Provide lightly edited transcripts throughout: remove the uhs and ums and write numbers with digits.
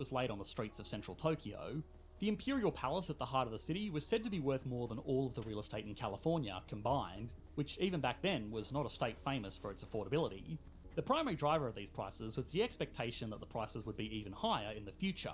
was laid on the streets of central Tokyo, the Imperial Palace at the heart of the city was said to be worth more than all of the real estate in California combined, which even back then was not a state famous for its affordability. The primary driver of these prices was the expectation that the prices would be even higher in the future.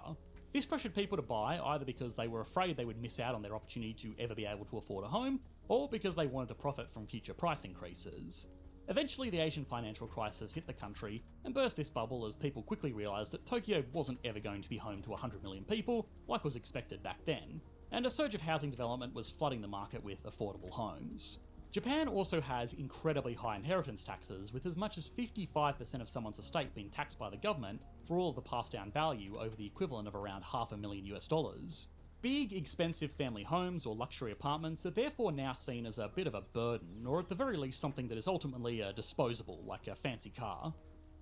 This pressured people to buy either because they were afraid they would miss out on their opportunity to ever be able to afford a home, or because they wanted to profit from future price increases. Eventually, the Asian financial crisis hit the country and burst this bubble as people quickly realised that Tokyo wasn't ever going to be home to 100 million people, like was expected back then, and a surge of housing development was flooding the market with affordable homes. Japan also has incredibly high inheritance taxes, with as much as 55% of someone's estate being taxed by the government for all of the passed down value over the equivalent of around $500,000. Big, expensive family homes or luxury apartments are therefore now seen as a bit of a burden, or at the very least something that is ultimately disposable, like a fancy car.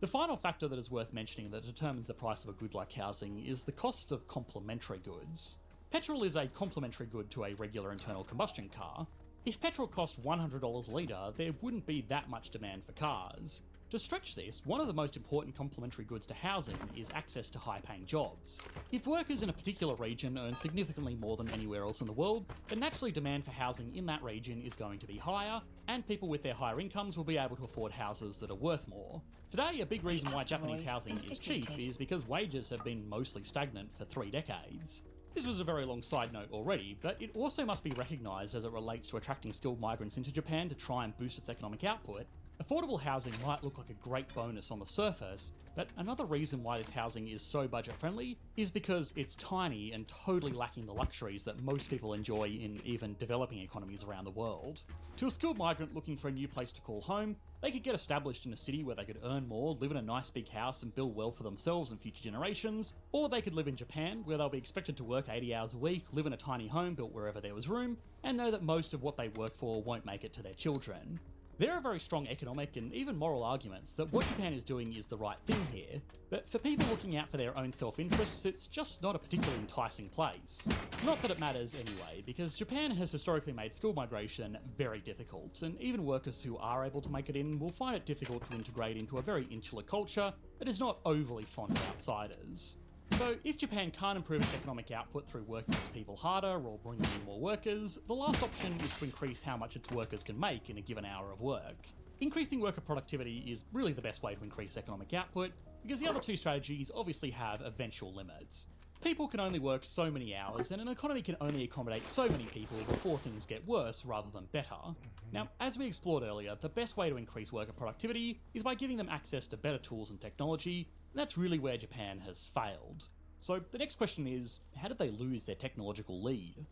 The final factor that is worth mentioning that determines the price of a good like housing is the cost of complementary goods. Petrol is a complementary good to a regular internal combustion car. If petrol cost $100 a litre, there wouldn't be that much demand for cars. To stretch this, one of the most important complementary goods to housing is access to high-paying jobs. If workers in a particular region earn significantly more than anywhere else in the world, then naturally demand for housing in that region is going to be higher, and people with their higher incomes will be able to afford houses that are worth more. Today, a big reason why Japanese housing is cheap is because wages have been mostly stagnant for 3 decades. This was a very long side note already, but it also must be recognised as it relates to attracting skilled migrants into Japan to try and boost its economic output. Affordable housing might look like a great bonus on the surface, but another reason why this housing is so budget friendly is because it's tiny and totally lacking the luxuries that most people enjoy in even developing economies around the world. To a skilled migrant looking for a new place to call home, they could get established in a city where they could earn more, live in a nice big house and build wealth for themselves and future generations, or they could live in Japan where they'll be expected to work 80 hours a week, live in a tiny home built wherever there was room, and know that most of what they work for won't make it to their children. There are very strong economic and even moral arguments that what Japan is doing is the right thing here, but for people looking out for their own self-interests, it's just not a particularly enticing place. Not that it matters anyway, because Japan has historically made skilled migration very difficult, and even workers who are able to make it in will find it difficult to integrate into a very insular culture that is not overly fond of outsiders. So if Japan can't improve its economic output through working its people harder or bringing in more workers, the last option is to increase how much its workers can make in a given hour of work. Increasing worker productivity is really the best way to increase economic output, because the other two strategies obviously have eventual limits. People can only work so many hours, and an economy can only accommodate so many people before things get worse rather than better. Now, as we explored earlier, the best way to increase worker productivity is by giving them access to better tools and technology, and that's really where Japan has failed. So the next question is, how did they lose their technological lead?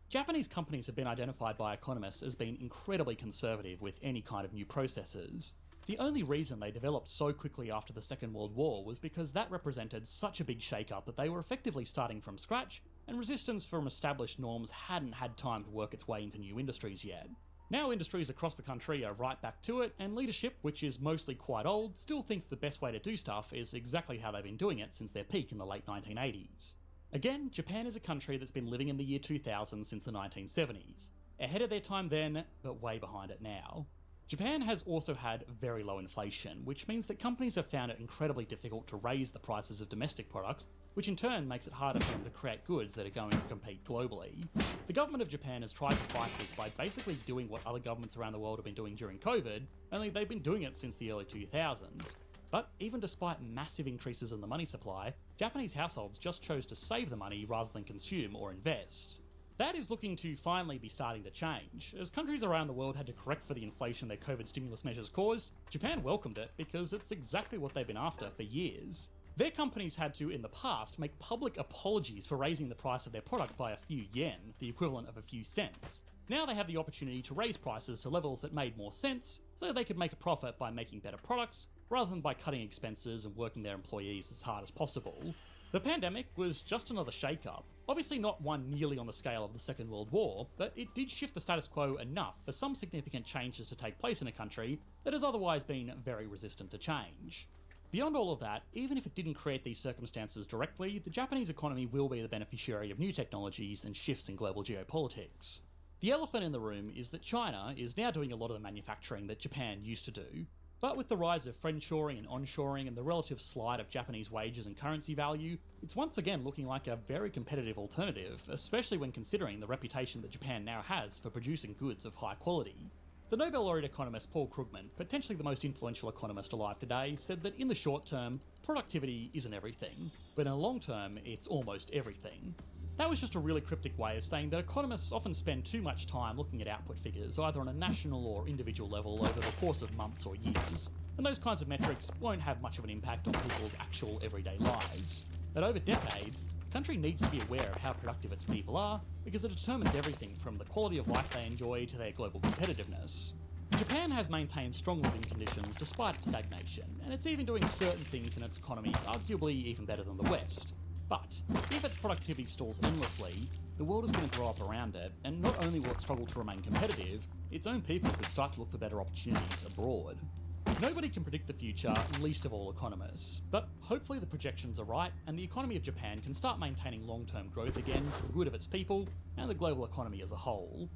Japanese companies have been identified by economists as being incredibly conservative with any kind of new processors. The only reason they developed so quickly after the Second World War was because that represented such a big shake-up that they were effectively starting from scratch, and resistance from established norms hadn't had time to work its way into new industries yet. Now industries across the country are right back to it, and leadership, which is mostly quite old, still thinks the best way to do stuff is exactly how they've been doing it since their peak in the late 1980s. Again, Japan is a country that's been living in the year 2000 since the 1970s. Ahead of their time then, but way behind it now. Japan has also had very low inflation, which means that companies have found it incredibly difficult to raise the prices of domestic products, which in turn makes it harder for them to create goods that are going to compete globally. The government of Japan has tried to fight this by basically doing what other governments around the world have been doing during COVID, only they've been doing it since the early 2000s. But even despite massive increases in the money supply, Japanese households just chose to save the money rather than consume or invest. That is looking to finally be starting to change. As countries around the world had to correct for the inflation their COVID stimulus measures caused, Japan welcomed it because it's exactly what they've been after for years. Their companies had to, in the past, make public apologies for raising the price of their product by a few yen, the equivalent of a few cents. Now they have the opportunity to raise prices to levels that made more sense, so they could make a profit by making better products, rather than by cutting expenses and working their employees as hard as possible. The pandemic was just another shake-up. Obviously not one nearly on the scale of the Second World War, but it did shift the status quo enough for some significant changes to take place in a country that has otherwise been very resistant to change. Beyond all of that, even if it didn't create these circumstances directly, the Japanese economy will be the beneficiary of new technologies and shifts in global geopolitics. The elephant in the room is that China is now doing a lot of the manufacturing that Japan used to do. But with the rise of friendshoring and onshoring and the relative slide of Japanese wages and currency value, it's once again looking like a very competitive alternative, especially when considering the reputation that Japan now has for producing goods of high quality. The Nobel laureate economist Paul Krugman, potentially the most influential economist alive today, said that in the short term, productivity isn't everything, but in the long term, it's almost everything. That was just a really cryptic way of saying that economists often spend too much time looking at output figures, either on a national or individual level over the course of months or years, and those kinds of metrics won't have much of an impact on people's actual everyday lives. But over decades, a country needs to be aware of how productive its people are, because it determines everything from the quality of life they enjoy to their global competitiveness. Japan has maintained strong living conditions despite its stagnation, and it's even doing certain things in its economy arguably even better than the West. But if its productivity stalls endlessly, the world is going to grow up around it, and not only will it struggle to remain competitive, its own people could start to look for better opportunities abroad. Nobody can predict the future, least of all economists, but hopefully the projections are right and the economy of Japan can start maintaining long-term growth again for the good of its people and the global economy as a whole.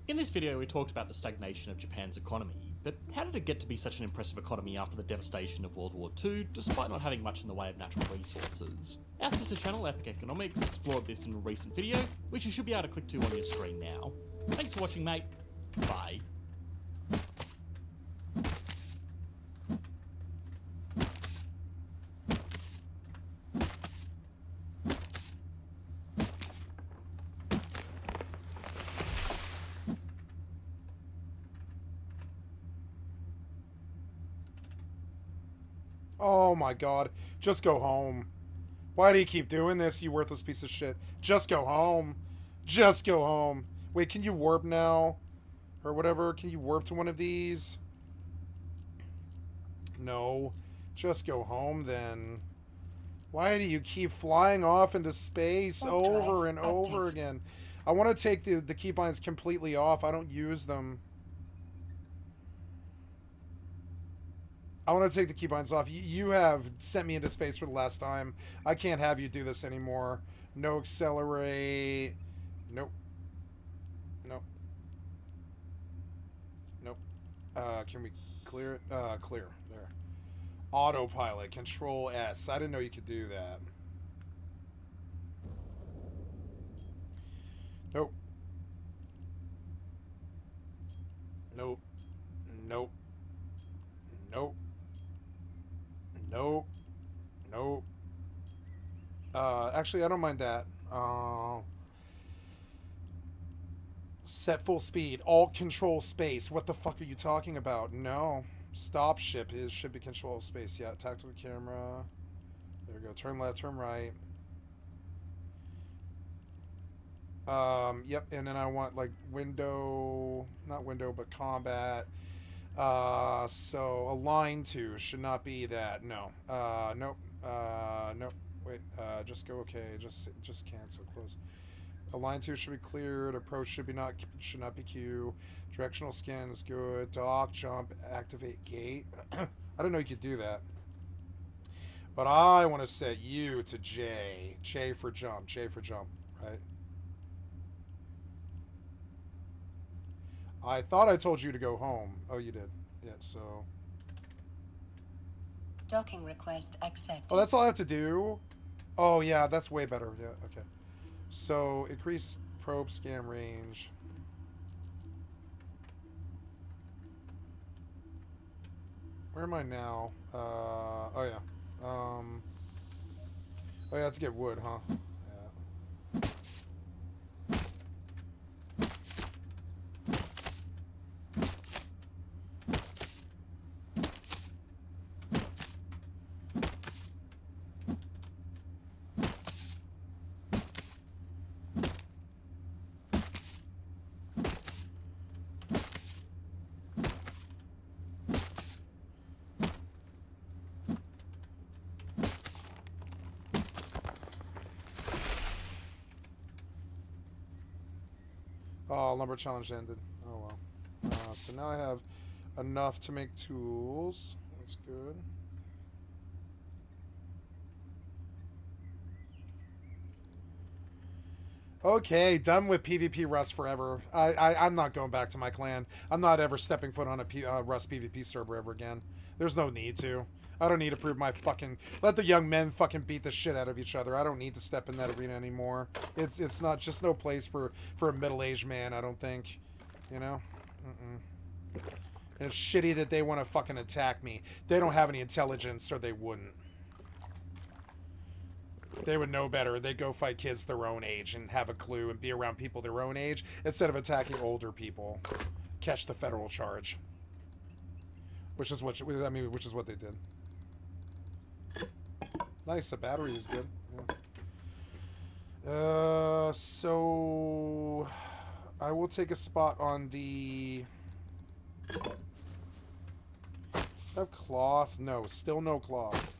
In this video we talked about the stagnation of Japan's economy, but how did it get to be such an impressive economy after the devastation of World War II, despite not having much in the way of natural resources? Our sister channel, Epic Economics, explored this in a recent video, which you should be able to click to on your screen now. Thanks for watching, mate. Bye. Oh my god. Just go home. Why do you keep doing this, you worthless piece of shit? Just go home. Just go home. Wait, can you warp now? Or whatever? Can you warp to one of these? No. Just go home then. Why do you keep flying off into space over and over again? I want to take the keybinds completely off. I don't use them. I want to take the keybinds off. You have sent me into space for the last time. I can't have you do this anymore. No accelerate. Nope. Nope. Nope. Can we clear it? Clear. There. Autopilot. Control S. I didn't know you could do that. Nope. Nope. Nope. Nope. Nope. Nope. Actually, I don't mind that. Set full speed. Alt control space. What the fuck are you talking about? No. Stop ship should be control space. Yeah, tactical camera. There we go. Turn left, turn right. Yep, and then I want like window, not window, but combat. So align to should not be that. No. Nope. Nope. Wait. Just go. Okay. Just cancel. Close. Align to should be cleared. Approach should not be Q. Directional scan is good. Dock, jump, activate gate. I didn't know you could do that. But I want to set you to J. J for jump. J for jump. Right. I thought I told you to go home. Oh, you did. Yeah, so... Docking request accepted. Oh, that's all I have to do? Oh, yeah, that's way better. Yeah, okay. So, increase probe scan range. Where am I now? Oh, yeah. Oh, yeah, I have to get wood, huh? Yeah. Oh, lumber challenge ended. Oh well. So now I have enough to make tools. That's good. Okay, done with PvP Rust forever. I'm not going back to my clan. I'm not ever stepping foot on a Rust PvP server ever again. There's no need to. I don't need to prove my fucking... Let the young men fucking beat the shit out of each other. I don't need to step in that arena anymore. It's not just no place for a middle-aged man, I don't think. You know? Mm-mm. And it's shitty that they want to fucking attack me. They don't have any intelligence, or they wouldn't. They would know better. They'd go fight kids their own age and have a clue and be around people their own age instead of attacking older people. Catch the federal charge. Which is what they did. Nice, the battery is good. Yeah. So I will take a spot on the... Have cloth? No, still no cloth.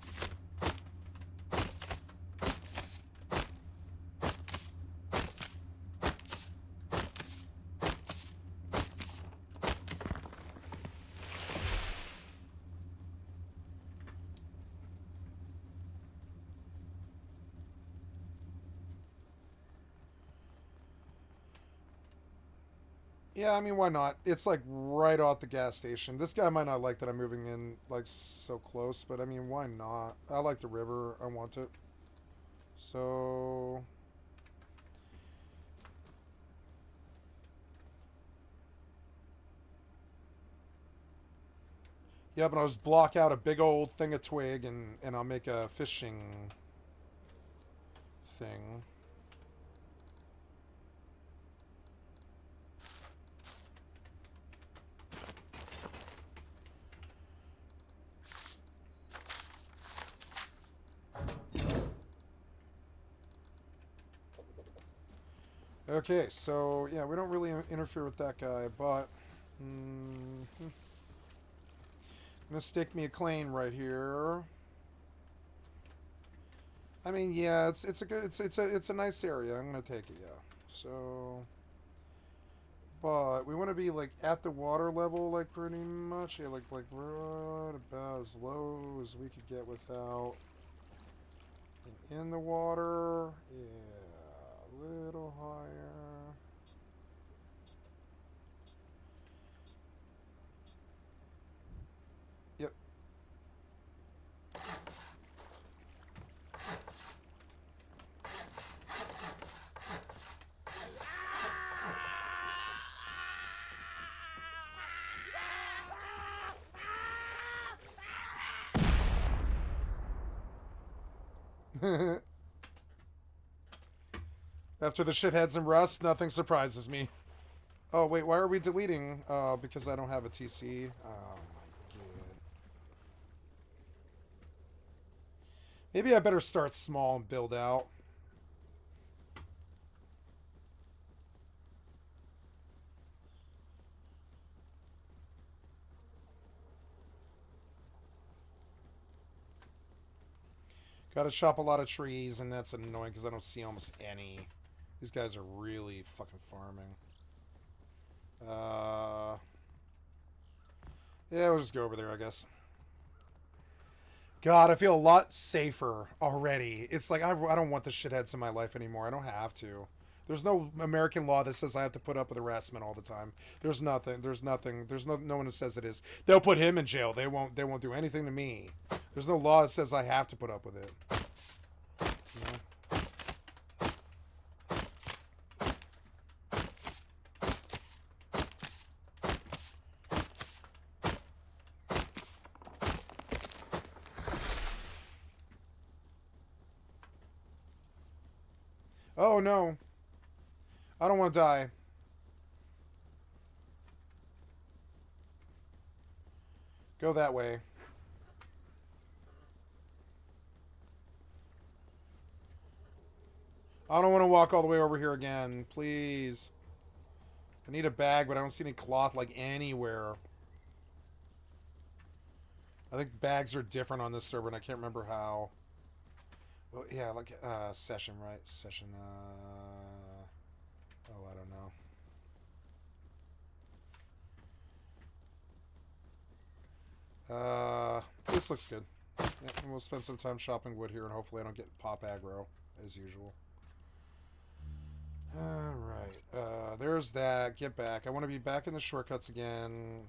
Yeah, I mean, why not? It's like right off the gas station. This guy might not like that I'm moving in like so close, but I mean, why not? I like the river. I want it. So... Yep, and I'll just block out a big old thing of twig and I'll make a fishing thing. Okay, so yeah, we don't really interfere with that guy, but I'm gonna stick me a claim right here. I mean, yeah, it's a nice area. I'm gonna take it, yeah. So, but we want to be like at the water level, like pretty much, yeah, like right about as low as we could get without in the water. Yeah. A little higher. Yep. After the shitheads and rust, nothing surprises me. Oh, wait, why are we deleting? Because I don't have a TC. Oh, my god. Maybe I better start small and build out. Gotta chop a lot of trees, and that's annoying because I don't see almost any. These guys are really fucking farming. Yeah, we'll just go over there, I guess. God, I feel a lot safer already. It's like, I don't want the shitheads in my life anymore. I don't have to. There's no American law that says I have to put up with harassment all the time. There's nothing. There's no one that says it is. They'll put him in jail. They won't do anything to me. There's no law that says I have to put up with it. You know? Oh no. I don't want to die. Go that way. I don't want to walk all the way over here again. Please. I need a bag, but I don't see any cloth like anywhere. I think bags are different on this server, and I can't remember how. Well, yeah, like, session, right? Session, oh, I don't know. This looks good. Yeah, and we'll spend some time shopping wood here, and hopefully I don't get pop aggro, as usual. Alright, there's that. Get back. I want to be back in the shortcuts again.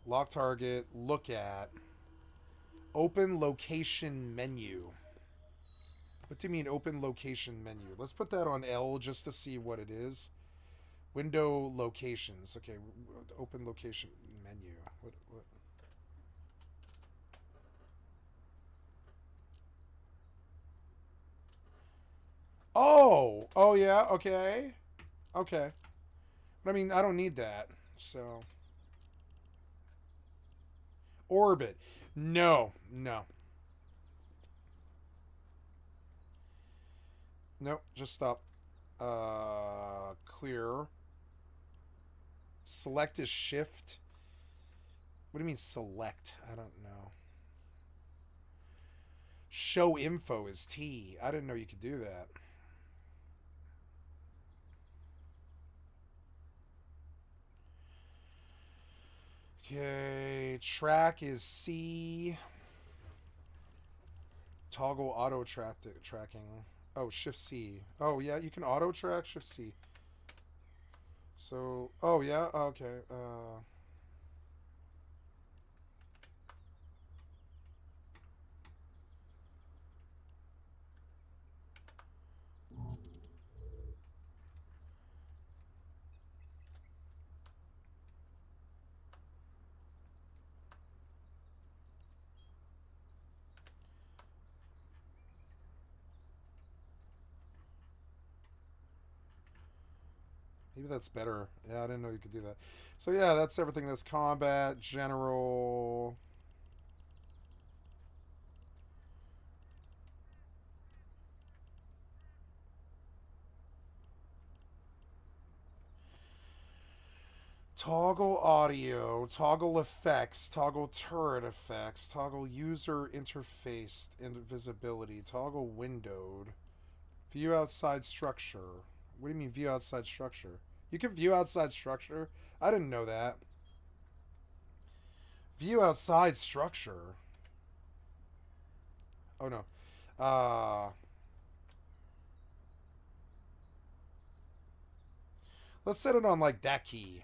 Lock target. Look at. Open location menu. What do you mean open location menu? Let's put that on L just to see what it is. Window locations. Okay, open location menu. What? Oh! Oh, yeah, okay. Okay. But I mean, I don't need that, so... Orbit. No. No. Nope, just stop. Clear. Select is shift. What do you mean select? I don't know. Show info is T. I didn't know you could do that. Okay, track is C. Toggle auto tracking. Oh, shift C. Oh, yeah, you can auto track, shift C. So, oh, yeah, okay. Maybe that's better. Yeah, I didn't know you could do that. So yeah, that's everything. That's combat, general. Toggle audio, toggle effects, toggle turret effects, toggle user interface invisibility, toggle windowed, view outside structure. What do you mean view outside structure? You can view outside structure? I didn't know that. View outside structure. Oh no. Let's set it on like that key.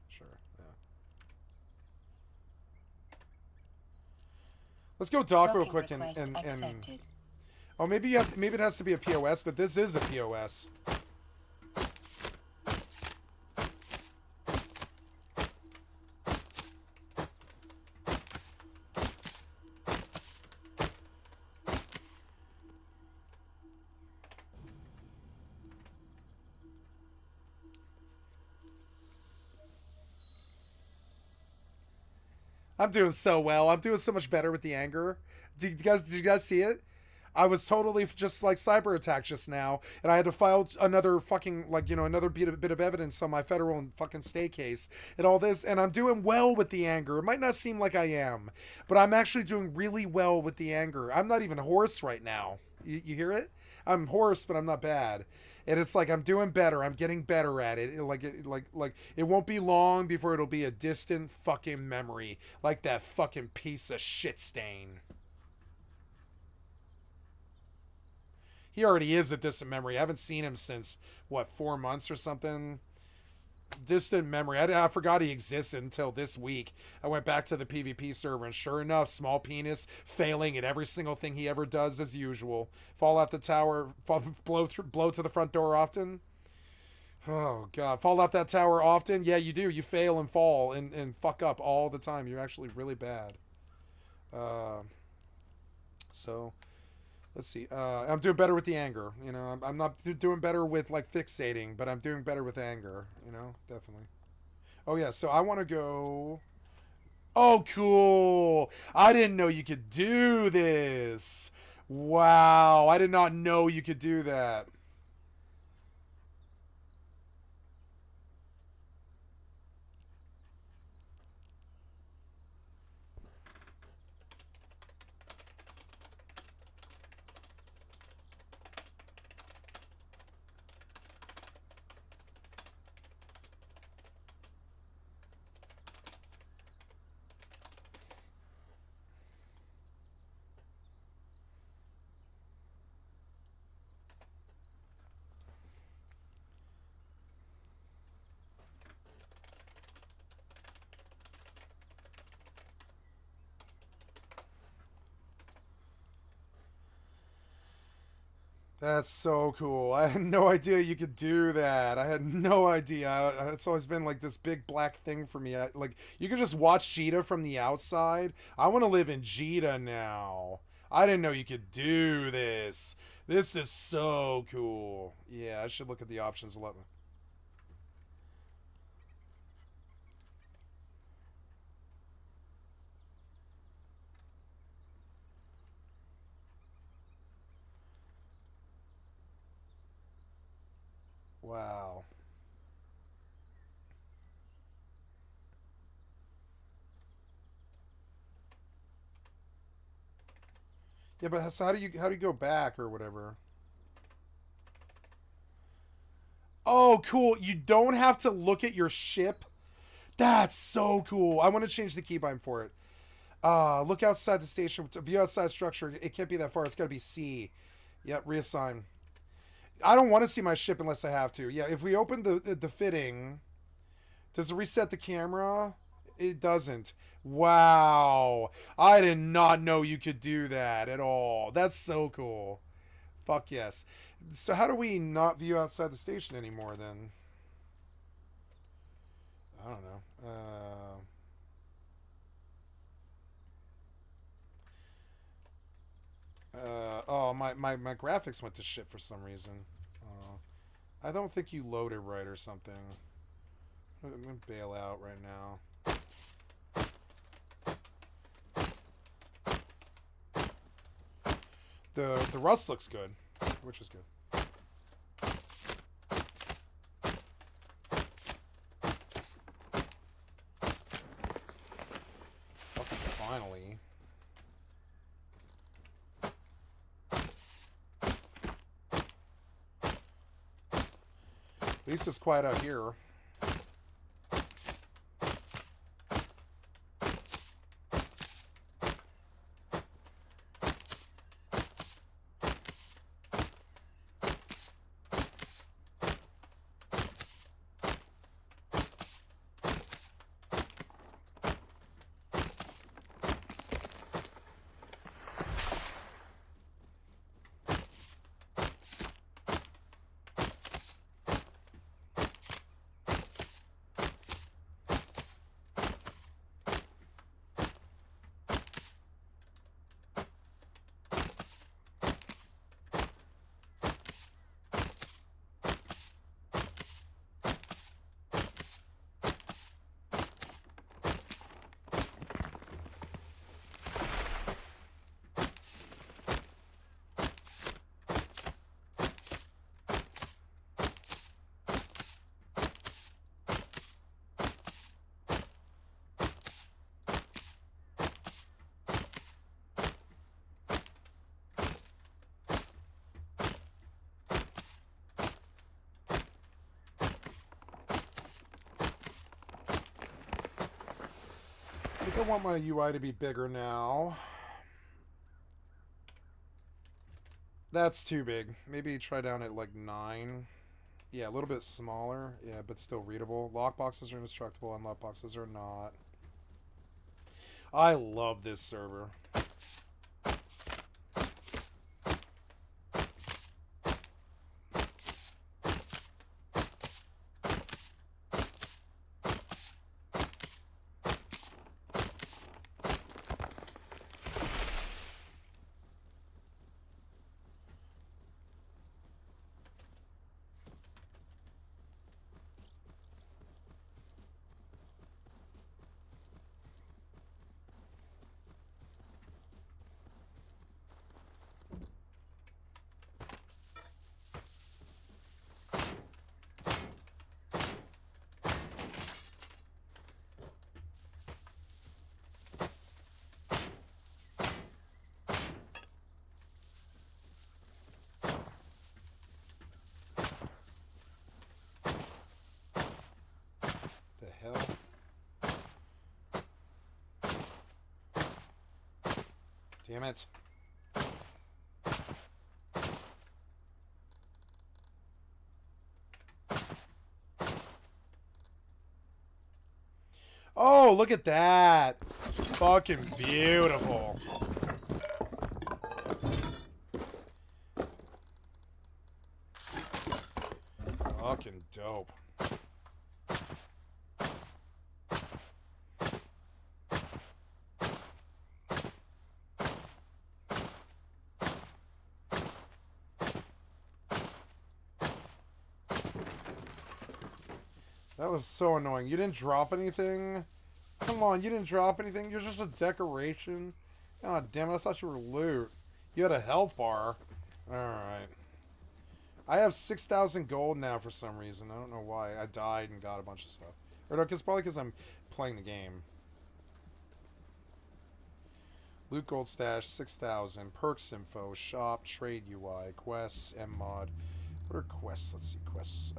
Sure. Yeah. Let's go dock real quick and oh, maybe maybe it has to be a POS, but this is a POS. I'm doing so well. I'm doing so much better with the anger. Did you guys see it? I was totally just like cyber attacked just now, and I had to file another fucking another bit of evidence on my federal and fucking state case and all this, and I'm doing well with the anger. It might not seem like I am, but I'm actually doing really well with the anger. I'm not even hoarse right now. You hear it? I'm hoarse, but I'm not bad. And it's like I'm doing better. I'm getting better at it. It won't be long before it'll be a distant fucking memory, like that fucking piece of shit stain. He already is a distant memory. I haven't seen him since what 4 months or something. Distant memory. I forgot he existed until this week. I went back to the PvP server, and sure enough, small penis failing at every single thing he ever does as usual. Fall out the tower. Blow to the front door often. Oh god, fall off that tower often. Yeah, you do. You fail and fall and fuck up all the time. You're actually really bad. So let's see. I'm doing better with the anger. You know, I'm not doing better with like fixating, but I'm doing better with anger. You know, definitely. Oh yeah. So I want to go. Oh, cool. I didn't know you could do this. Wow. I did not know you could do that. That's so cool. I had no idea you could do that. I had no idea. It's always been like this big black thing for me. Like you can just watch Cheetah from the outside. I want to live in Cheetah now. I didn't know you could do this. This is so cool. Yeah, I should look at the options a lot. Wow. Yeah, but so how do you go back or whatever? Oh, cool. You don't have to look at your ship. That's so cool. I want to change the keybind for it. Look outside the station. View outside structure. It can't be that far. It's got to be C. Yep, reassign. I don't want to see my ship unless I have to. Yeah, if we open the fitting, does it reset the camera? It doesn't. Wow. I did not know you could do that at all. That's so cool. Fuck yes. So how do we not view outside the station anymore then? I don't know. Oh, my graphics went to shit for some reason. I don't think you loaded right or something. I'm gonna bail out right now. The rust looks good, which is good. Fucking finally. At least it's quiet out here. I think I want my UI to be bigger now. That's too big. Maybe try down at like 9. Yeah, a little bit smaller. Yeah, but still readable. Lockboxes are indestructible, unlock boxes are not. I love this server. The hell? Damn it. Oh, look at that. Fucking beautiful. fucking dope. That was so annoying. You didn't drop anything? Come on, you didn't drop anything? You're just a decoration? God damn it, I thought you were loot. You had a health bar. Alright. I have 6,000 gold now for some reason. I don't know why. I died and got a bunch of stuff. Or no, probably because I'm playing the game. Loot gold stash, 6,000. Perks info, shop, trade UI, quests, mod. What are quests? Let's see, quests.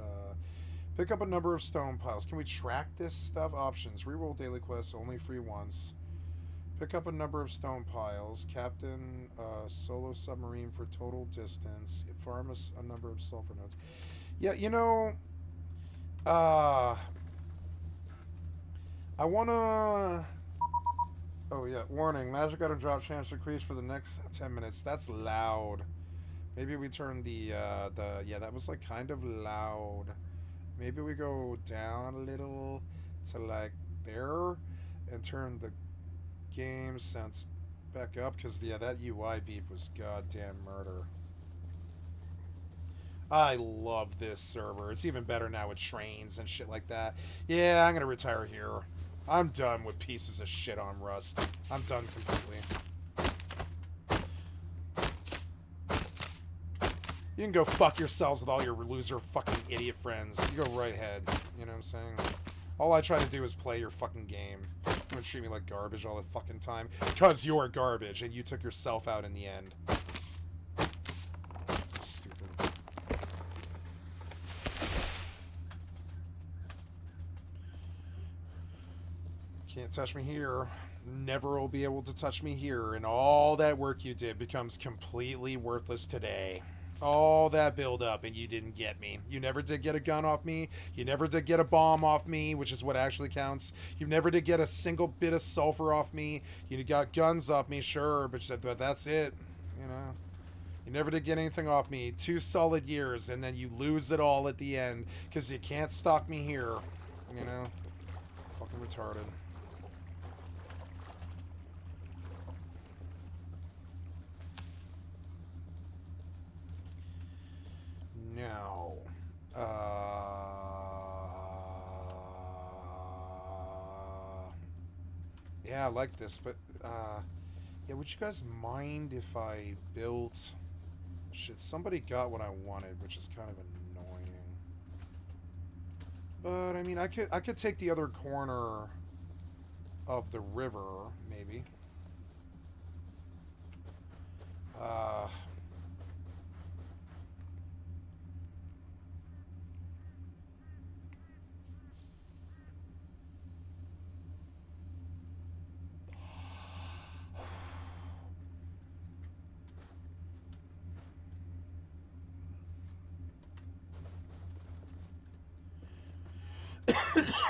Pick up a number of stone piles. Can we track this stuff? Options. Reroll daily quests, only free once. Pick up a number of stone piles. Captain solo submarine for total distance. Farm a number of sulfur nodes. Yeah, you know... I wanna... Oh, yeah. Warning. Magic item drop chance increase for the next 10 minutes. That's loud. Maybe we turn the... Yeah, that was, like, kind of loud. Maybe we go down a little to, like, there and turn the game sounds back up, because, yeah, that UI beep was goddamn murder. I love this server. It's even better now with trains and shit like that. Yeah, I'm gonna retire here. I'm done with pieces of shit on Rust. I'm done completely. You can go fuck yourselves with all your loser fucking idiot friends. You go right ahead. You know what I'm saying? All I try to do is play your fucking game. You don't treat me like garbage all the fucking time. Because you're garbage and you took yourself out in the end. Stupid. Can't touch me here. Never will be able to touch me here. And all that work you did becomes completely worthless today. All that build up and you didn't get me. You never did get a gun off me. You never did get a bomb off me, which is what actually counts. You never did get a single bit of sulfur off me. You got guns off me, sure, but that's it. You know, you never did get anything off me. 2 solid years, and then you lose it all at the end because you can't stalk me here. You know, fucking retarded. Now, yeah, I like this, but, yeah, would you guys mind if I built... Shit, somebody got what I wanted, which is kind of annoying. But, I mean, I could take the other corner of the river, maybe.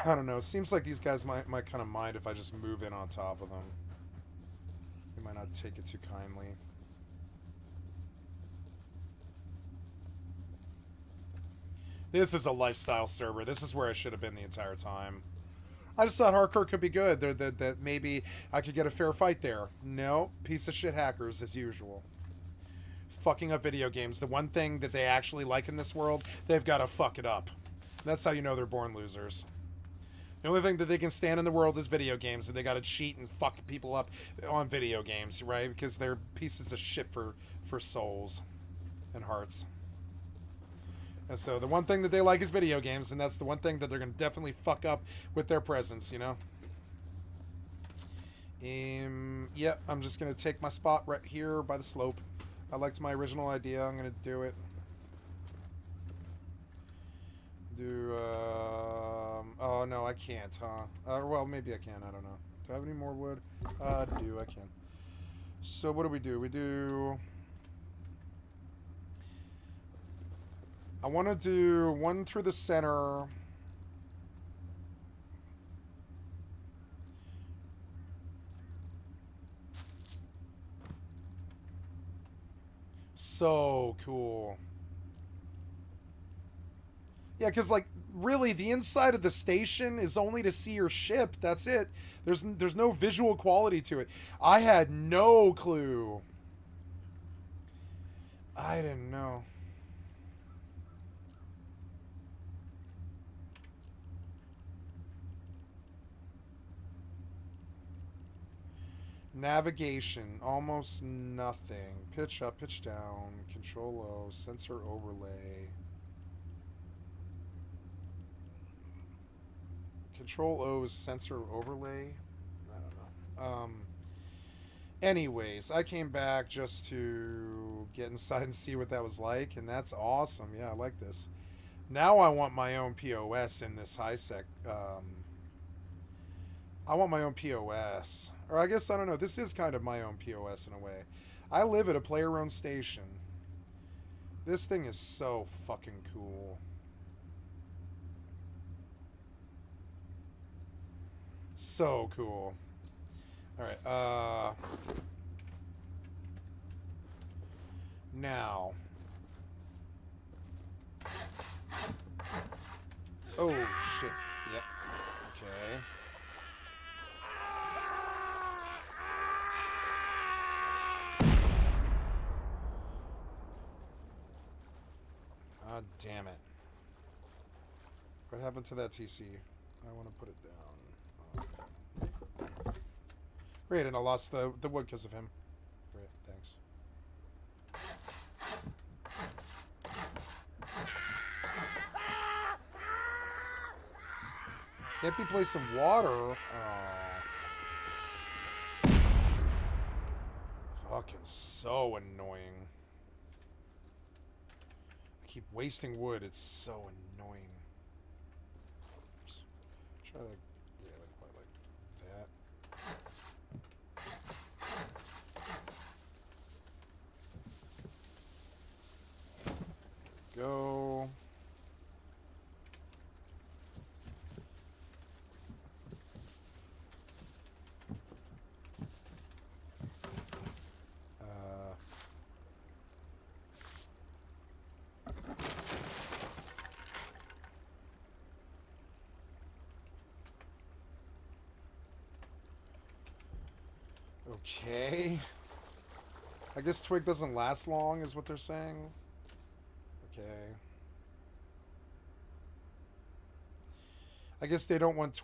I don't know. Seems like these guys might kind of mind if I just move in on top of them. They might not take it too kindly. This is a lifestyle server. This is where I should have been the entire time. I just thought hardcore could be good. That maybe I could get a fair fight there. No, piece of shit hackers as usual. Fucking up video games. The one thing that they actually like in this world, they've got to fuck it up. That's how you know they're born losers. The only thing that they can stand in the world is video games, and they gotta cheat and fuck people up on video games, right? Because they're pieces of shit for souls and hearts. And so the one thing that they like is video games, and that's the one thing that they're gonna definitely fuck up with their presence, you know? Yeah, I'm just gonna take my spot right here by the slope. I liked my original idea. I'm gonna do it. Oh no, I can't, huh? Well, maybe I can, I don't know. Do I have any more wood? I can. So what do? We do... I want to do one through the center. So cool. Yeah, because, like, really, the inside of the station is only to see your ship. That's it. There's no visual quality to it. I had no clue. I didn't know. Navigation, almost nothing. Pitch up, pitch down, control O, sensor overlay. Control O is sensor overlay? I don't know. Anyways, I came back just to get inside and see what that was like, and that's awesome. Yeah, I like this. Now I want my own POS in this high sec. I want my own POS. Or I guess, I don't know, this is kind of my own POS in a way. I live at a player-owned station. This thing is so fucking cool. So cool. Alright, now. Oh, shit. Yep. Okay. God damn it. What happened to that TC? I want to put it down. Great, and I lost the wood because of him. Great, thanks. Can't be play some water? Oh. Fucking so annoying. I keep wasting wood. It's so annoying. Oops. Try like, yeah, like quite like that. Go. Okay. I guess twig doesn't last long, is what they're saying. Okay. I guess they don't want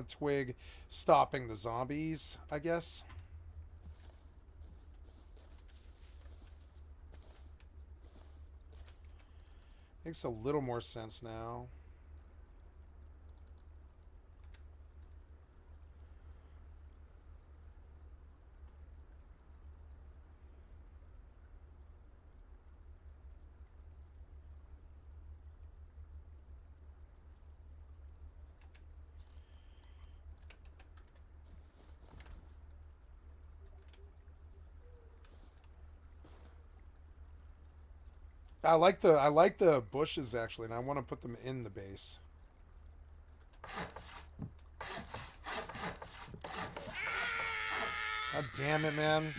twig stopping the zombies, I guess. Makes a little more sense now. I like the bushes actually, and I want to put them in the base. God damn it, man.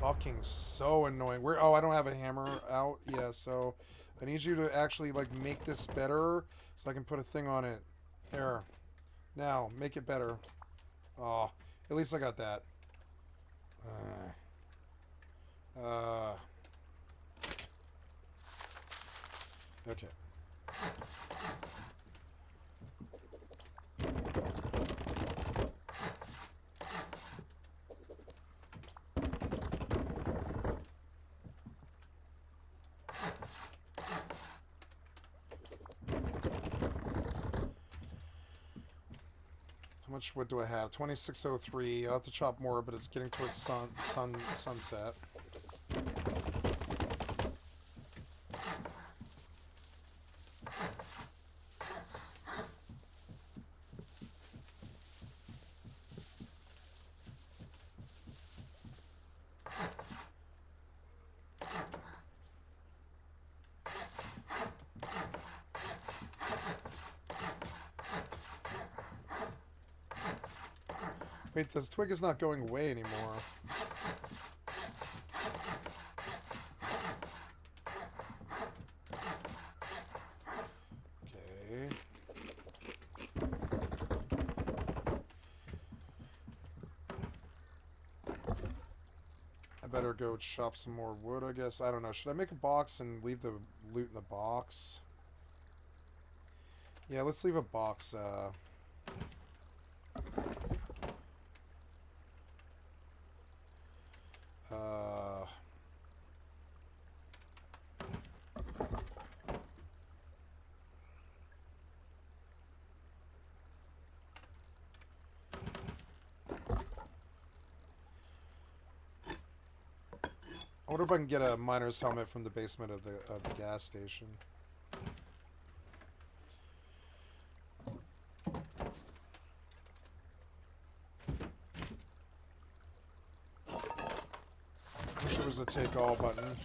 Fucking so annoying. Where? Oh, I don't have a hammer out. Yeah, so I need you to actually like make this better so I can put a thing on it. There. Now, make it better. Oh, at least I got that. Okay. How much wood do I have? 2603. I'll have to chop more, but it's getting towards sunset. Wait, this twig is not going away anymore. better go chop some more wood, I guess. I don't know. Should I make a box and leave the loot in the box? Yeah, let's leave a box. I wonder if I can get a miner's helmet from the basement of the gas station. Wish there was a take all button.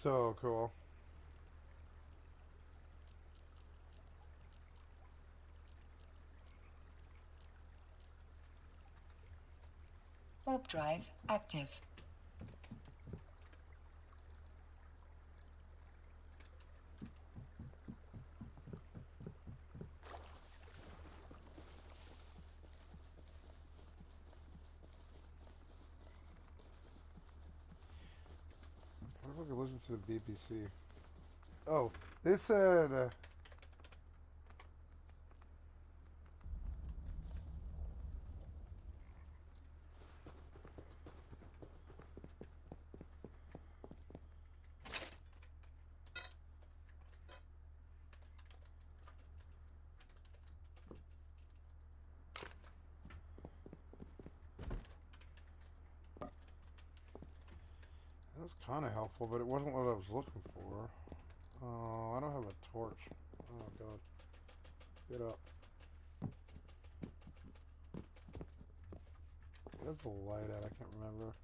So cool. Warp drive active. What if I could listen to the BBC? Oh, they said... that was kind of helpful, but it wasn't what I was looking for. Oh, I don't have a torch. Oh, God. Get up. Where's the light at? I can't remember.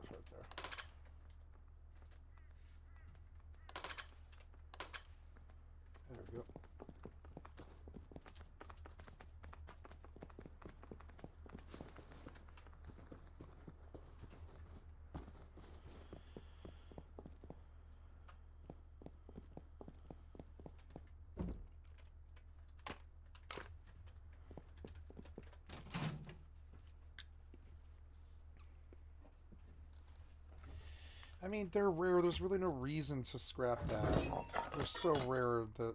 It's right there. There we go. I mean, they're rare. There's really no reason to scrap that. They're so rare that...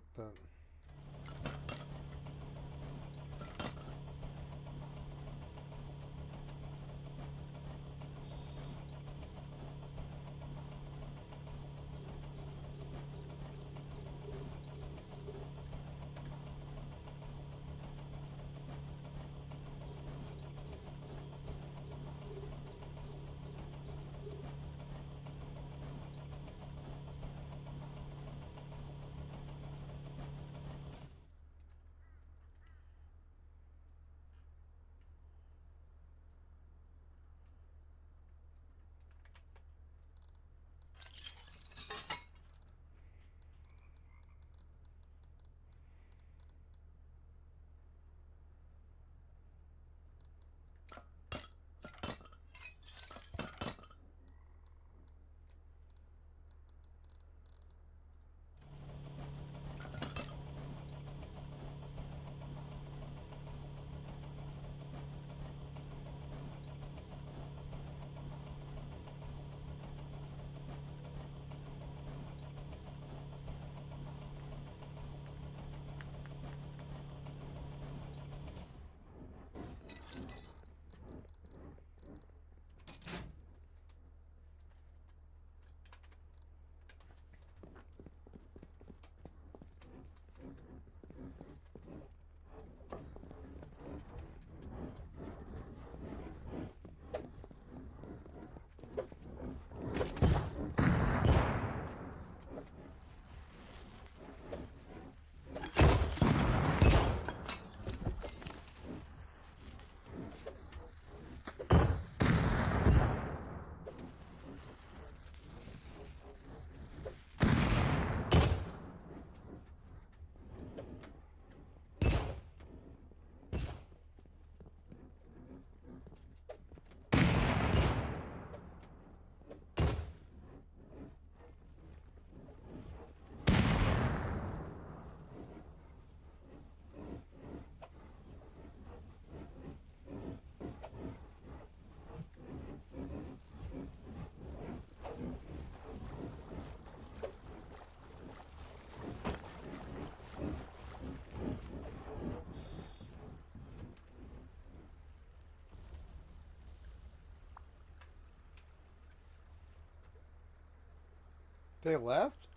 They left?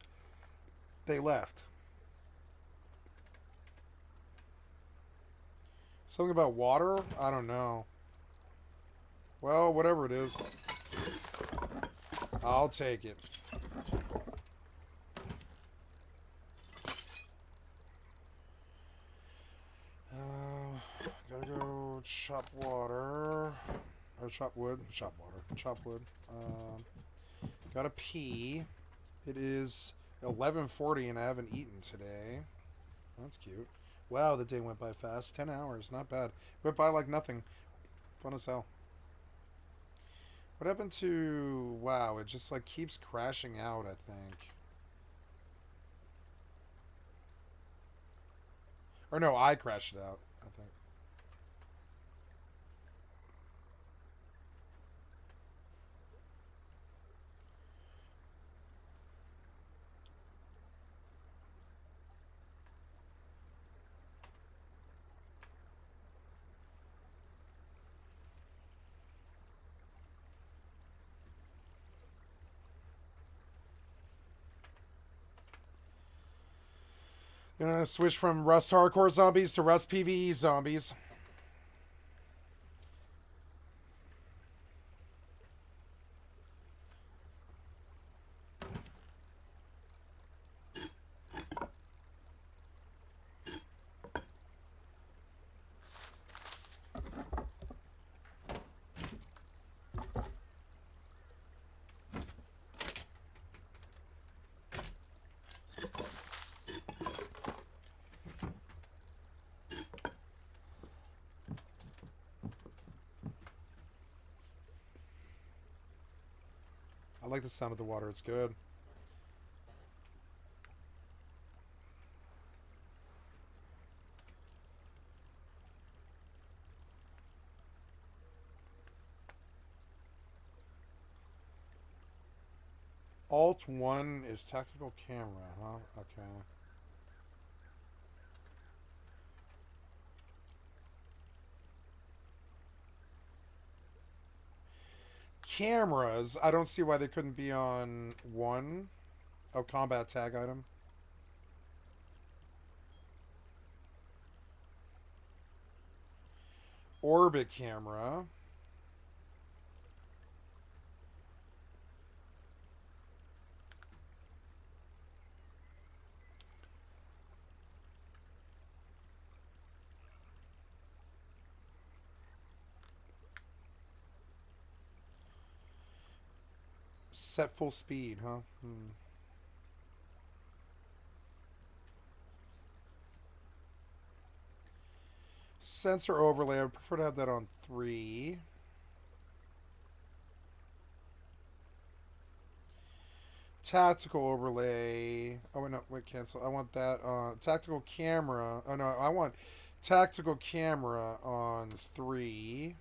They left. Something about water? I don't know. Well, whatever it is. I'll take it. Gotta go chop water. Or chop wood. Chop water. Chop wood. Gotta pee. It is 11:40 and I haven't eaten today. That's cute. Wow, the day went by fast. 10 hours. Not bad. Went by like nothing. Fun as hell. What happened to... Wow, it just like keeps crashing out, I think. Or no, I crashed it out, I think. Gonna switch from Rust Hardcore Zombies to Rust PvE Zombies. I like the sound of the water. It's good. Alt 1 is tactical camera, huh? Okay. Cameras. I don't see why they couldn't be on 1. Oh, combat tag item. Orbit camera. Set full speed, huh? Sensor overlay. I would prefer to have that on 3. Tactical overlay. Oh, wait, no. Wait, cancel. I want that on... Tactical camera. Oh, no. I want tactical camera on 3.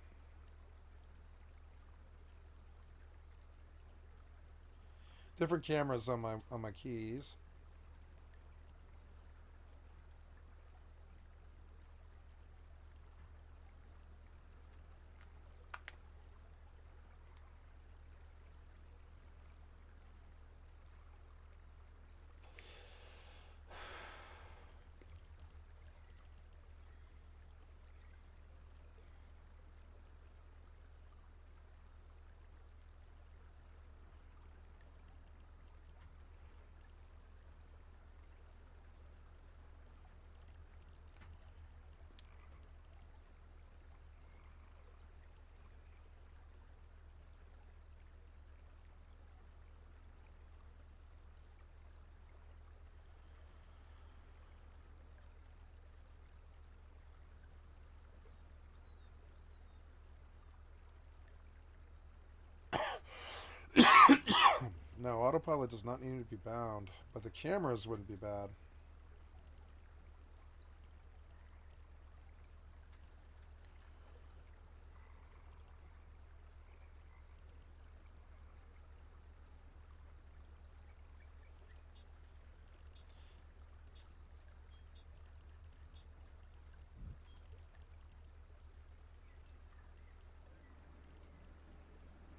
Different cameras on my keys. No, autopilot does not need to be bound, but the cameras wouldn't be bad.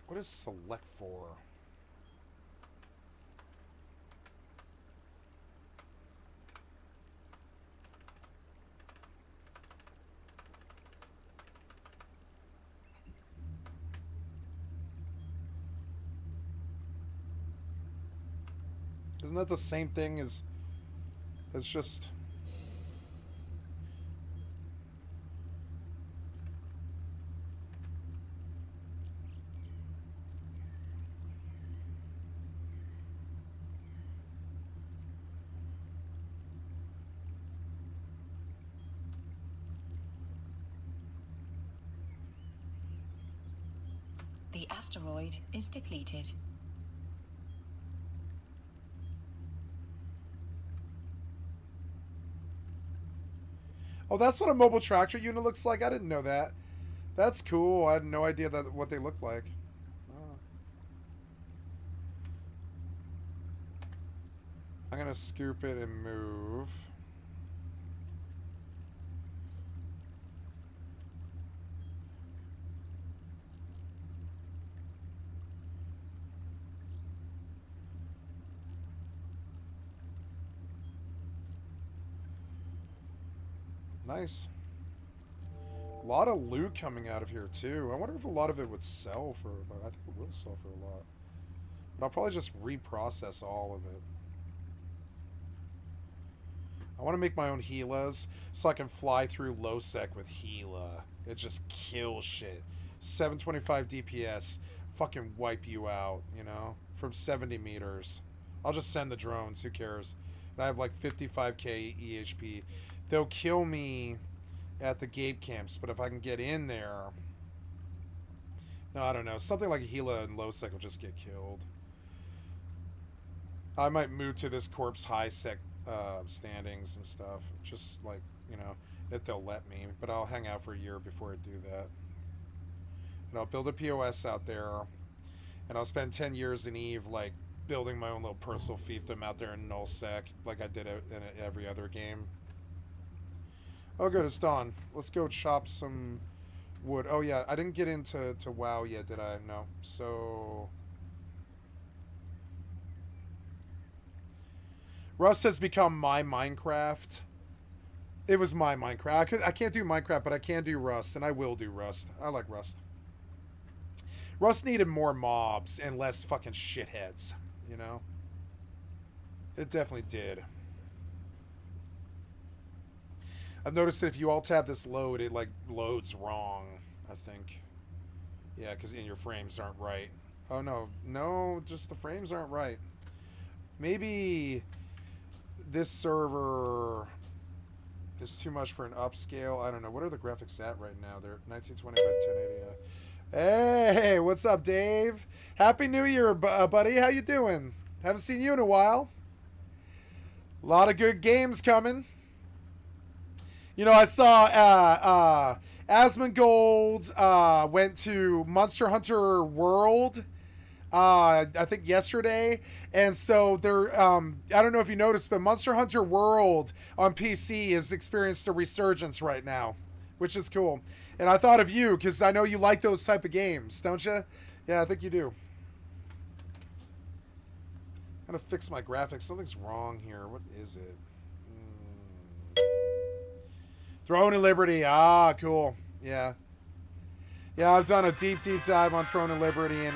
What is select for? Isn't that the same thing as just... The asteroid is depleted. Oh, that's what a mobile tractor unit looks like? I didn't know that. That's cool. I had no idea what they look like. Oh. I'm going to scoop it and move. Nice. A lot of loot coming out of here, too. I wonder if a lot of it would sell for... I think it will sell for a lot. But I'll probably just reprocess all of it. I want to make my own Gilas so I can fly through low sec with Gila. It just kills shit. 725 DPS. Fucking wipe you out, you know? From 70 meters. I'll just send the drones. Who cares? And I have like 55k EHP. They'll kill me at the gate camps, but if I can get in there... No, I don't know. Something like a Gila and low sec will just get killed. I might move to this corpse high sec standings and stuff. Just like, you know, if they'll let me. But I'll hang out for a year before I do that. And I'll build a POS out there. And I'll spend 10 years in EvE, like, building my own little personal fiefdom out there in null sec, like I did in every other game. Oh, good, it's dawn. Let's go chop some wood. Oh, yeah, I didn't get into WoW yet, did I? No. So... Rust has become my Minecraft. It was my Minecraft. I can't do Minecraft, but I can do Rust, and I will do Rust. I like Rust. Rust needed more mobs and less fucking shitheads, you know? It definitely did. I've noticed that if you alt-tab this load, it, like, loads wrong, I think. Yeah, because your frames aren't right. Oh, no. No, just the frames aren't right. Maybe this server is too much for an upscale. I don't know. What are the graphics at right now? They're 1920 by 1080. Hey, what's up, Dave? Happy New Year, buddy. How you doing? Haven't seen you in a while. A lot of good games coming. You know, I saw Asmongold went to Monster Hunter World, I think yesterday. And so they're, I don't know if you noticed, but Monster Hunter World on PC has experienced a resurgence right now, which is cool. And I thought of you because I know you like those type of games, don't you? Yeah, I think you do. I'm going to fix my graphics. Something's wrong here. What is it? Throne of Liberty. Ah, cool. Yeah. Yeah, I've done a deep dive on Throne of Liberty, and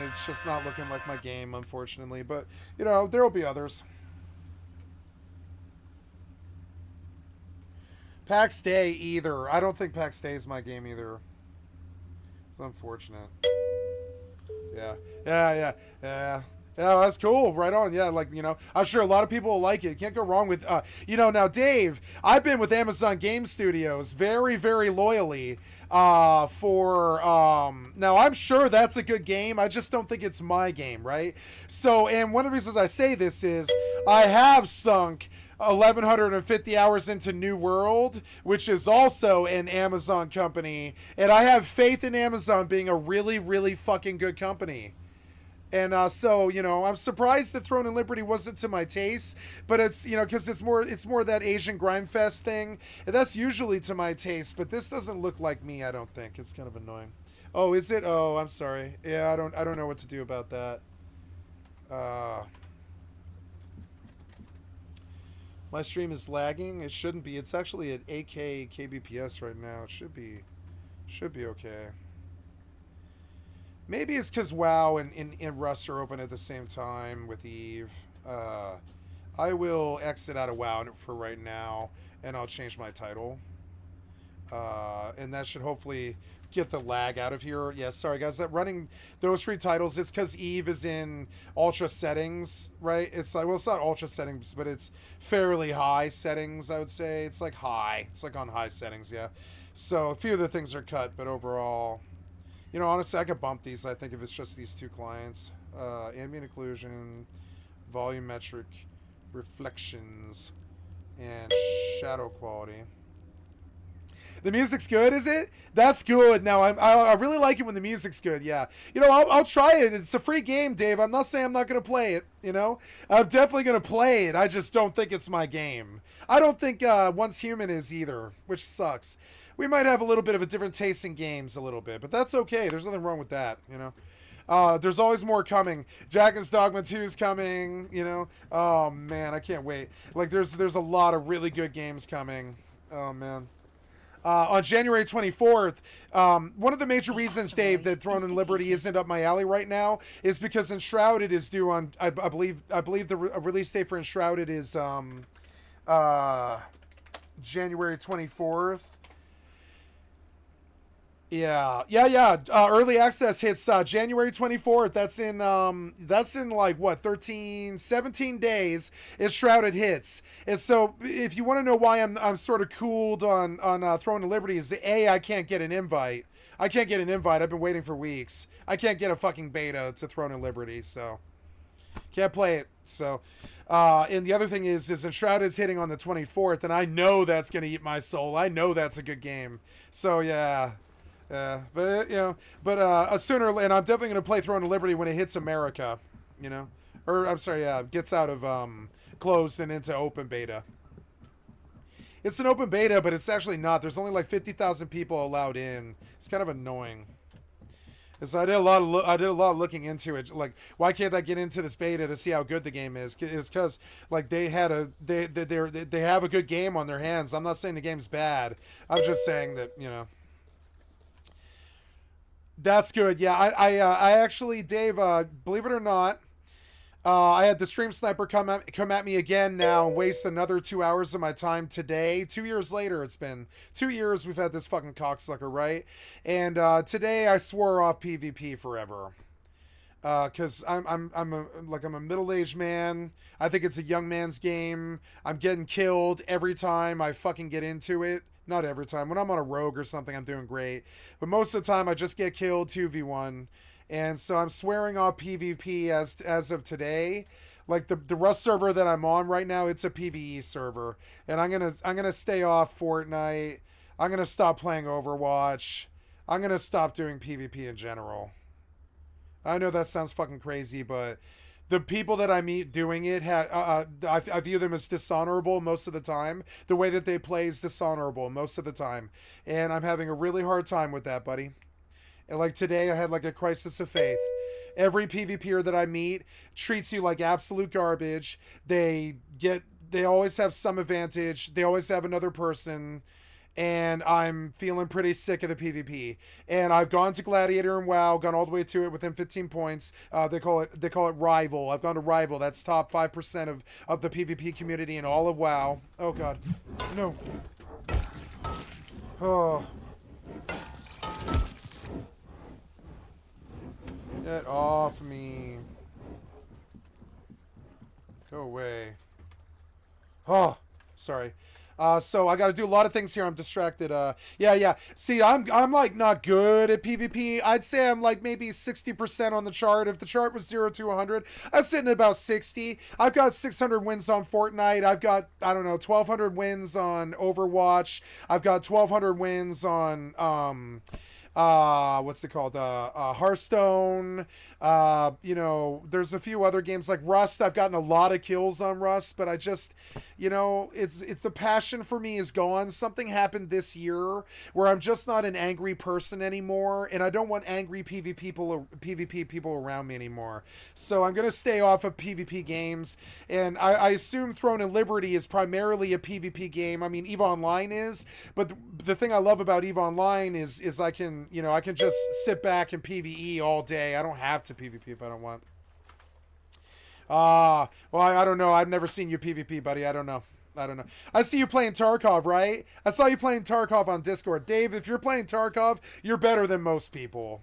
it's just not looking like my game, unfortunately. But, you know, there will be others. PAX Day, either. I don't think PAX Day is my game, either. It's unfortunate. Yeah. Yeah. Yeah, that's cool. Right on. Yeah, like, you know, I'm sure a lot of people will like it. Can't go wrong with, you know, now, Dave, I've been with Amazon Game Studios very, very loyally now, I'm sure that's a good game. I just don't think it's my game, right? So, and one of the reasons I say this is I have sunk 1,150 hours into New World, which is also an Amazon company, and I have faith in Amazon being a really, really fucking good company. And so, you know, I'm surprised that Throne and Liberty wasn't to my taste, but it's, you know, because it's more that Asian grime fest thing, and that's usually to my taste. But this doesn't look like me. I don't think. It's kind of annoying. Oh, is it? Oh, I'm sorry. Yeah, I don't know what to do about that. My stream is lagging. It shouldn't be. It's actually at 8K kbps right now. It should be okay. Maybe it's because WoW and Rust are open at the same time with EvE. I will exit out of WoW for right now, and I'll change my title. And that should hopefully get the lag out of here. Yeah, sorry guys, that running those 3 titles, it's because EvE is in ultra settings, right? It's like, well, it's not ultra settings, but it's fairly high settings, I would say. It's like high. It's like on high settings, yeah. So a few of the things are cut, but overall, you know, honestly, I could bump these, I think, if it's just these 2 clients. Ambient occlusion, volumetric reflections, and shadow quality. The music's good, is it? That's good. Now, I really like it when the music's good, yeah. You know, I'll try it. It's a free game, Dave. I'm not saying I'm not going to play it, you know? I'm definitely going to play it. I just don't think it's my game. I don't think Once Human is either, which sucks. We might have a little bit of a different taste in games a little bit, but that's okay. There's nothing wrong with that, you know? There's always more coming. Dragon's Dogma 2 is coming, you know? Oh, man, I can't wait. Like, there's a lot of really good games coming. Oh, man. On January 24th, one of the major reasons, Dave, that Throne and Liberty isn't up my alley right now is because Enshrouded is due on, I believe the release date for Enshrouded is January 24th. Yeah. Early access hits January 24th. That's in like what, 17 days. It's Shrouded hits. And so if you want to know why I'm sort of cooled on Throne of Liberty is I can't get an invite. I've been waiting for weeks. I can't get a fucking beta to Throne of Liberty, so can't play it. So and the other thing is Enshrouded's hitting on the 24th, and I know that's gonna eat my soul. I know that's a good game. So yeah. But you know, sooner, and I'm definitely gonna play Throne of Liberty when it hits America, you know, or I'm sorry, gets out of closed and into open beta. It's an open beta, but it's actually not. There's only like 50,000 people allowed in. It's kind of annoying. So I did a lot of looking into it. Like, why can't I get into this beta to see how good the game is? It's because like they have a good game on their hands. I'm not saying the game's bad. I'm just saying that, you know. That's good. Yeah, I actually, Dave, believe it or not, I had the Stream Sniper come at me again now and waste another 2 hours of my time today. 2 years later, it's been 2 years we've had this fucking cocksucker, right? And today I swore off PvP forever. Cause I'm a middle-aged man. I think it's a young man's game. I'm getting killed every time I fucking get into it. Not every time. When I'm on a rogue or something, I'm doing great. But most of the time, I just get killed 2v1. And so I'm swearing off PvP as of today. Like the Rust server that I'm on right now, it's a PvE server. And I'm gonna stay off Fortnite. I'm gonna stop playing Overwatch. I'm gonna stop doing PvP in general. I know that sounds fucking crazy, but the people that I meet doing it, I view them as dishonorable most of the time. The way that they play is dishonorable most of the time. And I'm having a really hard time with that, buddy. And like today, I had like a crisis of faith. Every PvPer that I meet treats you like absolute garbage. They always have some advantage. They always have another person. And I'm feeling pretty sick of the PvP. And I've gone to Gladiator and WoW, gone all the way to it within 15 points. They call it Rival. I've gone to Rival. That's top 5% of the PvP community in all of WoW. Oh god. No. Oh. Get off me. Go away. Oh, sorry. So I got to do a lot of things here. I'm distracted. Yeah. See, I'm like not good at PvP. I'd say I'm like maybe 60% on the chart. If the chart was 0 to 100, I'm sitting at about 60. I've got 600 wins on Fortnite. I've got, I don't know, 1,200 wins on Overwatch. I've got 1,200 wins on, what's it called? Hearthstone. You know, there's a few other games like Rust. I've gotten a lot of kills on Rust, but I just, you know, it's the passion for me is gone. Something happened this year where I'm just not an angry person anymore, and I don't want angry PvP people around me anymore. So I'm gonna stay off of PvP games, and I assume Throne and Liberty is primarily a PvP game. I mean, EVE Online is, but the thing I love about EVE Online is I can just sit back and PvE all day. I don't have to PvP if I don't want. Well, I don't know. I've never seen you PvP, buddy. I don't know. I see you playing Tarkov, right? I saw you playing Tarkov on Discord. Dave, if you're playing Tarkov, you're better than most people.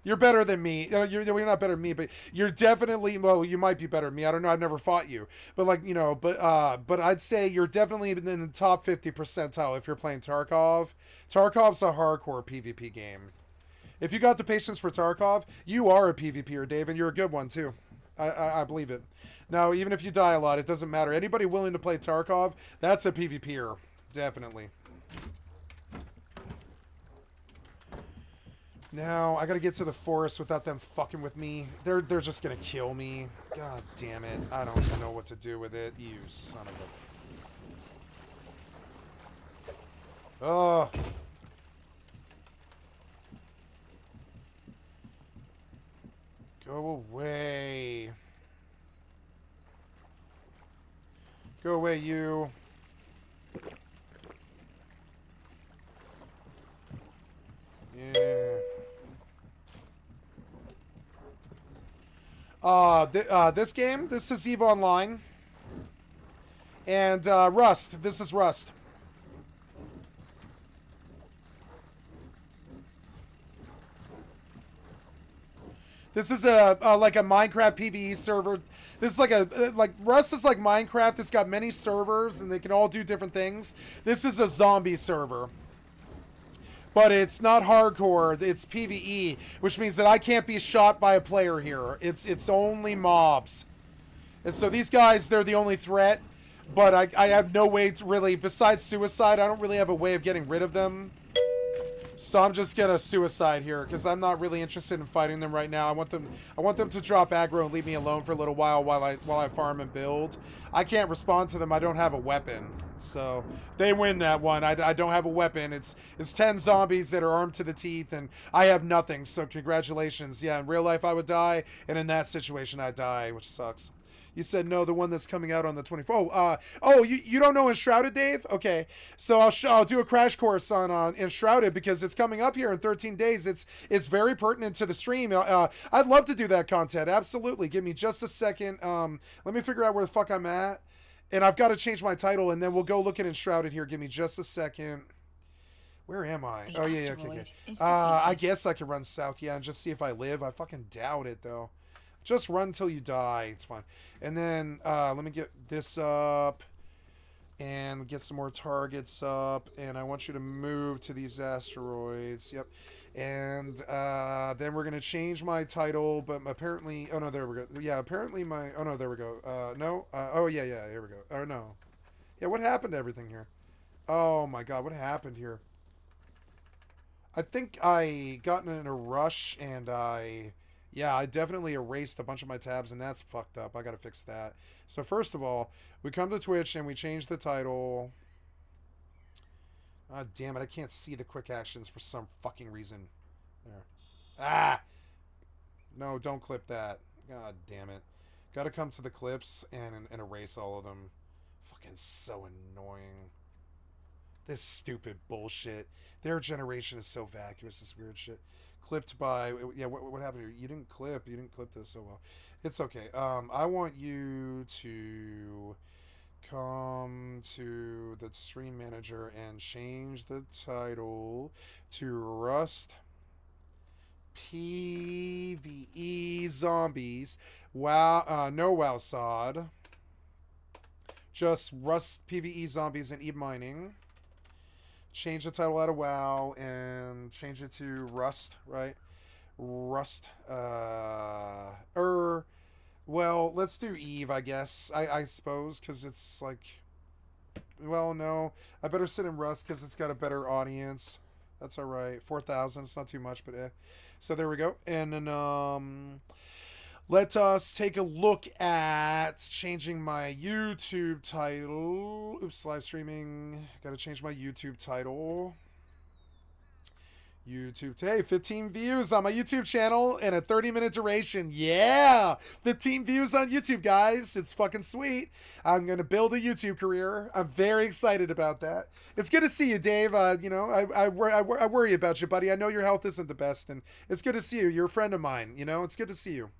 You're better than me. You're not better than me, but you're definitely, well, you might be better than me. I don't know. I've never fought you. But like, but I'd say you're definitely in the top 50 percentile if you're playing Tarkov. Tarkov's a hardcore PvP game. If you got the patience for Tarkov, you are a PvPer, Dave, and you're a good one too. I believe it. Now, even if you die a lot, it doesn't matter. Anybody willing to play Tarkov, that's a PvPer. Definitely. Now, I gotta get to the forest without them fucking with me. They're just gonna kill me. God damn it. I don't even know what to do with it. You son of a... Oh. Go away. Go away, you. Yeah. This game, this is EVE Online. And, Rust. This is Rust. This is like a Minecraft PvE server. This is like Rust is like Minecraft. It's got many servers and they can all do different things. This is a zombie server. But it's not hardcore, it's PvE, which means that I can't be shot by a player here. It's only mobs. And so these guys, they're the only threat, but I have no way to really, besides suicide, I don't really have a way of getting rid of them. So I'm just gonna suicide here, because I'm not really interested in fighting them right now. I want them to drop aggro and leave me alone for a little while I farm and build. I can't respond to them, I don't have a weapon. So they win that one. I don't have a weapon. It's 10 zombies that are armed to the teeth, and I have nothing. So congratulations. Yeah, in real life I would die, and in that situation I die, which sucks. You said no, the one that's coming out on the 24th. Oh, you don't know Enshrouded, Dave? Okay, so I'll do a crash course on Enshrouded because it's coming up here in 13 days. It's very pertinent to the stream. I'd love to do that content. Absolutely. Give me just a second. Let me figure out where the fuck I'm at. And I've got to change my title, and then we'll go look at Enshrouded here. Give me just a second. Where am I? Oh, yeah, okay. I guess I could run south, yeah, and just see if I live. I fucking doubt it, though. Just run till you die. It's fine. And then let me get this up and get some more targets up. And I want you to move to these asteroids. Yep. And then we're going to change my title. But apparently... Oh, no, there we go. Yeah, apparently my... Oh, no, there we go. No? Oh, yeah, here we go. Oh, no. Yeah, what happened to everything here? Oh, my God. What happened here? I think I got in a rush and Yeah, I definitely erased a bunch of my tabs, and that's fucked up. I gotta fix that. So first of all, we come to Twitch, and we change the title. Ah, damn it, I can't see the quick actions for some fucking reason. There. Ah! No, don't clip that. God damn it. Gotta come to the clips and erase all of them. Fucking so annoying. This stupid bullshit. Their generation is so vacuous, this weird shit. Clipped by... Yeah, what happened here? You didn't clip this so well. It's okay. I want you to come to the stream manager and change the title to Rust PvE Zombies. Wow, no WoW SoD. Just Rust PvE Zombies and EVE Mining. Change the title out of WoW and change it to Rust, right? Rust. Well, let's do EVE, I guess. I suppose, because it's like... Well, no. I better sit in Rust because it's got a better audience. That's alright. 4,000. It's not too much, but eh. So there we go. And then, let us take a look at changing my YouTube title. Oops, live streaming. Gotta change my YouTube title. YouTube. Hey, 15 views on my YouTube channel and a 30-minute duration. Yeah! 15 views on YouTube, guys. It's fucking sweet. I'm gonna build a YouTube career. I'm very excited about that. It's good to see you, Dave. You know, I worry about you, buddy. I know your health isn't the best, and it's good to see you. You're a friend of mine, you know? It's good to see you.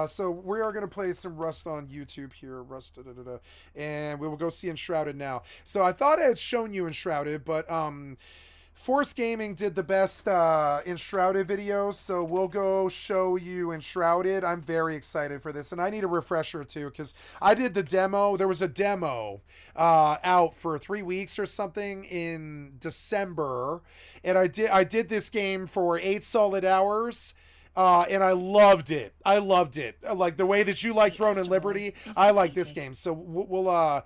So we are going to play some Rust on YouTube here. Rust, and we will go see Enshrouded now. So I thought I had shown you Enshrouded, but Force Gaming did the best Enshrouded video, so we'll go show you Enshrouded. I'm very excited for this, and I need a refresher too, because I did the demo. There was a demo out for 3 weeks or something in December, and I did this game for 8 solid hours. And I loved it. I loved it. Like the way that you like Throne and Liberty, I like this game. So we'll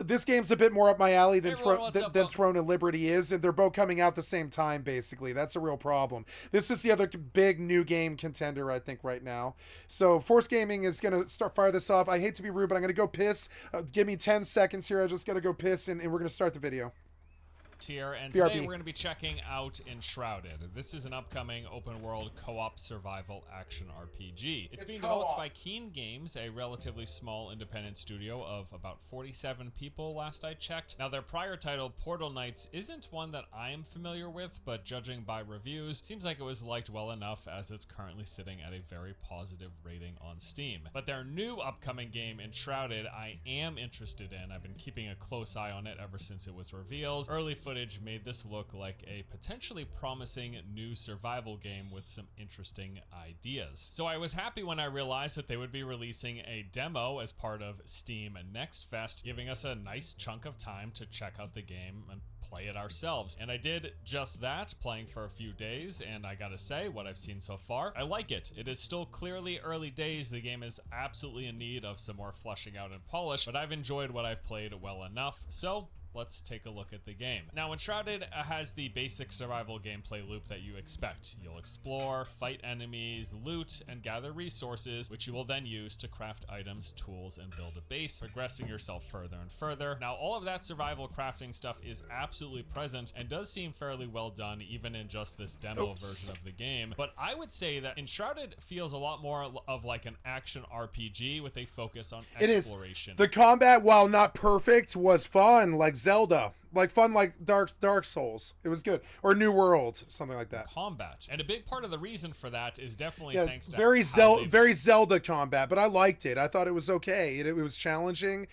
this game's a bit more up my alley than Throne and Liberty is, and they're both coming out the same time. Basically, that's a real problem. This is the other big new game contender, I think, right now. So Force Gaming is gonna fire this off. I hate to be rude, but I'm gonna go piss. Give me 10 seconds here. I just gotta go piss, and we're gonna start the video. Here, and today we're going to be checking out Enshrouded. This is an upcoming open-world co-op survival action RPG. It's being developed by Keen Games, a relatively small independent studio of about 47 people last I checked. Now, their prior title, Portal Knights, isn't one that I am familiar with, but judging by reviews, seems like it was liked well enough as it's currently sitting at a very positive rating on Steam. But their new upcoming game, Enshrouded, I am interested in. I've been keeping a close eye on it ever since it was revealed. Early footage made this look like a potentially promising new survival game with some interesting ideas. So I was happy when I realized that they would be releasing a demo as part of Steam Next Fest, giving us a nice chunk of time to check out the game and play it ourselves. And I did just that, playing for a few days, and I gotta say, what I've seen so far, I like it. It is still clearly early days. The game is absolutely in need of some more fleshing out and polish, but I've enjoyed what I've played well enough, so let's take a look at the game. Now, Enshrouded has the basic survival gameplay loop that you expect. You'll explore, fight enemies, loot, and gather resources, which you will then use to craft items, tools, and build a base, progressing yourself further and further. Now, all of that survival crafting stuff is absolutely present and does seem fairly well done, even in just this demo version of the game. But I would say that Enshrouded feels a lot more of like an action RPG with a focus on exploration. The combat, while not perfect, was fun, like Zelda. Like fun, like Dark Souls. It was good. Or New World, something like that. Combat. And a big part of the reason for that is definitely thanks to very Zelda combat, but I liked it. I thought it was okay. It was challenging.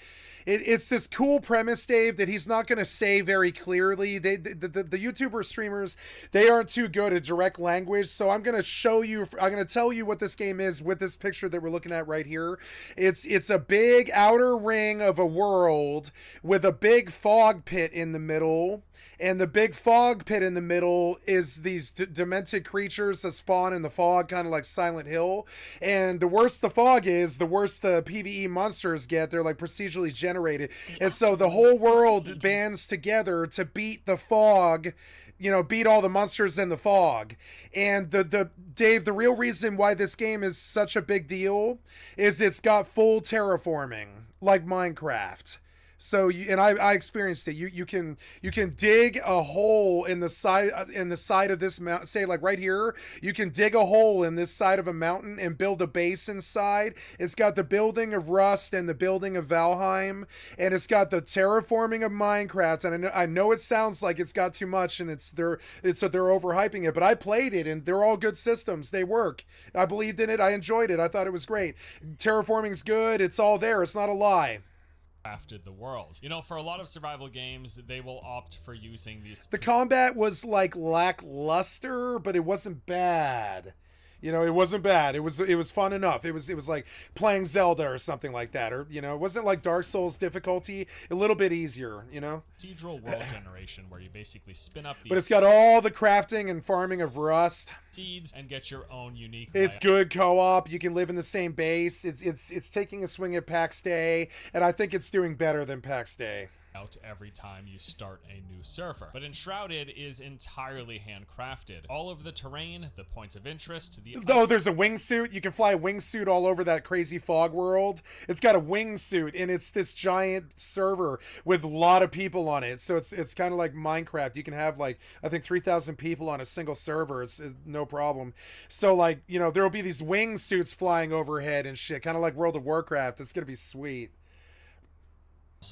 It's this cool premise, Dave, that he's not going to say very clearly. The YouTuber streamers, they aren't too good at direct language, so I'm going to show you, I'm going to tell you what this game is with this picture that we're looking at right here. It's a big outer ring of a world with a big fog pit in the middle. And the big fog pit in the middle is these demented creatures that spawn in the fog, kind of like Silent Hill. And the worse the fog is, the worse the PvE monsters get. They're like procedurally generated. And so the whole world bands together to beat the fog, you know, beat all the monsters in the fog. And Dave, the real reason why this game is such a big deal is it's got full terraforming, like Minecraft. So I experienced it. You can dig a hole in the side of this mountain. Say like right here, you can dig a hole in this side of a mountain and build a base inside. It's got the building of Rust and the building of Valheim, and it's got the terraforming of Minecraft. And I know it sounds like it's got too much, and they're overhyping it. But I played it, and they're all good systems. They work. I believed in it. I enjoyed it. I thought it was great. Terraforming's good. It's all there. It's not a lie. Crafted the world. You know, for a lot of survival games, they will opt for using these. The combat was like lackluster, but it wasn't bad. You know, it wasn't bad. It was fun enough. It was like playing Zelda or something like that. Or, you know, it wasn't like Dark Souls difficulty. A little bit easier, you know? Procedural world generation where you basically spin up these... But it's got all the crafting and farming of Rust. Seeds and get your own unique... It's good co-op. You can live in the same base. It's taking a swing at PAX Day, and I think it's doing better than PAX Day. Out every time you start a new server. But Enshrouded is entirely handcrafted. All of the terrain, the points of interest, there's a wingsuit. You can fly a wingsuit all over that crazy fog world. It's got a wingsuit, and it's this giant server with a lot of people on it. So it's kind of like Minecraft. You can have like, I think 3,000 people on a single server. It's no problem. So like, you know, there will be these wingsuits flying overhead and shit, kind of like World of Warcraft. It's going to be sweet.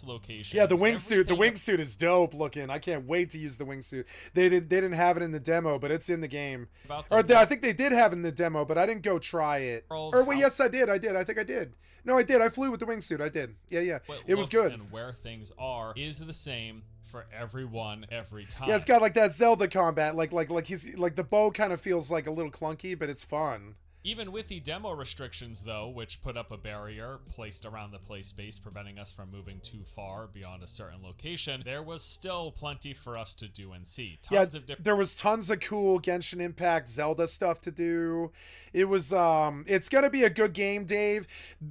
locations. Yeah, the wingsuit is dope looking. I can't wait to use the wingsuit. They didn't have it in the demo, but it's in the game. I think they did have it in the demo, but I didn't go try it. Or wait, yes, I did. I think I did. No, I did. I flew with the wingsuit. I did. Yeah. It was good. And where things are is the same for everyone every time. Yeah, it's got like that Zelda combat. Like he's like the bow kind of feels like a little clunky, but it's fun. Even with the demo restrictions, though, which put up a barrier placed around the play space, preventing us from moving too far beyond a certain location, there was still plenty for us to do and see. There was tons of cool Genshin Impact Zelda stuff to do. It was, it's gonna be a good game, Dave.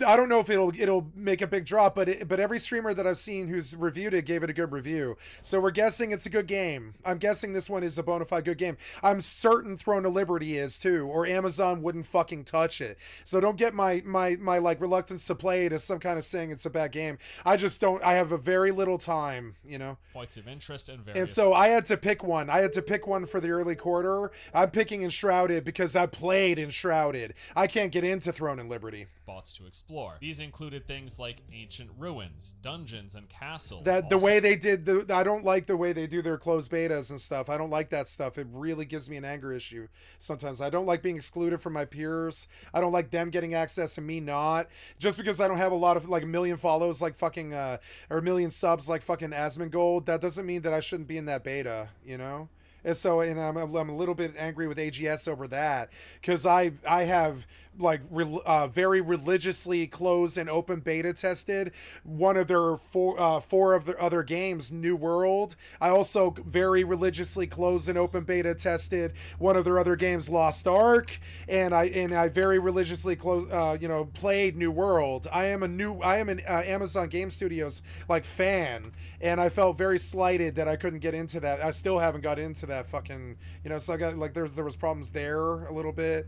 I don't know if it'll make a big drop, but every streamer that I've seen who's reviewed it gave it a good review. So we're guessing it's a good game. I'm guessing this one is a bona fide good game. I'm certain Throne of Liberty is too, or Amazon wouldn't fucking touch it. So don't get my like reluctance to play it as some kind of saying it's a bad game. I just don't. I have a very little time, points of interest and various. And so I had to pick one. I had to pick one for the early quarter. I'm picking Enshrouded because I played Enshrouded. I can't get into Throne and Liberty. Spots to explore. These included things like ancient ruins, dungeons, and castles. The way they did I don't like the way they do their closed betas and stuff. I don't like that stuff. It really gives me an anger issue sometimes. I don't like being excluded from my peers. I don't like them getting access and me not. Just because I don't have a lot of like a million follows like fucking or a million subs like fucking Asmongold, that doesn't mean that I shouldn't be in that beta, And so, I'm a little bit angry with AGS over that because I have like very religiously closed and open beta tested one of their four of the other games, New World. I also very religiously closed and open beta tested one of their other games, Lost Ark, and I very religiously played New World. I am an Amazon Game Studios like fan, and I felt very slighted that I couldn't get into that. I still haven't got into that fucking, so I got like there was problems there a little bit.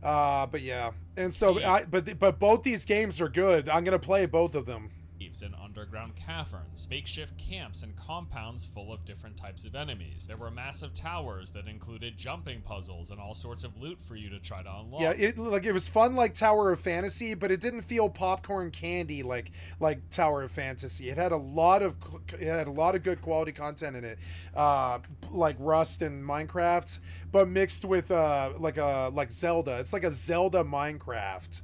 But yeah, and so but both these games are good. I'm gonna play both of them. In underground caverns, makeshift camps, and compounds full of different types of enemies. There were massive towers that included jumping puzzles and all sorts of loot for you to try to unlock. Yeah, it was fun like Tower of Fantasy, but it didn't feel popcorn candy like Tower of Fantasy. It had a lot of good quality content in it, like Rust and Minecraft, but mixed with like Zelda. It's like a Zelda Minecraft.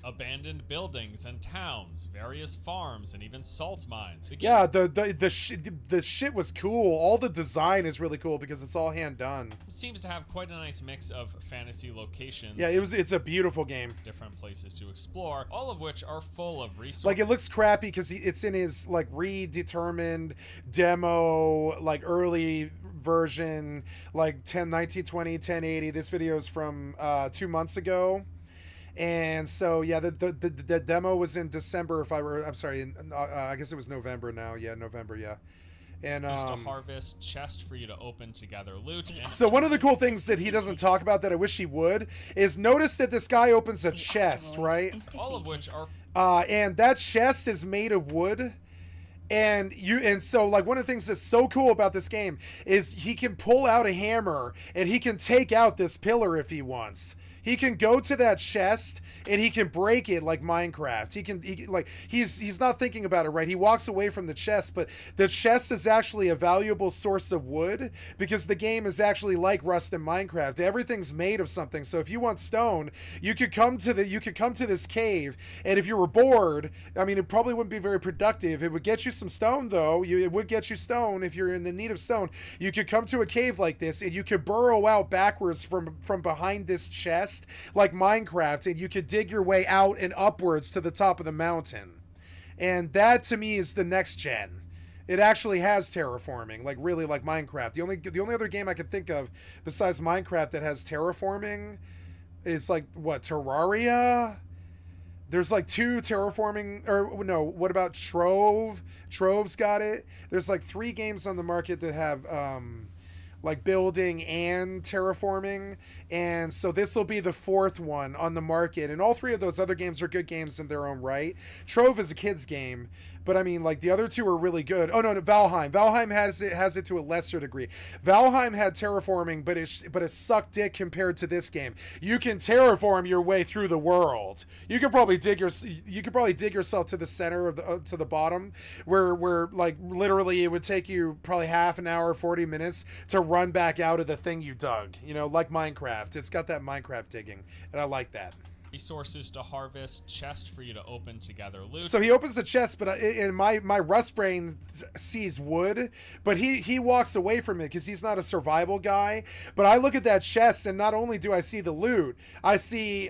Abandoned buildings and towns, various farms, and even salt mines. Again, yeah, the shit was cool. All the design is really cool because it's all hand done. It seems to have quite a nice mix of fantasy locations. Yeah, it's a beautiful game. Different places to explore, all of which are full of resources. Like, it looks crappy because it's in his like redetermined demo, like early version, like 1920, 1080. This video is from 2 months ago. And so, yeah, the demo was in December. I guess it was November now. Yeah, November. Yeah. And just a harvest chest for you to open to gather loot. So one of the cool things that he doesn't talk about that I wish he would is notice that this guy opens a chest, right? All of which are and that chest is made of wood. And so like one of the things that's so cool about this game is he can pull out a hammer and he can take out this pillar if he wants. He can go to that chest and he can break it like Minecraft. He's not thinking about it, right? He walks away from the chest, but the chest is actually a valuable source of wood because the game is actually like Rust and Minecraft. Everything's made of something. So if you want stone, you could come to this cave, and if you were bored, I mean, it probably wouldn't be very productive. It would get you some stone though. It would get you stone if you're in the need of stone. You could come to a cave like this and you could burrow out backwards from behind this chest like Minecraft, and you could dig your way out and upwards to the top of the mountain. And that to me is the next gen. It actually has terraforming, like really like Minecraft. The only other game I can think of besides Minecraft that has terraforming is like what, Terraria? There's like 2 terraforming, or no, what about Trove? Trove's got it. There's like 3 games on the market that have like building and terraforming, and so this will be the 4th one on the market, and all 3 of those other games are good games in their own right. Trove is a kid's game, But I mean, like, the other two are really good. Oh no, no, Valheim. Valheim has it to a lesser degree. Valheim had terraforming, but it sucked dick compared to this game. You can terraform your way through the world. You could probably dig yourself to the center of the to the bottom, where like literally it would take you probably half an hour, 40 minutes to run back out of the thing you dug. You know, like Minecraft. It's got that Minecraft digging, and I like that. Resources to harvest, chest for you to open to gather loot. So he opens the chest, but in my Rust brain sees wood, but he walks away from it because he's not a survival guy. But I look at that chest, and not only do I see the loot, I see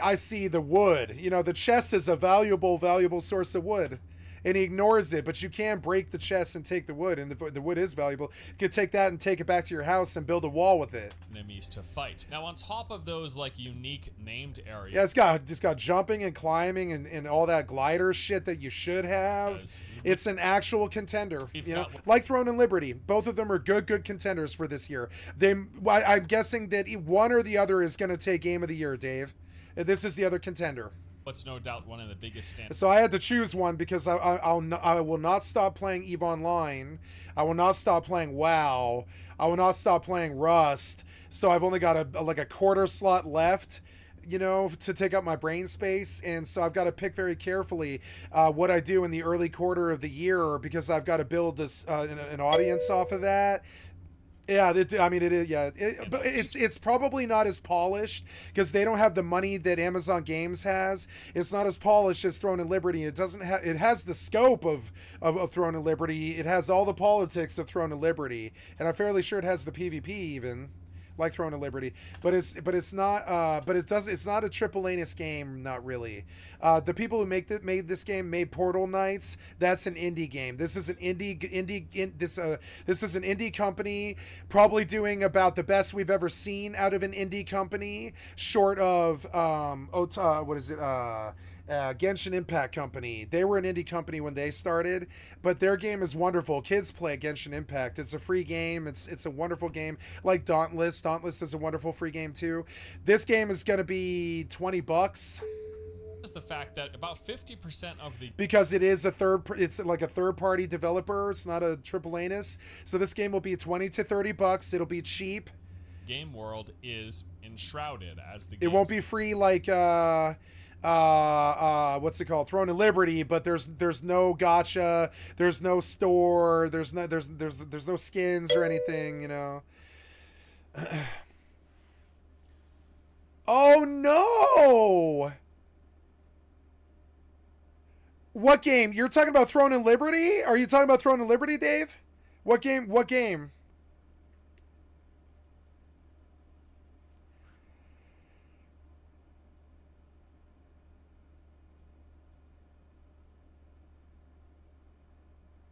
the wood. You know, the chest is a valuable source of wood. And he ignores it, but you can break the chest and take the wood, and the wood is valuable. You can take that and take it back to your house and build a wall with it. Enemies to fight. Now, on top of those like unique named areas, yeah, it's got jumping and climbing and all that glider shit that you should have. It's an actual contender, you know, like Throne and Liberty. Both of them are good contenders for this year. I'm guessing that one or the other is going to take Game of the Year, Dave. This is the other contender. What's no doubt one of the biggest standards. So I had to choose one because I will not stop playing EVE Online. I will not stop playing WoW. I will not stop playing Rust. So I've only got a quarter slot left, you know, to take up my brain space. And so I've got to pick very carefully what I do in the early quarter of the year, because I've got to build this an audience off of that. Yeah, I mean it is. Yeah, but it's probably not as polished because they don't have the money that Amazon Games has. It's not as polished as Throne and Liberty. It doesn't have. It has the scope of Throne and Liberty. It has all the politics of Throne and Liberty, and I'm fairly sure it has the PvP even, like Throne and Liberty. But it's not. It's not a triple A-ness game. Not really. The people who made this game made Portal Knights. That's an indie game. This is an this is an indie company, probably doing about the best we've ever seen out of an indie company, short of what is it? Genshin Impact Company. They were an indie company when they started, but their game is wonderful. Kids play Genshin Impact. It's a free game. It's a wonderful game. Like Dauntless. Dauntless is a wonderful free game too. This game is going to be $20. Is the fact that about 50% of the, because it's like a third-party developer. It's not a triple A-ness. So this game will be $20 to $30. It'll be cheap. Game world is enshrouded as the. It won't be free like what's it called, Throne and Liberty, but there's no gacha, there's no store, there's no skins or anything, you know. Oh no! What game? You're talking about Throne and Liberty? Are you talking about Throne and Liberty, Dave? What game? What game?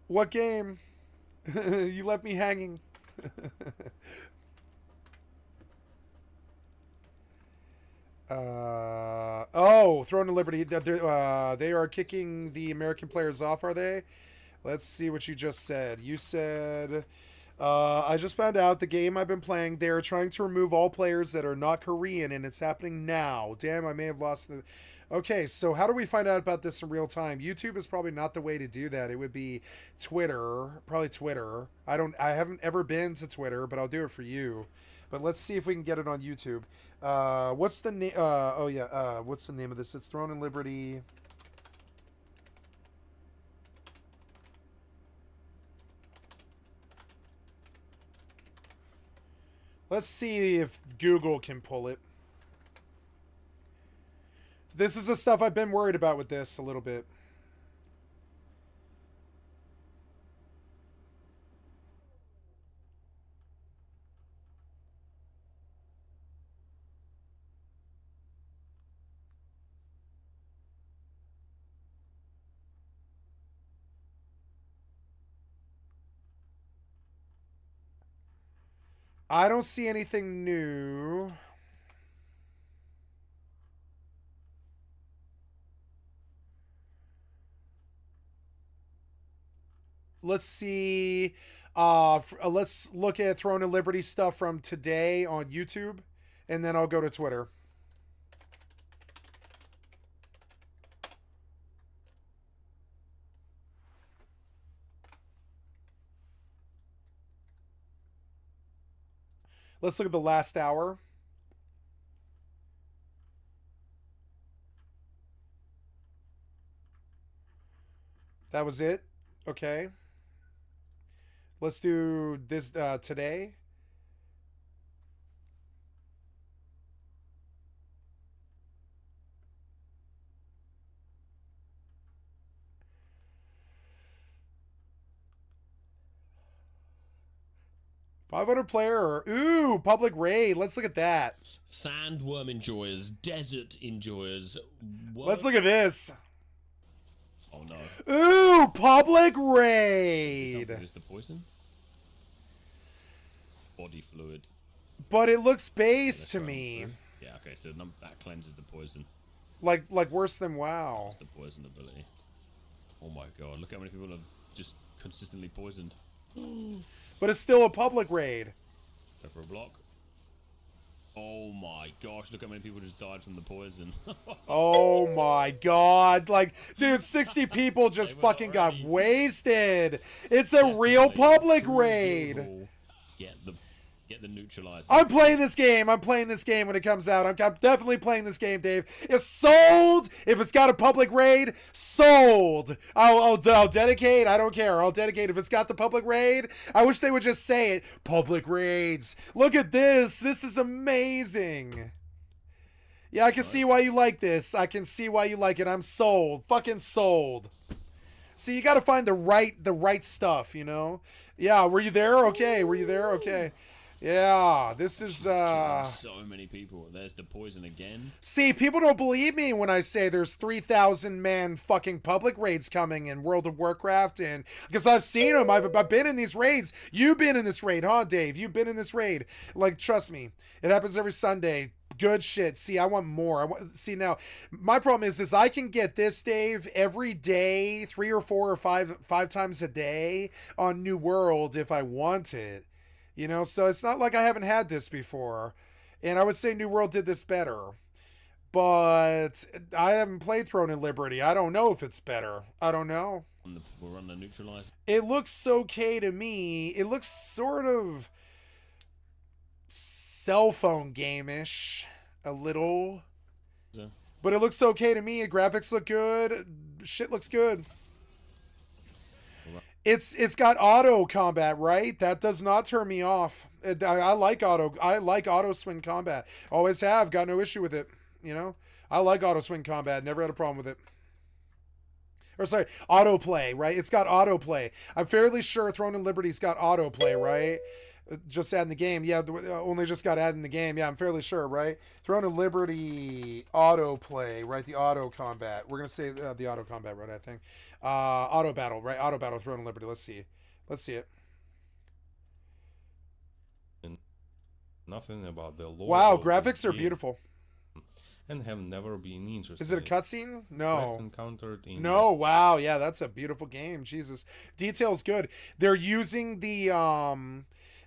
What game? You left me hanging. Throne and Liberty. They are kicking the American players off, are they? Let's see what you just said. You said, I just found out the game I've been playing, they are trying to remove all players that are not Korean, and it's happening now. Damn, I may have lost the... Okay, so how do we find out about this in real time? YouTube is probably not the way to do that. It would be Twitter, probably Twitter. I haven't ever been to Twitter, but I'll do it for you. But let's see if we can get it on YouTube. What's the name? What's the name of this? It's Throne and Liberty. Let's see if Google can pull it. This is the stuff I've been worried about with this a little bit. I don't see anything new. Let's see. Let's look at Throne and Liberty stuff from today on YouTube, and then I'll go to Twitter. Let's look at the last hour. That was it. Okay. Let's do this today. $500 player. Ooh, public raid. Let's look at that. Sandworm enjoyers, desert enjoyers. What? Let's look at this. Oh no. Ooh, public raid. Is the poison? Body fluid. But it looks base Let's to run me. through. Yeah, okay, so that cleanses the poison. Like worse than WoW. That's the poison ability. Oh my god, look how many people have just consistently poisoned. But it's still a public raid. Go for a block. Oh my gosh, look how many people just died from the poison. Oh my god. Like, dude, 60 people just They were fucking got already- wasted. It's a real public Through raid. Guildhall, Get the neutralizer. I'm playing this game. I'm playing this game when it comes out. I'm definitely playing this game, Dave. It's sold. If it's got a public raid, sold. I'll dedicate. I don't care. I'll dedicate if it's got the public raid. I wish they would just say it. Public raids. Look at this. This is amazing. Yeah, I can see why you like this. I can see why you like it. I'm sold. Fucking sold. See, you got to find the right stuff, you know? Yeah, were you there? Okay. Were you there? Okay. Yeah, this is so many people. There's the poison again. See, people don't believe me when I say there's 3,000 man fucking public raids coming in World of Warcraft, and because I've seen them. I've been in these raids. You've been in this raid, huh, Dave? You've been in this raid. Like, trust me, it happens every Sunday. Good shit. See, I want more. See, now my problem is I can get this, Dave, every day, 3 or 4 or 5 times a day on New World if I want it. You know, so it's not like I haven't had this before. And I would say New World did this better. But I haven't played Throne and Liberty. I don't know if it's better. I don't know. We're on the neutralizer. It looks okay to me. It looks sort of cell phone game-ish. A little. So, But it looks okay to me. Graphics look good. Shit looks good. It's got auto combat, right? That does not turn me off. I like auto swing combat. Always have. Got no issue with it. You know, I like auto swing combat. Never had a problem with it. Or sorry, autoplay, right? It's got autoplay. I'm fairly sure Throne and Liberty's got autoplay, right? Just adding the game. Yeah, only just got added in the game. Yeah, I'm fairly sure, right? Throne of Liberty autoplay, right? The auto combat. We're going to say the auto combat, right? I think. Auto battle, right? Auto battle, Throne of Liberty. Let's see. Let's see it. And nothing about the lore. Wow, of the graphics are game, beautiful. and have never been interested. Is it a cutscene? No. Quest encountered in No, wow. Yeah, that's a beautiful game. Jesus. Detail's good. They're using the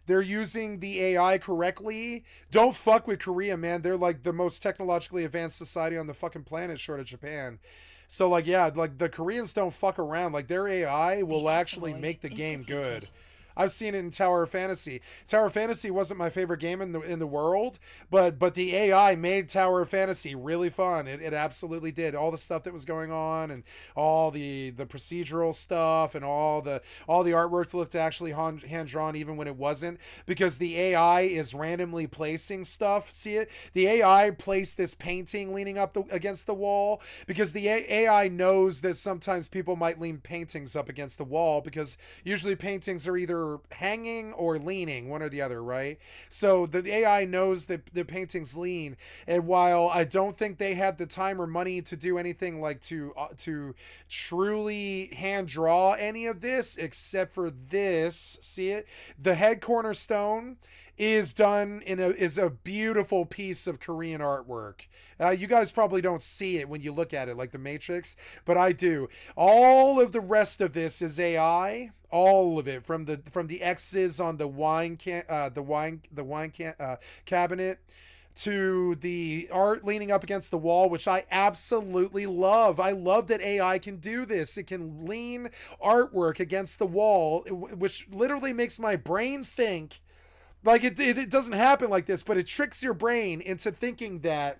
AI correctly. Don't fuck with Korea, man. They're like the most technologically advanced society on the fucking planet, short of Japan. So like, yeah, like the Koreans don't fuck around. Like their AI will actually make the game good. I've seen it in Tower of Fantasy. Tower of Fantasy wasn't my favorite game in the world, but the AI made Tower of Fantasy really fun. It absolutely did. All the stuff that was going on and all the procedural stuff and all the artwork looked actually hand drawn even when it wasn't, because the AI is randomly placing stuff. See it? The AI placed this painting leaning up against the wall because the AI knows that sometimes people might lean paintings up against the wall, because usually paintings are either hanging or leaning, one or the other, right? So the AI knows that the paintings lean, and while I don't think they had the time or money to do anything like to truly hand draw any of this, except for this, see it? The head cornerstone is done is a beautiful piece of Korean artwork. You guys probably don't see it when you look at it like the Matrix, but I do. All of the rest of this is AI. All of it, from the X's on the wine cabinet to the art leaning up against the wall, which I absolutely love. I love that AI can do this. It can lean artwork against the wall, which literally makes my brain think, Like, it doesn't happen like this, but it tricks your brain into thinking that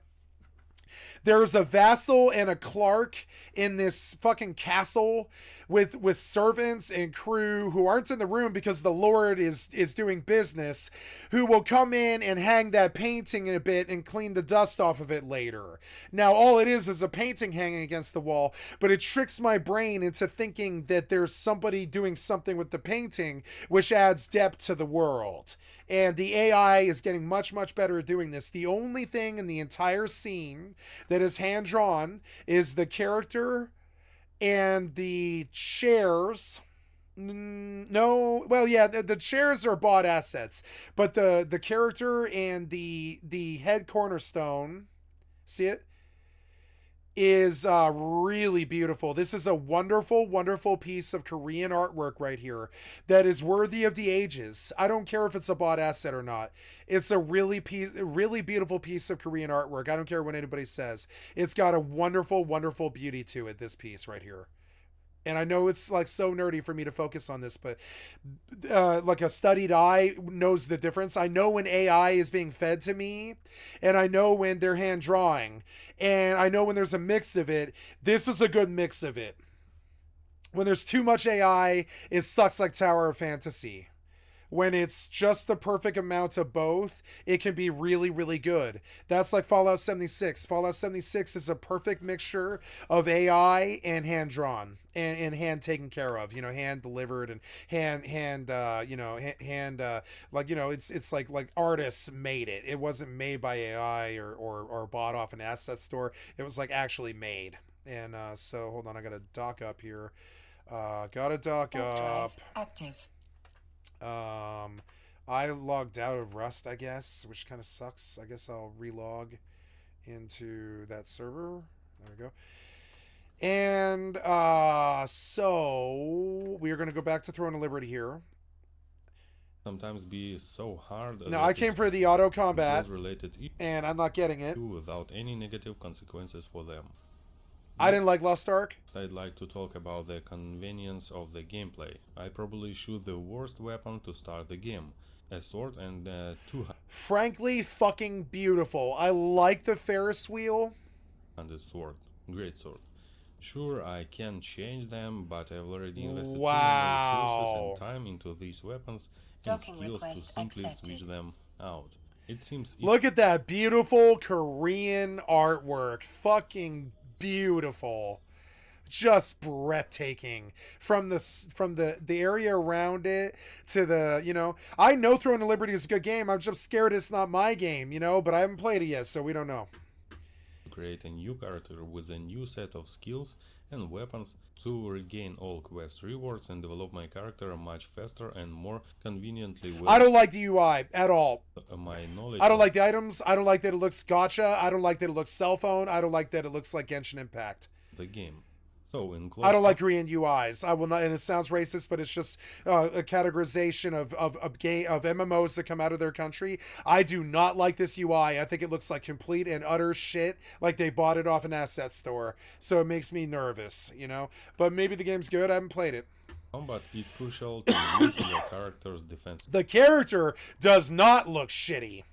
there's a vassal and a clerk in this fucking castle with servants and crew who aren't in the room because the Lord is doing business, who will come in and hang that painting in a bit and clean the dust off of it later. Now, all it is a painting hanging against the wall, but it tricks my brain into thinking that there's somebody doing something with the painting, which adds depth to the world. And the AI is getting much, much better at doing this. The only thing in the entire scene that is hand-drawn is the character and the chairs. No, well, yeah, the chairs are bought assets, but the character and the head cornerstone, see it, is really beautiful. This is a wonderful, wonderful piece of Korean artwork right here that is worthy of the ages. I don't care if it's a bought asset or not. It's a really beautiful piece of Korean artwork. I don't care what anybody says. It's got a wonderful, wonderful beauty to it, this piece right here. And I know it's like so nerdy for me to focus on this, but like a studied eye knows the difference. I know when AI is being fed to me, and I know when they're hand drawing, and I know when there's a mix of it. This is a good mix of it. When there's too much AI, it sucks like Tower of Fantasy. When it's just the perfect amount of both, it can be really, really good. That's like Fallout 76. Fallout 76 is a perfect mixture of AI and hand-drawn and hand taken care of, hand delivered and it's like artists made it. It wasn't made by AI or bought off an asset store. It was like actually made. And so hold on, I gotta dock up here. Gotta dock up. Active. I logged out of Rust, I guess, which kind of sucks. I guess I'll relog into that server. There we go. And so we are going to go back to Throne of Liberty here. Sometimes be so hard. Now I came for the auto combat, related and I'm not getting it without any negative consequences for them. I didn't like Lost Ark. I'd like to talk about the convenience of the gameplay. I probably choose the worst weapon to start the game. A sword and two frankly fucking beautiful. I like the Ferris wheel. And a sword. Great sword. Sure, I can change them, but I've already invested too many resources and time into these weapons and skills to simply switch them out. It seems... Look at that beautiful Korean artwork. Fucking beautiful, just breathtaking. From the area around it to the, I know Throne of Liberty is a good game. I'm just scared it's not my game, but I haven't played it yet, so we don't know. Create a new character with a new set of skills and weapons to regain all quest rewards and develop my character much faster and more conveniently. I don't like the UI at all. My knowledge. I don't like the items. I don't like that it looks gacha. I don't like that it looks cell phone. I don't like that it looks like Genshin Impact. The game. So I don't like Korean UIs. I will not, and it sounds racist, but it's just a categorization of MMOs that come out of their country. I do not like this UI. I think it looks like complete and utter shit, like they bought it off an asset store. So it makes me nervous, But maybe the game's good. I haven't played it. Combat is crucial to making your character's defense. The character does not look shitty.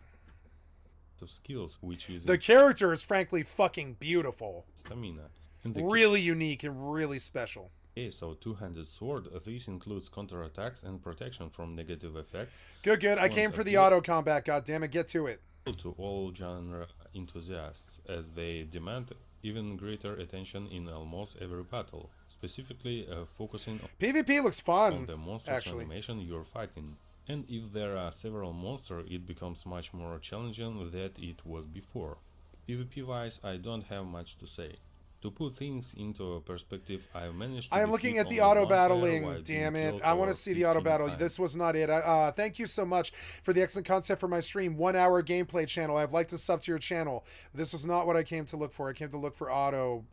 Of skills, which uses the character is frankly fucking beautiful. Stamina. Really unique and really special. Okay, so two-handed sword. This includes counterattacks and protection from negative effects. Good. I came for the auto combat. God damn it, get to it. To all genre enthusiasts, as they demand even greater attention in almost every battle. Specifically, focusing on PvP looks fun. On the monster animation you're fighting. And if there are several monsters, it becomes much more challenging than it was before. PvP-wise, I don't have much to say. To put things into perspective, I've managed to... I am looking at the auto battling, damn it. I want to see the auto battle. This was not it. Thank you so much for the excellent content for my stream. 1 hour gameplay channel. I'd like to sub to your channel. This was not what I came to look for. I came to look for auto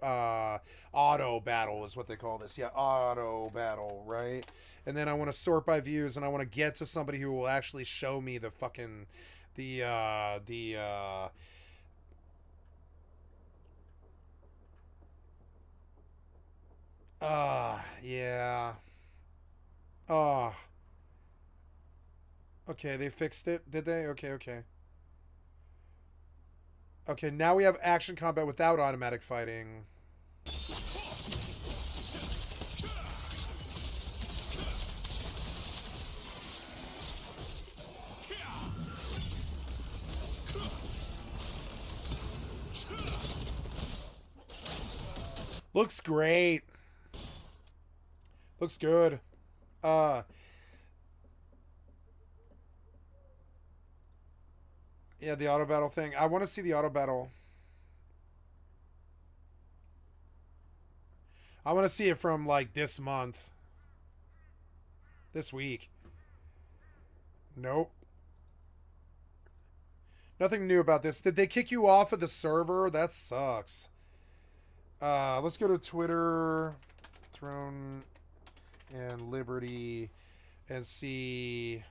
battle is what they call this. Yeah, auto battle, right? And then I want to sort by views, and I want to get to somebody who will actually show me the fucking... yeah. Okay, they fixed it, did they? Okay, okay. Okay, now we have action combat without automatic fighting. Looks great. Looks good. Yeah, the auto battle thing. I want to see the auto battle. I want to see it from like this month. This week. Nope. Nothing new about this. Did they kick you off of the server? That sucks. Let's go to Twitter, Throne and Liberty, and see.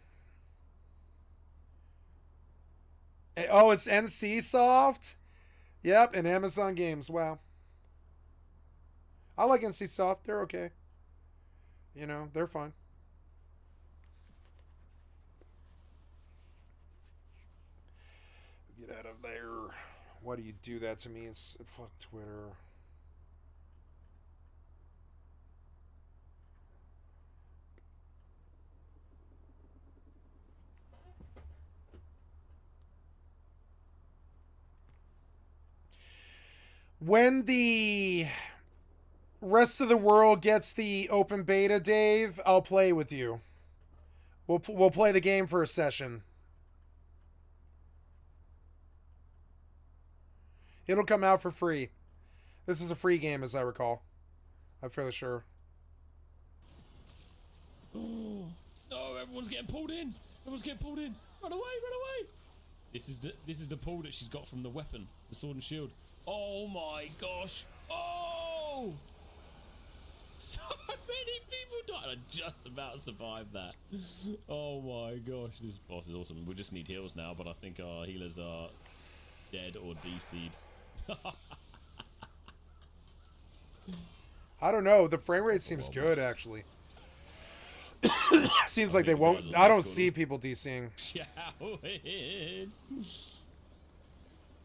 Oh, it's NC Soft? Yep, and Amazon Games. Wow. I like NC Soft. They're okay. You know, they're fine. Get out of there. Why do you do that to me? It's fuck Twitter. When the rest of the world gets the open beta, Dave, I'll play with you. We'll play the game for a session. It'll come out for free. This is a free game, as I recall. I'm fairly sure. Oh, everyone's getting pulled in. Everyone's getting pulled in. Run away, run away. This is the pull that she's got from the weapon, the sword and shield. Oh my gosh. Oh! So many people died. I just about survived that. Oh my gosh, this boss is awesome. We just need heals now, but I think our healers are dead or DC'd. I don't know. The frame rate seems good, actually. Seems like they won't. I don't see people DCing.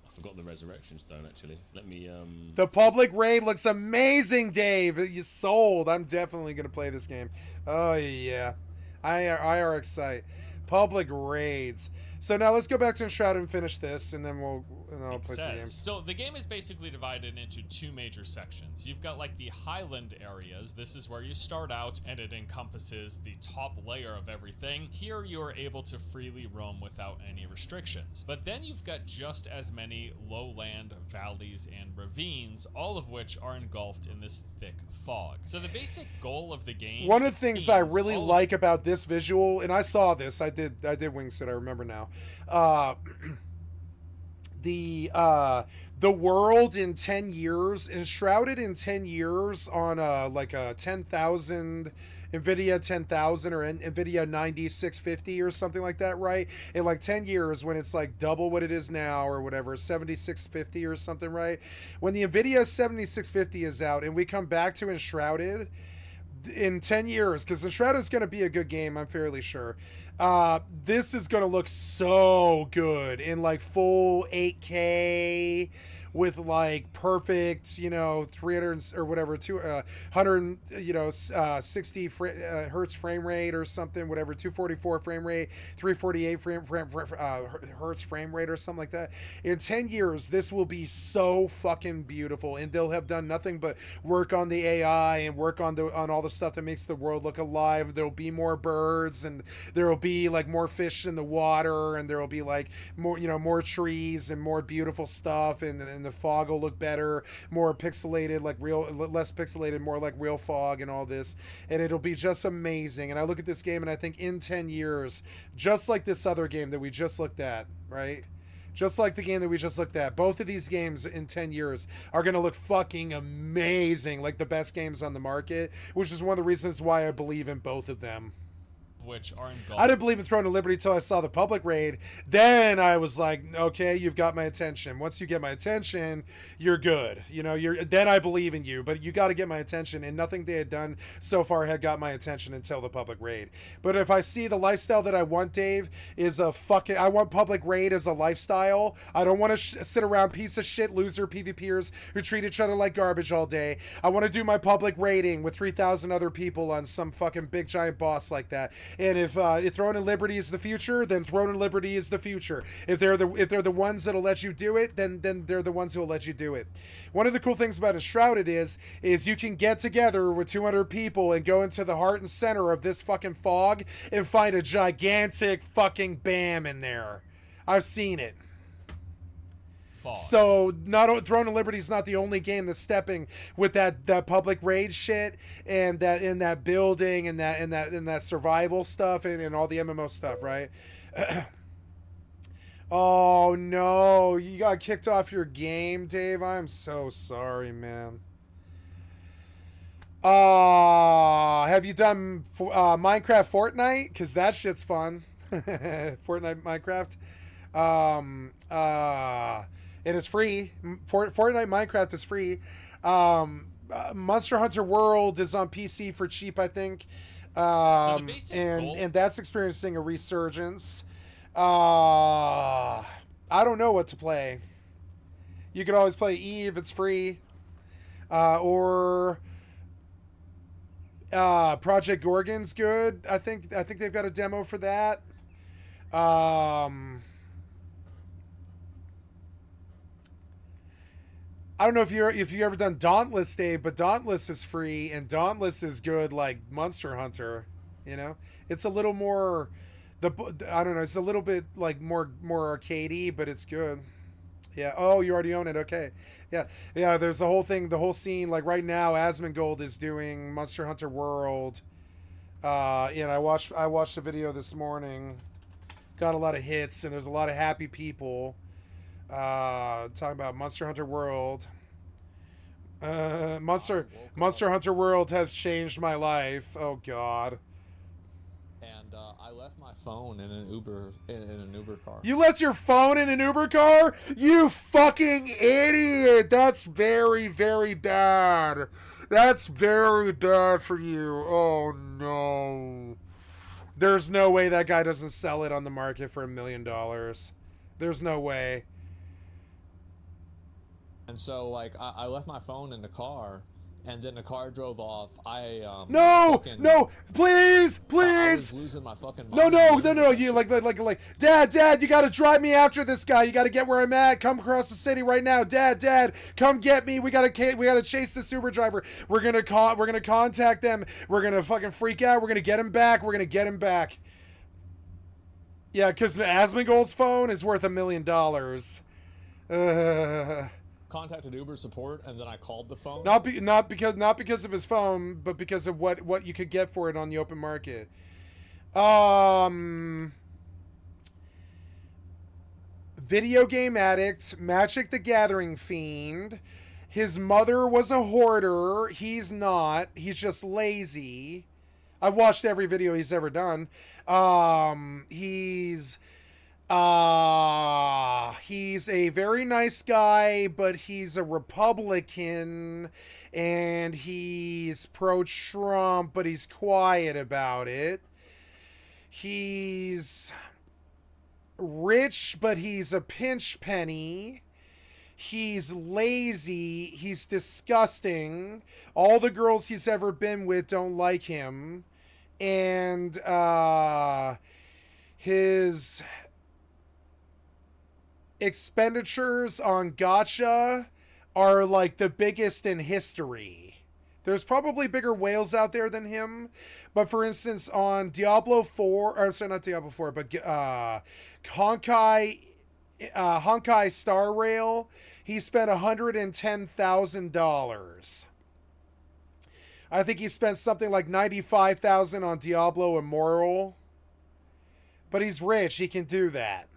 I forgot the resurrection stone, actually. Let me The public raid looks amazing, Dave. You sold. I'm definitely gonna play this game. Oh yeah, IR Excite. Public raids. So now let's go back to Enshrouded and finish this, and then I'll play some games. So the game is basically divided into two major sections. You've got like the highland areas. This is where you start out, and it encompasses the top layer of everything. Here you're able to freely roam without any restrictions. But then you've got just as many lowland valleys and ravines, all of which are engulfed in this thick fog. So the basic goal of the game. One of the things I really like about this visual, and I saw this, I did Wingsuit, I remember now. The world in 10 years, Enshrouded in 10 years on like a 10,000 NVIDIA 10,000 or NVIDIA 9650 or something like that, right? In like 10 years when it's like double what it is now or whatever, 7650 or something, right? When the NVIDIA 7650 is out and we come back to Enshrouded in 10 years, because Enshrouded is going to be a good game, I'm fairly sure. This is going to look so good in like full 8K with like perfect, 300 or whatever, 200, 60 hertz frame rate or something, whatever, 244 frame rate, 348 hertz frame rate or something like that. In 10 years, this will be so fucking beautiful, and they'll have done nothing but work on the AI and work on all the stuff that makes the world look alive. There'll be more birds, and there'll be like more fish in the water, and there'll be like more, more trees and more beautiful stuff, and the fog will look better, more pixelated, like less pixelated, more like real fog and all this, and it'll be just amazing. And I look at this game and I think in 10 years, just like this other game that we just looked at, right? Just like the game that we just looked at, both of these games in 10 years are going to look fucking amazing, like the best games on the market, which is one of the reasons why I believe in both of them. which are engulfed. I didn't believe in Throne of Liberty till I saw the public raid. Then I was like, okay, you've got my attention. Once you get my attention, you're good. You know, then I believe in you. But you got to get my attention, and nothing they had done so far had got my attention until the public raid. But if I see the lifestyle that I want, Dave, is I want public raid as a lifestyle. I don't want to sit around piece of shit loser PvPers who treat each other like garbage all day. I want to do my public raiding with 3,000 other people on some fucking big giant boss like that. And if Throne and Liberty is the future, then Throne and Liberty is the future. If they're the ones that'll let you do it, then they're the ones who'll let you do it. One of the cool things about Enshrouded is you can get together with 200 people and go into the heart and center of this fucking fog and find a gigantic fucking BAM in there. I've seen it. So Throne of Liberty is not the only game that's stepping with that public raid shit and that in that building and that survival stuff and all the MMO stuff, right? Oh no, you got kicked off your game, Dave. I'm so sorry, man. Have you done Minecraft Fortnite? Because that shit's fun. Fortnite Minecraft. It is free. Fortnite Minecraft is free. Monster Hunter World is on PC for cheap, I think. And that's experiencing a resurgence. I don't know what to play. You could always play EvE. It's free. Or Project Gorgon's good. I think they've got a demo for that. I don't know if you ever done Dauntless, Dave, but Dauntless is free and Dauntless is good like Monster Hunter. You know, it's a little more I don't know. It's a little bit like more arcadey, but it's good. Yeah. Oh, you already own it. Okay. Yeah. Yeah. There's the whole thing, the whole scene. Like right now, Asmongold is doing Monster Hunter World. And I watched a video this morning. Got a lot of hits, and there's a lot of happy people. Talking about Monster Hunter World. Monster Hunter World has changed my life. Oh God. And I left my phone in an Uber car. You left your phone in an Uber car? You fucking idiot! That's very, very bad. That's very bad for you. Oh no. There's no way that guy doesn't sell it on the market for $1 million. There's no way. And so, like, I left my phone in the car, and then the car drove off. No, please. I was losing my fucking mind. No. You like, Dad, you got to drive me after this guy. You got to get where I'm at. Come across the city right now, Dad, come get me. We gotta chase this Uber driver. We're gonna contact them. We're gonna fucking freak out. We're gonna get him back. Yeah, because Asmongold's phone is worth $1 million. Contacted Uber support, and then I called the phone. Not because of his phone, but because of what you could get for it on the open market. Video game addict, Magic the Gathering fiend. His mother was a hoarder. He's not. He's just lazy. I've watched every video he's ever done. He's a very nice guy, but he's a Republican, and he's pro-Trump, but he's quiet about it. He's rich, but he's a pinch penny. He's lazy. He's disgusting. All the girls he's ever been with don't like him. And his expenditures on gacha are like the biggest in history. There's probably bigger whales out there than him, but for instance on Diablo 4, or sorry, not Diablo 4, but Honkai Star Rail, he spent $110,000. I think he spent something like $95,000 on Diablo Immortal, but he's rich. He can do that.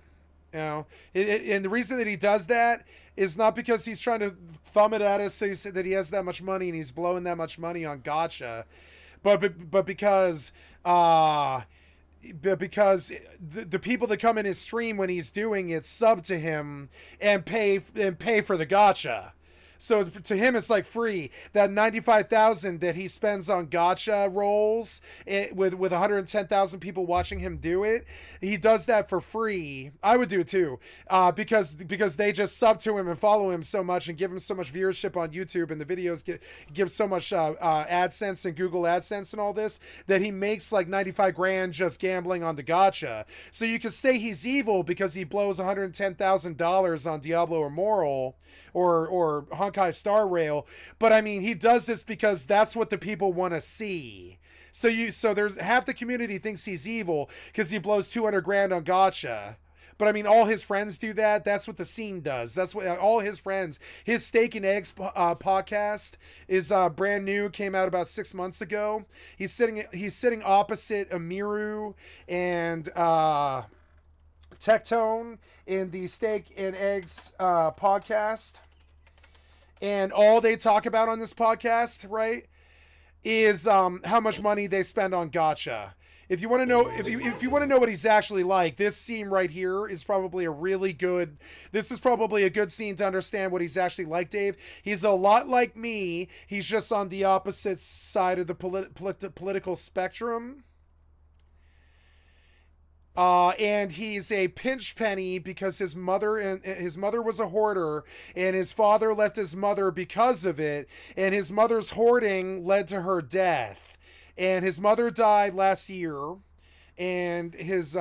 You know, and the reason that he does that is not because he's trying to thumb it at us that he has that much money and he's blowing that much money on gacha, but because because the people that come in his stream when he's doing it sub to him and pay for the gacha. So to him, it's like free. That 95,000 that he spends on gacha rolls with 110,000 people watching him do it, he does that for free. I would do it too, because they just sub to him and follow him so much and give him so much viewership on YouTube, and the videos give so much AdSense and Google AdSense and all this, that he makes like 95 grand just gambling on the gacha. So you could say he's evil because he blows $110,000 on Diablo Immortal or Honkai Star Rail, but I mean, he does this because that's what the people want to see. So there's half the community thinks he's evil because he blows 200 grand on gacha. But I mean, all his friends do that. That's what the scene does. That's what all his friends. His Steak and Eggs podcast is brand new. Came out about 6 months ago. He's sitting opposite Amiru and Tectone in the Steak and Eggs podcast, and all they talk about on this podcast, right, is how much money they spend on gacha. If you want to know, if you want to know what he's actually like, this scene right here is probably a really good. This is probably a good scene to understand what he's actually like, Dave. He's a lot like me. He's just on the opposite side of the political spectrum. And he's a pinch penny because his mother was a hoarder, and his father left his mother because of it, and his mother's hoarding led to her death, and his mother died last year, and his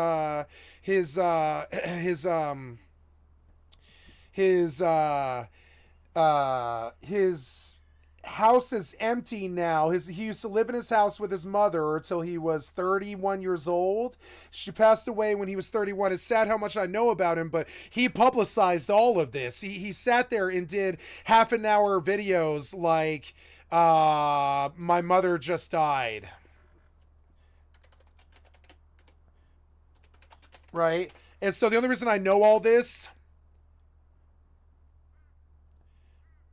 house is empty now. He used to live in his house with his mother until he was 31 years old. She passed away when he was 31. It's sad how much I know about him, but he publicized all of this. He sat there and did half-an-hour videos like, my mother just died. Right? And so the only reason I know all this...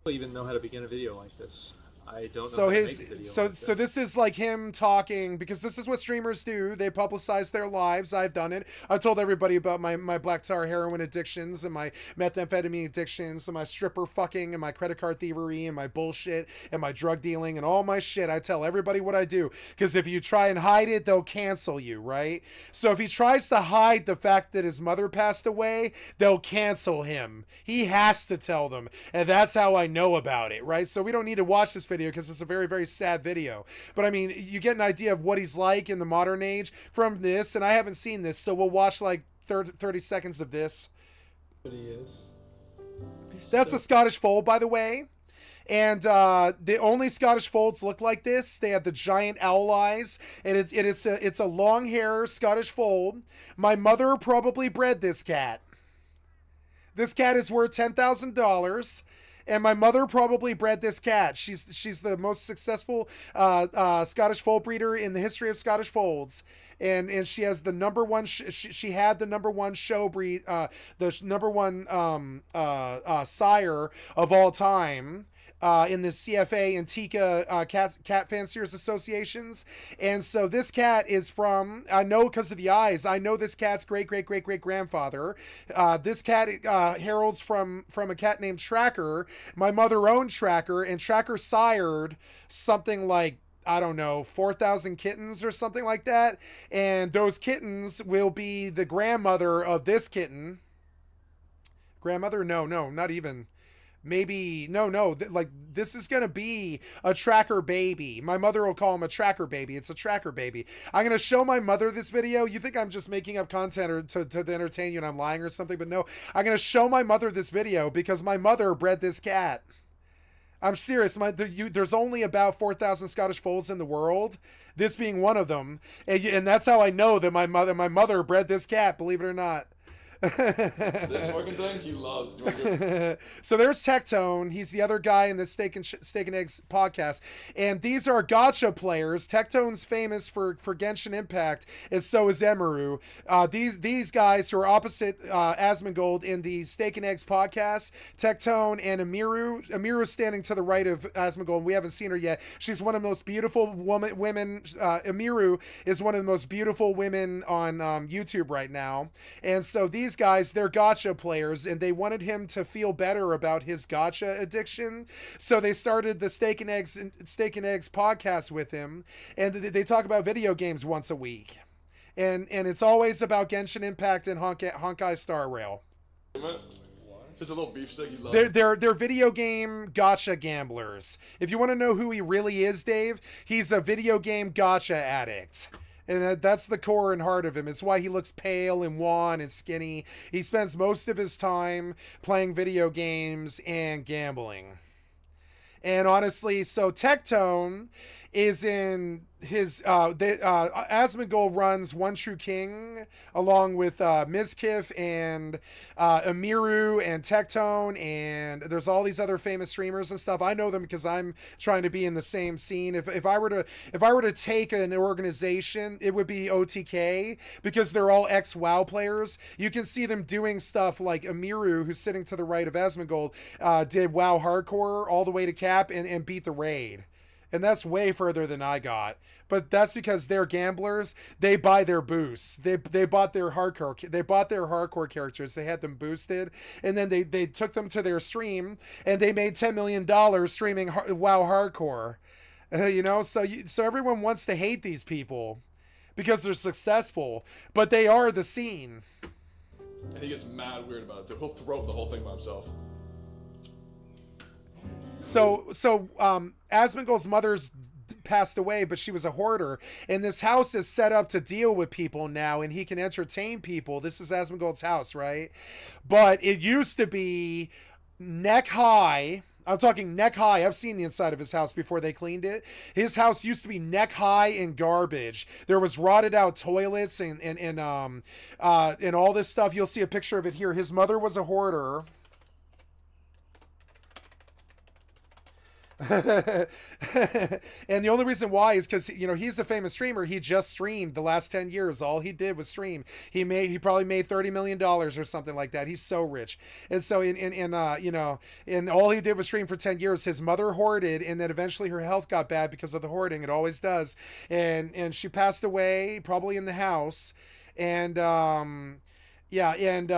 Even know how to begin a video like this. I don't know. So this is like him talking, because this is what streamers do. They publicize their lives. I've done it. I've told everybody about my black tar heroin addictions and my methamphetamine addictions and my stripper fucking and my credit card thievery and my bullshit and my drug dealing and all my shit. I tell everybody what I do, because if you try and hide it, they'll cancel you, right? So if he tries to hide the fact that his mother passed away, they'll cancel him. He has to tell them, and that's how I know about it, right? So we don't need to watch this video because it's a very, very sad video. But I mean, you get an idea of what he's like in the modern age from this, and I haven't seen this, so we'll watch like 30 seconds of this. But he is. That's a Scottish fold, by the way. And the only Scottish folds look like this. They have the giant owl eyes, and it's a long hair Scottish fold. My mother probably bred this cat. This cat is worth $10,000. And my mother probably bred this cat. She's the most successful Scottish fold breeder in the history of Scottish folds, and she has the number one. She had the number one show breed, the number one sire of all time. In the CFA and Tika cat fanciers associations. And so this cat is from, I know because of the eyes, I know this cat's great grandfather. This cat heralds from a cat named Tracker. My mother owned Tracker, and Tracker sired something like, I don't know, 4,000 kittens or something like that. And those kittens will be the grandmother of this kitten. Grandmother? No, not even. Maybe, no, like, this is going to be a tracker baby. My mother will call him a tracker baby. It's a tracker baby. I'm going to show my mother this video. You think I'm just making up content or to entertain you and I'm lying or something, but no. I'm going to show my mother this video because my mother bred this cat. I'm serious. There's only about 4,000 Scottish folds in the world, this being one of them. And that's how I know that my mother bred this cat, believe it or not. This fucking thing he loves. You wanna go? So there's Tectone. He's the other guy in the Steak and Eggs podcast. And these are gacha players. Tectone's famous for Genshin Impact, and so is Emeru. These guys who are opposite Asmongold in the Steak and Eggs podcast, Tectone and Emiru. Emiru is standing to the right of Asmongold. We haven't seen her yet. She's one of the most beautiful women. Emiru is one of the most beautiful women on YouTube right now. And so these guys, they're gacha players, and they wanted him to feel better about his gacha addiction. So they started the Steak and Eggs podcast with him, and they talk about video games once a week. And it's always about Genshin Impact and Honkai Star Rail. Just a little beef stick. You love. They're video game gacha gamblers. If you want to know who he really is, Dave, he's a video game gacha addict. And that's the core and heart of him. It's why he looks pale and wan and skinny. He spends most of his time playing video games and gambling. And honestly, so Tectone is in his Asmongold runs One True King along with Mizkif and Emiru and Tectone, and there's all these other famous streamers and stuff. I know them because I'm trying to be in the same scene. If I were to take an organization, it would be OTK, because they're all ex-WoW players. You can see them doing stuff like Emiru, who's sitting to the right of Asmongold, did WoW Hardcore all the way to Cap and beat the raid. And that's way further than I got. But that's because they're gamblers. They buy their boosts. They bought their hardcore characters. They had them boosted, and then they took them to their stream, and they made $10 million streaming WoW Hardcore. So everyone wants to hate these people because they're successful, but they are the scene. And he gets mad weird about it, so he'll throat the whole thing by himself. So Asmongold's mother's passed away, but she was a hoarder, and this house is set up to deal with people now, and he can entertain people. This is Asmongold's house, right? But it used to be neck high. I'm talking neck high. I've seen the inside of his house before they cleaned it. His house used to be neck high in garbage. There was rotted out toilets and all this stuff. You'll see a picture of it here. His mother was a hoarder. And the only reason why is because he's a famous streamer. He just streamed the last 10 years. All he did was stream. He probably made $30 million or something like that. He's so rich. And so and all he did was stream for 10 years. His mother hoarded, and then eventually her health got bad because of the hoarding. It always does. And she passed away, probably in the house. And yeah, and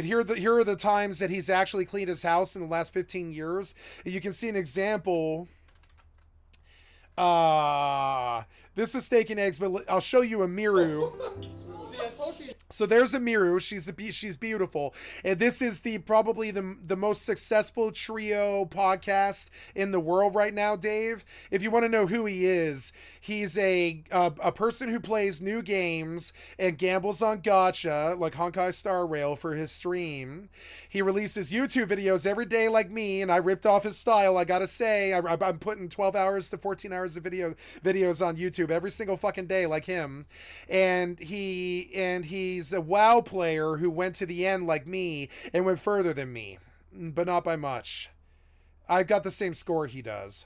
here are the times that he's actually cleaned his house in the last 15 years. You can see an example. This is Steak and Eggs, but I'll show you Emiru. See, I told you. So there's Emiru. She's beautiful, and this is probably the most successful trio podcast in the world right now, Dave. If you want to know who he is, he's a person who plays new games and gambles on gacha like Honkai Star Rail for his stream. He releases YouTube videos every day like me, and I ripped off his style. I gotta say, I'm putting 12 hours to 14 hours of videos on YouTube every single fucking day like him, and he's a WoW player who went to the end like me and went further than me, but not by much. I've got the same score he does.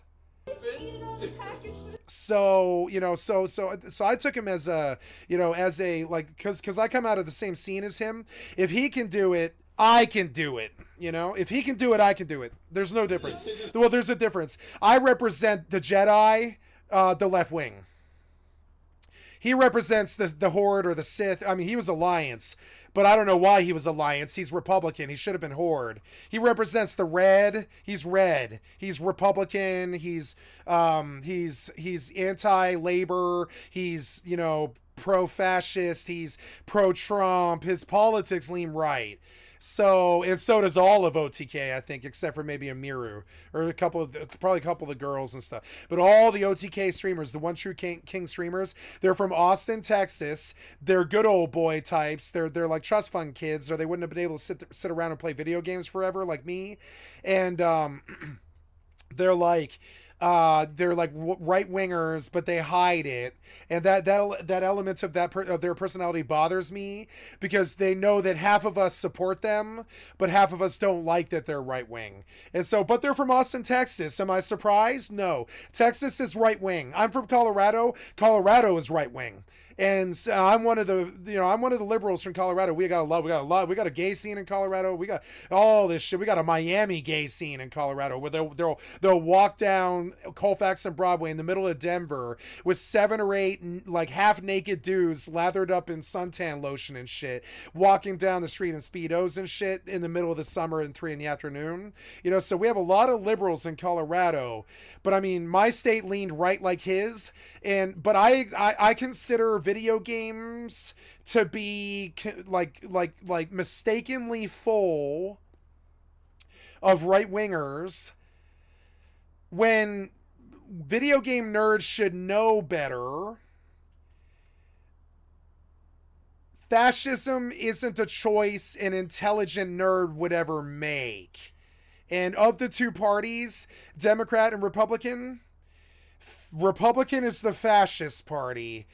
So I took him as a because I come out of the same scene as him. If he can do it, I can do it. If he can do it, I can do it. There's no difference. Well, there's a difference. I represent the Jedi, the left wing. He represents the Horde or the Sith. I mean, he was Alliance, but I don't know why he was Alliance. He's Republican. He should have been Horde. He represents the Red. He's Red. He's Republican. He's anti-labor. He's pro-fascist. He's pro-Trump. His politics lean right. And so does all of OTK, I think, except for maybe Emiru or probably a couple of the girls and stuff. But all the OTK streamers, the One True King streamers, they're from Austin, Texas. They're good old boy types. They're like trust fund kids, or they wouldn't have been able to sit around and play video games forever like me. And they're like they're like right wingers, but they hide it, and that element of of their personality bothers me, because they know that half of us support them, but half of us don't like that they're right wing. And so, but they're from Austin, Texas. Am I surprised? No. Texas is right wing. I'm from Colorado. Colorado is right wing. And so I'm one of the liberals from Colorado. We got a gay scene in Colorado. We got all this shit. We got a Miami gay scene in Colorado where they'll walk down Colfax and Broadway in the middle of Denver with 7 or 8 like half naked dudes lathered up in suntan lotion and shit, walking down the street in Speedos and shit in the middle of the summer at 3 p.m. So we have a lot of liberals in Colorado, but I mean, my state leaned right like his, but I consider video games to be like mistakenly full of right wingers, when video game nerds should know better. Fascism isn't a choice an intelligent nerd would ever make. And of the two parties, Democrat and Republican is the fascist party.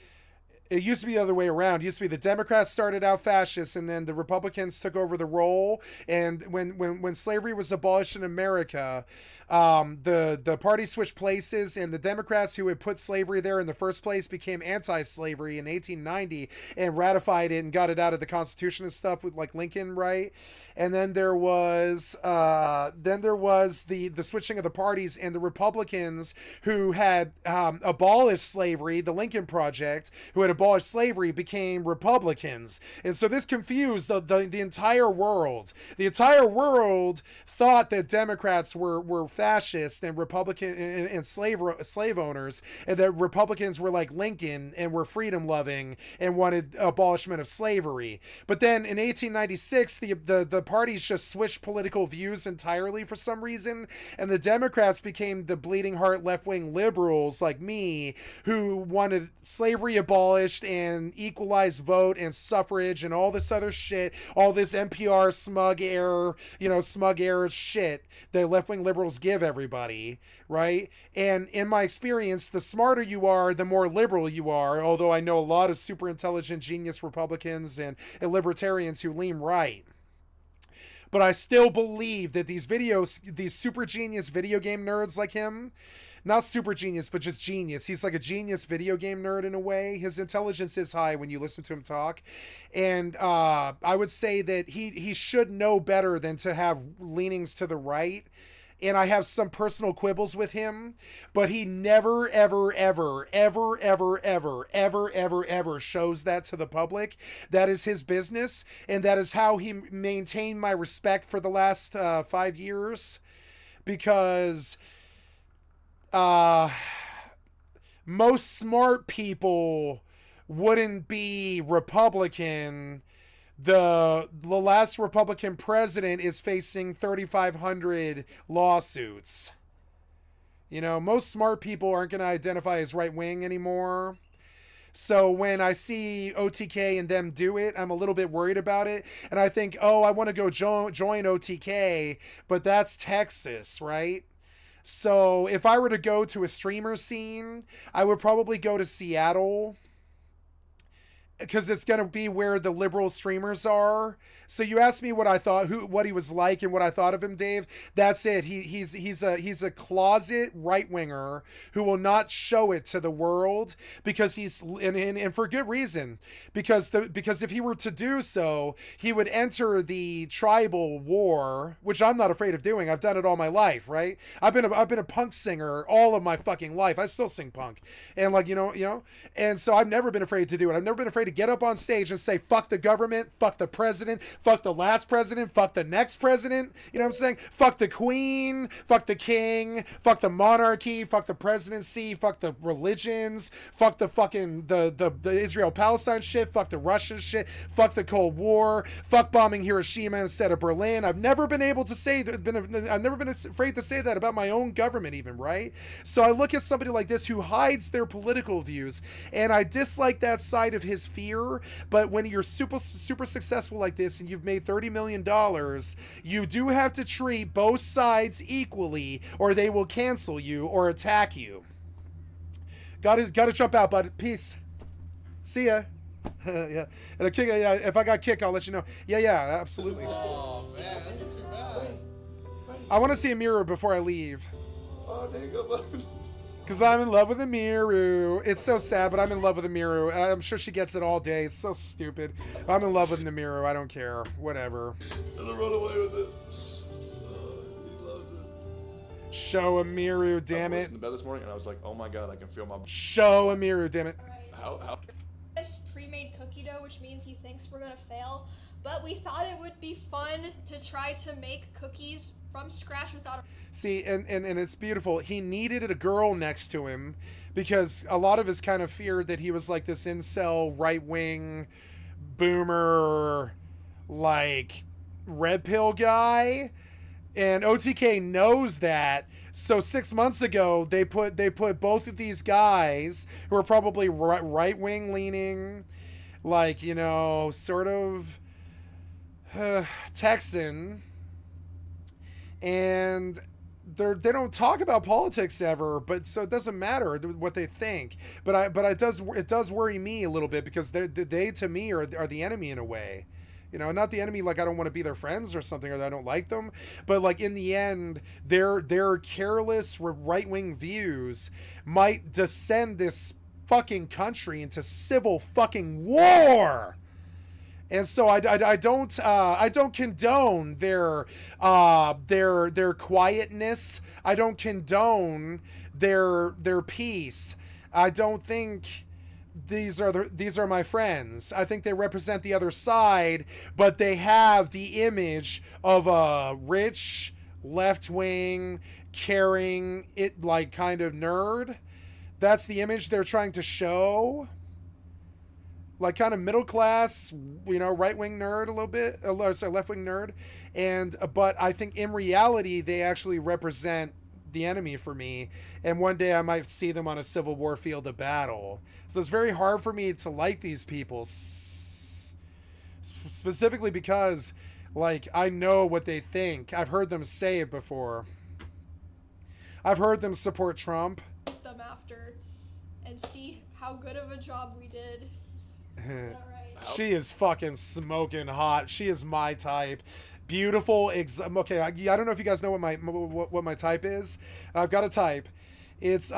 It used to be the other way around. It used to be the Democrats started out fascist, and then the Republicans took over the role. And when slavery was abolished in America, the party switched places, and the Democrats who had put slavery there in the first place became anti-slavery in 1890 and ratified it and got it out of the Constitution and stuff with like Lincoln, right? And then there was the switching of the parties, and the Republicans who had abolished slavery, the Lincoln Project, who had abolished slavery, became Republicans. And so this confused the entire world. The entire world thought that Democrats were fascist and Republican and slave owners, and that Republicans were like Lincoln and were freedom loving and wanted abolishment of slavery. But then in 1896, the parties just switched political views entirely for some reason, and the Democrats became the bleeding heart left-wing liberals like me, who wanted slavery abolished and equalized vote and suffrage and all this other shit, all this NPR smug air shit that left-wing liberals give everybody, right? And in my experience, the smarter you are, the more liberal you are, although I know a lot of super intelligent genius Republicans and libertarians who lean right. But I still believe that these super genius video game nerds like him, not super genius, but just genius. He's like a genius video game nerd in a way. His intelligence is high when you listen to him talk. And I would say that he should know better than to have leanings to the right. And I have some personal quibbles with him, but he never, ever, ever, ever, ever, ever, ever, ever, ever shows that to the public. That is his business, and that is how he maintained my respect for the last 5 years, because most smart people wouldn't be Republican. The last Republican president is facing 3,500 lawsuits. Most smart people aren't going to identify as right wing anymore. So when I see OTK and them do it, I'm a little bit worried about it. And I think, I want to go join OTK, but that's Texas, right? So if I were to go to a streamer scene, I would probably go to Seattle, because it's going to be where the liberal streamers are. So you asked me what I thought, what he was like and what I thought of him, Dave. That's it. He's a closet right winger who will not show it to the world, because he's and for good reason, because if he were to do so, he would enter the tribal war, which I'm not afraid of doing. I've done it all my life, right? I've been a punk singer all of my fucking life. I still sing punk, and and so I've never been afraid to do it. I've never been afraid to get up on stage and say, fuck the government, fuck the president, fuck the last president, fuck the next president. You know what I'm saying? Fuck the queen, fuck the king, fuck the monarchy, fuck the presidency, fuck the religions, fuck the fucking the Israel-Palestine shit, fuck the Russian shit, fuck the Cold War, fuck bombing Hiroshima instead of Berlin. I've never been able to say that. I've never been afraid to say that about my own government, even, right? So I look at somebody like this who hides their political views, and I dislike that side of his fear. But when you're super successful like this and you've made $30 million, you do have to treat both sides equally, or they will cancel you or attack you. Gotta jump out, bud. Peace. See ya. Yeah. And a kick, yeah, if I got kicked, I'll let you know. Yeah, absolutely. Oh man, that's too bad. I want to see a mirror before I leave. Oh, there you go, bud. Because I'm in love with a Miru. It's so sad, but I'm in love with a Miru. I'm sure she gets it all day. It's so stupid. I'm in love with Namiru. I don't care. Whatever. And I run away with it. He loves it. Show a Miru, damn I was it. in the bed this morning and I was like, oh my god, I can feel my... Show a Miru, damn it. How? This pre-made cookie dough, which means he thinks we're gonna fail. But we thought it would be fun to try to make cookies from scratch without a... See, and it's beautiful. He needed a girl next to him because a lot of us kind of feared that he was like this incel, right-wing, boomer, like, red pill guy. And OTK knows that. So 6 months ago, they put both of these guys who are probably right-wing leaning, like, you know, sort of Texan, and they don't talk about politics ever, but so it doesn't matter what they think. But it does worry me a little bit because they to me are the enemy in a way. You know, not the enemy like I don't want to be their friends or something, or that I don't like them, but like in the end, their careless right-wing views might descend this fucking country into civil fucking war. And so I don't condone their quietness. I don't condone their peace. I don't think these are my friends. I think they represent the other side, but they have the image of a rich, left-wing, caring, like kind of nerd. That's the image they're trying to show. Like kind of middle class, you know, right-wing nerd a little bit, sorry, left-wing nerd. But I think in reality, they actually represent the enemy for me. And one day I might see them on a Civil War field of battle. So it's very hard for me to like these people. Specifically because, like, I know what they think. I've heard them say it before. I've heard them support Trump. Them after and see how good of a job we did. Right? She is fucking smoking hot. She is my type. Beautiful. Okay, I don't know if you guys know what my type is. I've got a type. It's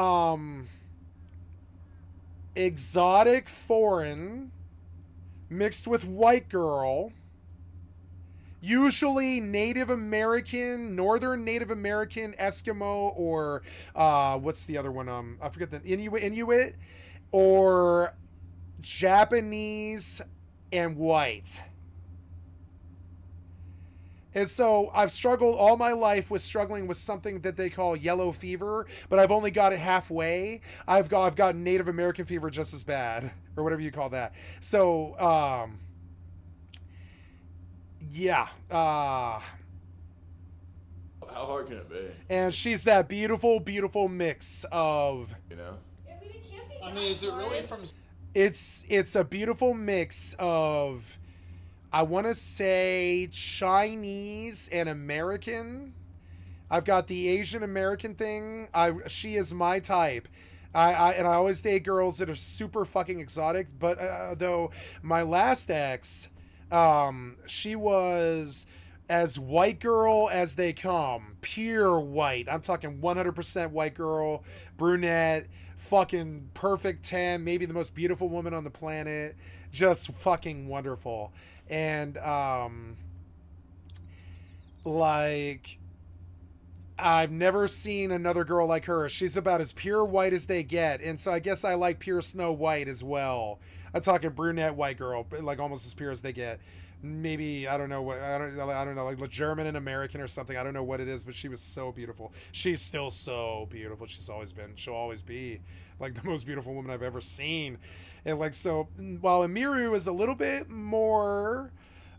exotic foreign mixed with white girl. Usually Native American, Northern Native American, Eskimo, or what's the other one? I forget the Inuit, or Japanese and white. And so I've struggled all my life with struggling with something that they call yellow fever, but I've only got it halfway. I've got Native American fever just as bad, or whatever you call that. So yeah. How hard can it be? And she's that beautiful, beautiful mix of, you know. I mean, is it really from? It's a beautiful mix of, I want to say, Chinese and American. I've got the Asian American thing. She is my type. I always date girls that are super fucking exotic. But though my last ex, she was as white girl as they come, pure white. I'm talking 100% white girl, brunette, fucking perfect 10, maybe the most beautiful woman on the planet, just fucking wonderful. And like, I've never seen another girl like her. She's about as pure white as they get, and so I guess I like pure Snow White as well. I'm talking brunette white girl, like almost as pure as they get. Maybe I don't know, like German and American or something. I don't know what it is, but she was so beautiful. She's still so beautiful. She's always been. She'll always be like the most beautiful woman I've ever seen. And like, so while Amiru is a little bit more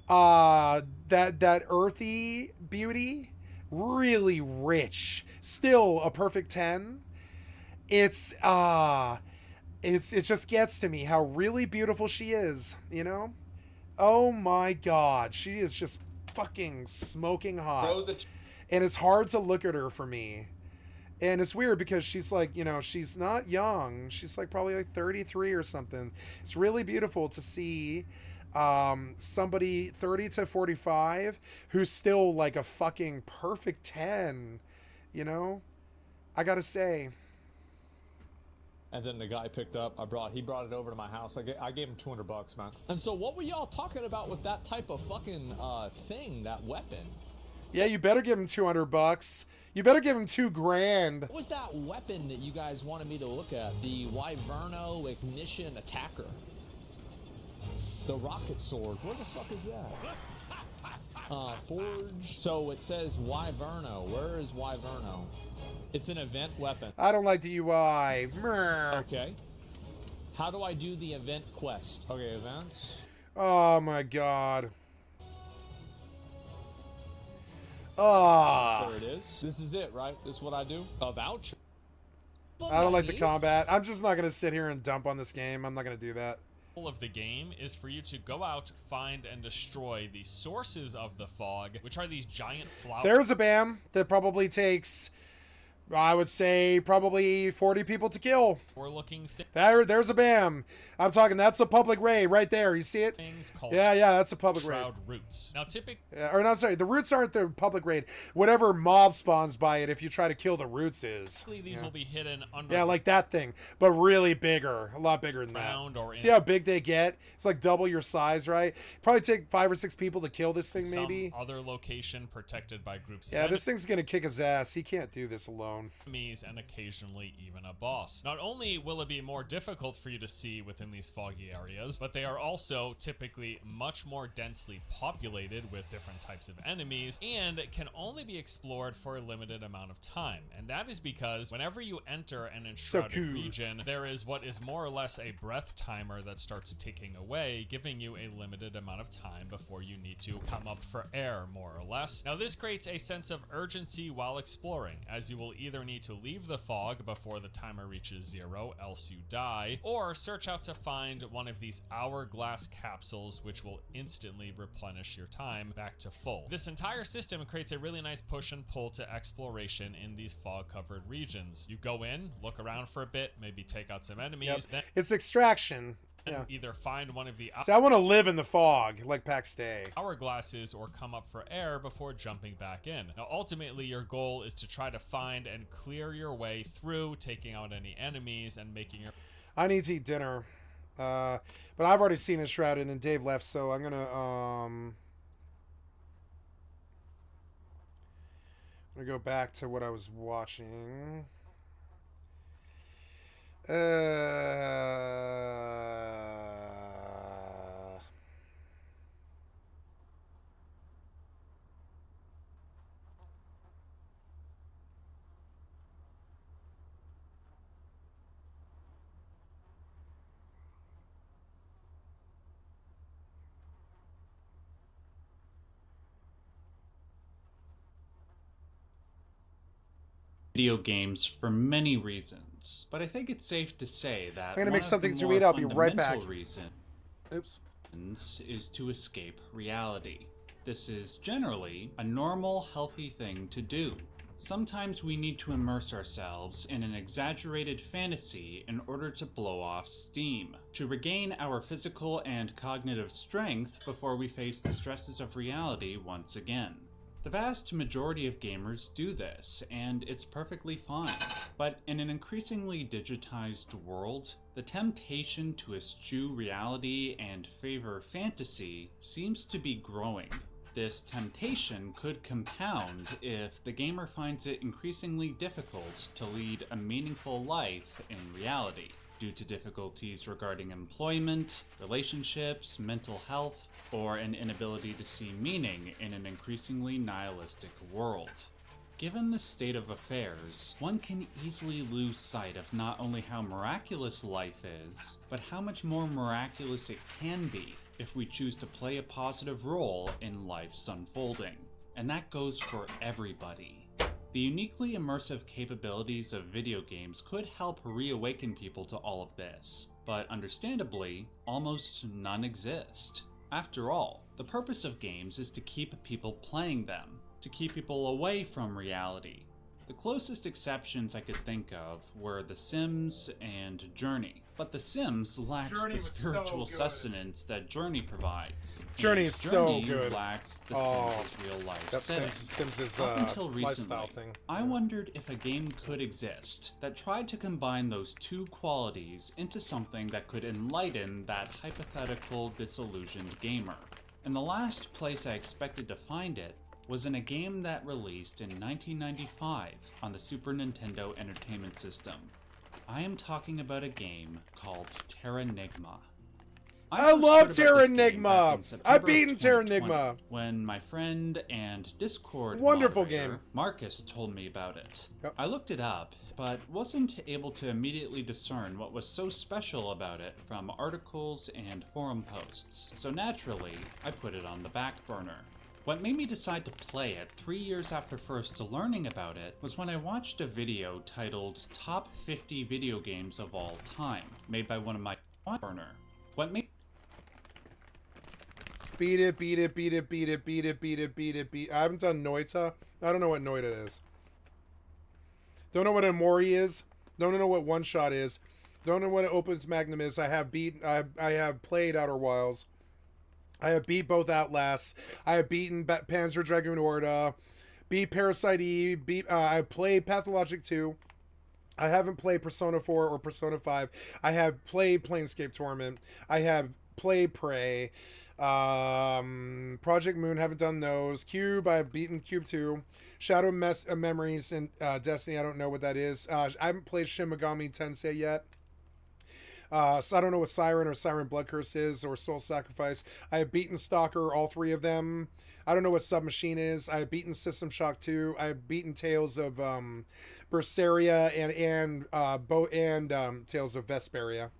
that earthy beauty, really rich, still a perfect 10. It's it just gets to me how really beautiful she is, you know? Oh my god, she is just fucking smoking hot. And it's hard to look at her for me. And it's weird because she's like, you know, she's not young. She's like probably like 33 or something. It's really beautiful to see somebody 30 to 45 who's still like a fucking perfect 10, you know? I gotta say. And then the guy picked up, he brought it over to my house. I gave him $200, man. And so what were y'all talking about with that type of fucking thing, that weapon? Yeah, you better give him $200. You better give him $2,000. What was that weapon that you guys wanted me to look at? The Wyverno Ignition Attacker. The rocket sword. Where the fuck is that? Forge. So it says Wyverno. Where is Wyverno? It's an event weapon. I don't like the UI. Okay. How do I do the event quest? Okay, events. Oh my god. Ah. There it is. This is it, right? This is what I do? A voucher. I don't like the combat. I'm just not going to sit here and dump on this game. I'm not going to do that. The goal of the game is for you to go out, find, and destroy the sources of the fog, which are these giant flowers. There's a BAM that probably takes, I would say, probably 40 people to kill. We're looking there's a BAM. I'm talking, that's a public raid right there. You see it? Things called yeah, that's a public raid. Shroud roots. Now, typically, or no, I'm sorry, the roots aren't the public raid. Whatever mob spawns by it, if you try to kill the roots is. These will be hidden under. Yeah, like that thing, but really bigger, a lot bigger than that. Or see how big they get? It's like double your size, right? Probably take 5 or 6 people to kill this thing, maybe. Some other location protected by groups. Yeah, this thing's gonna kick his ass. He can't do this alone. Enemies and occasionally even a boss. Not only will it be more difficult for you to see within these foggy areas, but they are also typically much more densely populated with different types of enemies and can only be explored for a limited amount of time. And that is because whenever you enter an enshrouded region, there is what is more or less a breath timer that starts ticking away, giving you a limited amount of time before you need to come up for air, more or less. Now, this creates a sense of urgency while exploring, as you will either need to leave the fog before the timer reaches 0, else you die, or search out to find one of these hourglass capsules, which will instantly replenish your time back to full. This entire system creates a really nice push and pull to exploration in these fog-covered regions. You go in, look around for a bit, maybe take out some enemies. Then it's extraction. Yeah. Either find one of the I want to live in the fog, like Pack Stay. Hourglasses, or come up for air before jumping back in. Now, ultimately, your goal is to try to find and clear your way through, taking out any enemies and making your... I need to eat dinner. But I've already seen Enshrouded and Dave left, so I'm gonna go back to what I was watching. Video games for many reasons, but I think it's safe to say that I'm gonna make something to eat. I'll be right back. Reason Oops. Is to escape reality. This is generally a normal, healthy thing to do. Sometimes we need to immerse ourselves in an exaggerated fantasy in order to blow off steam, to regain our physical and cognitive strength before we face the stresses of reality once again. The vast majority of gamers do this, and it's perfectly fine. But in an increasingly digitized world, the temptation to eschew reality and favor fantasy seems to be growing. This temptation could compound if the gamer finds it increasingly difficult to lead a meaningful life in reality, due to difficulties regarding employment, relationships, mental health, or an inability to see meaning in an increasingly nihilistic world. Given the state of affairs, one can easily lose sight of not only how miraculous life is, but how much more miraculous it can be if we choose to play a positive role in life's unfolding. And that goes for everybody. The uniquely immersive capabilities of video games could help reawaken people to all of this, but understandably, almost none exist. After all, the purpose of games is to keep people playing them, to keep people away from reality. The closest exceptions I could think of were The Sims and Journey, but The Sims lacks Journey the was so spiritual good. sustenance that Journey provides. Journey and is so Journey good. lacks the Oh, Sims' real-life that setting. Sims is Up until lifestyle recently, thing. I wondered if a game could exist that tried to combine those two qualities into something that could enlighten that hypothetical disillusioned gamer. And the last place I expected to find it was in a game that released in 1995 on the Super Nintendo Entertainment System. I am talking about a game called Terranigma. I first love heard about this game Terranigma. back in September I've beaten of 2020, Terranigma. when my friend and Discord Wonderful moderator, game. Marcus, told me about it. Yep. I looked it up, but wasn't able to immediately discern what was so special about it from articles and forum posts, so naturally, I put it on the back burner. What made me decide to play it 3 years after first learning about it was when I watched a video titled Top 50 Video Games of All Time, made by one of my burner. What made Beat it, beat it, beat it, beat it, beat it, beat it, beat it, beat. I haven't done Noita. I don't know what Noita is. Don't know what a Mori is. Don't know what One Shot is. Don't know what an Opus Magnum is. I have played Outer Wilds. I have beat both Outlasts. I have beaten Panzer Dragoon Orta. Beat Parasite Eve. I played Pathologic 2. I haven't played Persona 4 or Persona 5. I have played Planescape Torment. I have played Prey. Project Moon, haven't done those. Cube, I've beaten Cube 2. Shadow Memories and Destiny, I don't know what that is. I haven't played Shin Megami Tensei yet. So I don't know what Siren or Siren Blood Curse is, or Soul Sacrifice. I have beaten Stalker, all three of them. I don't know what Submachine is. I have beaten System Shock 2. I have beaten Tales of Berseria and Tales of Vesperia.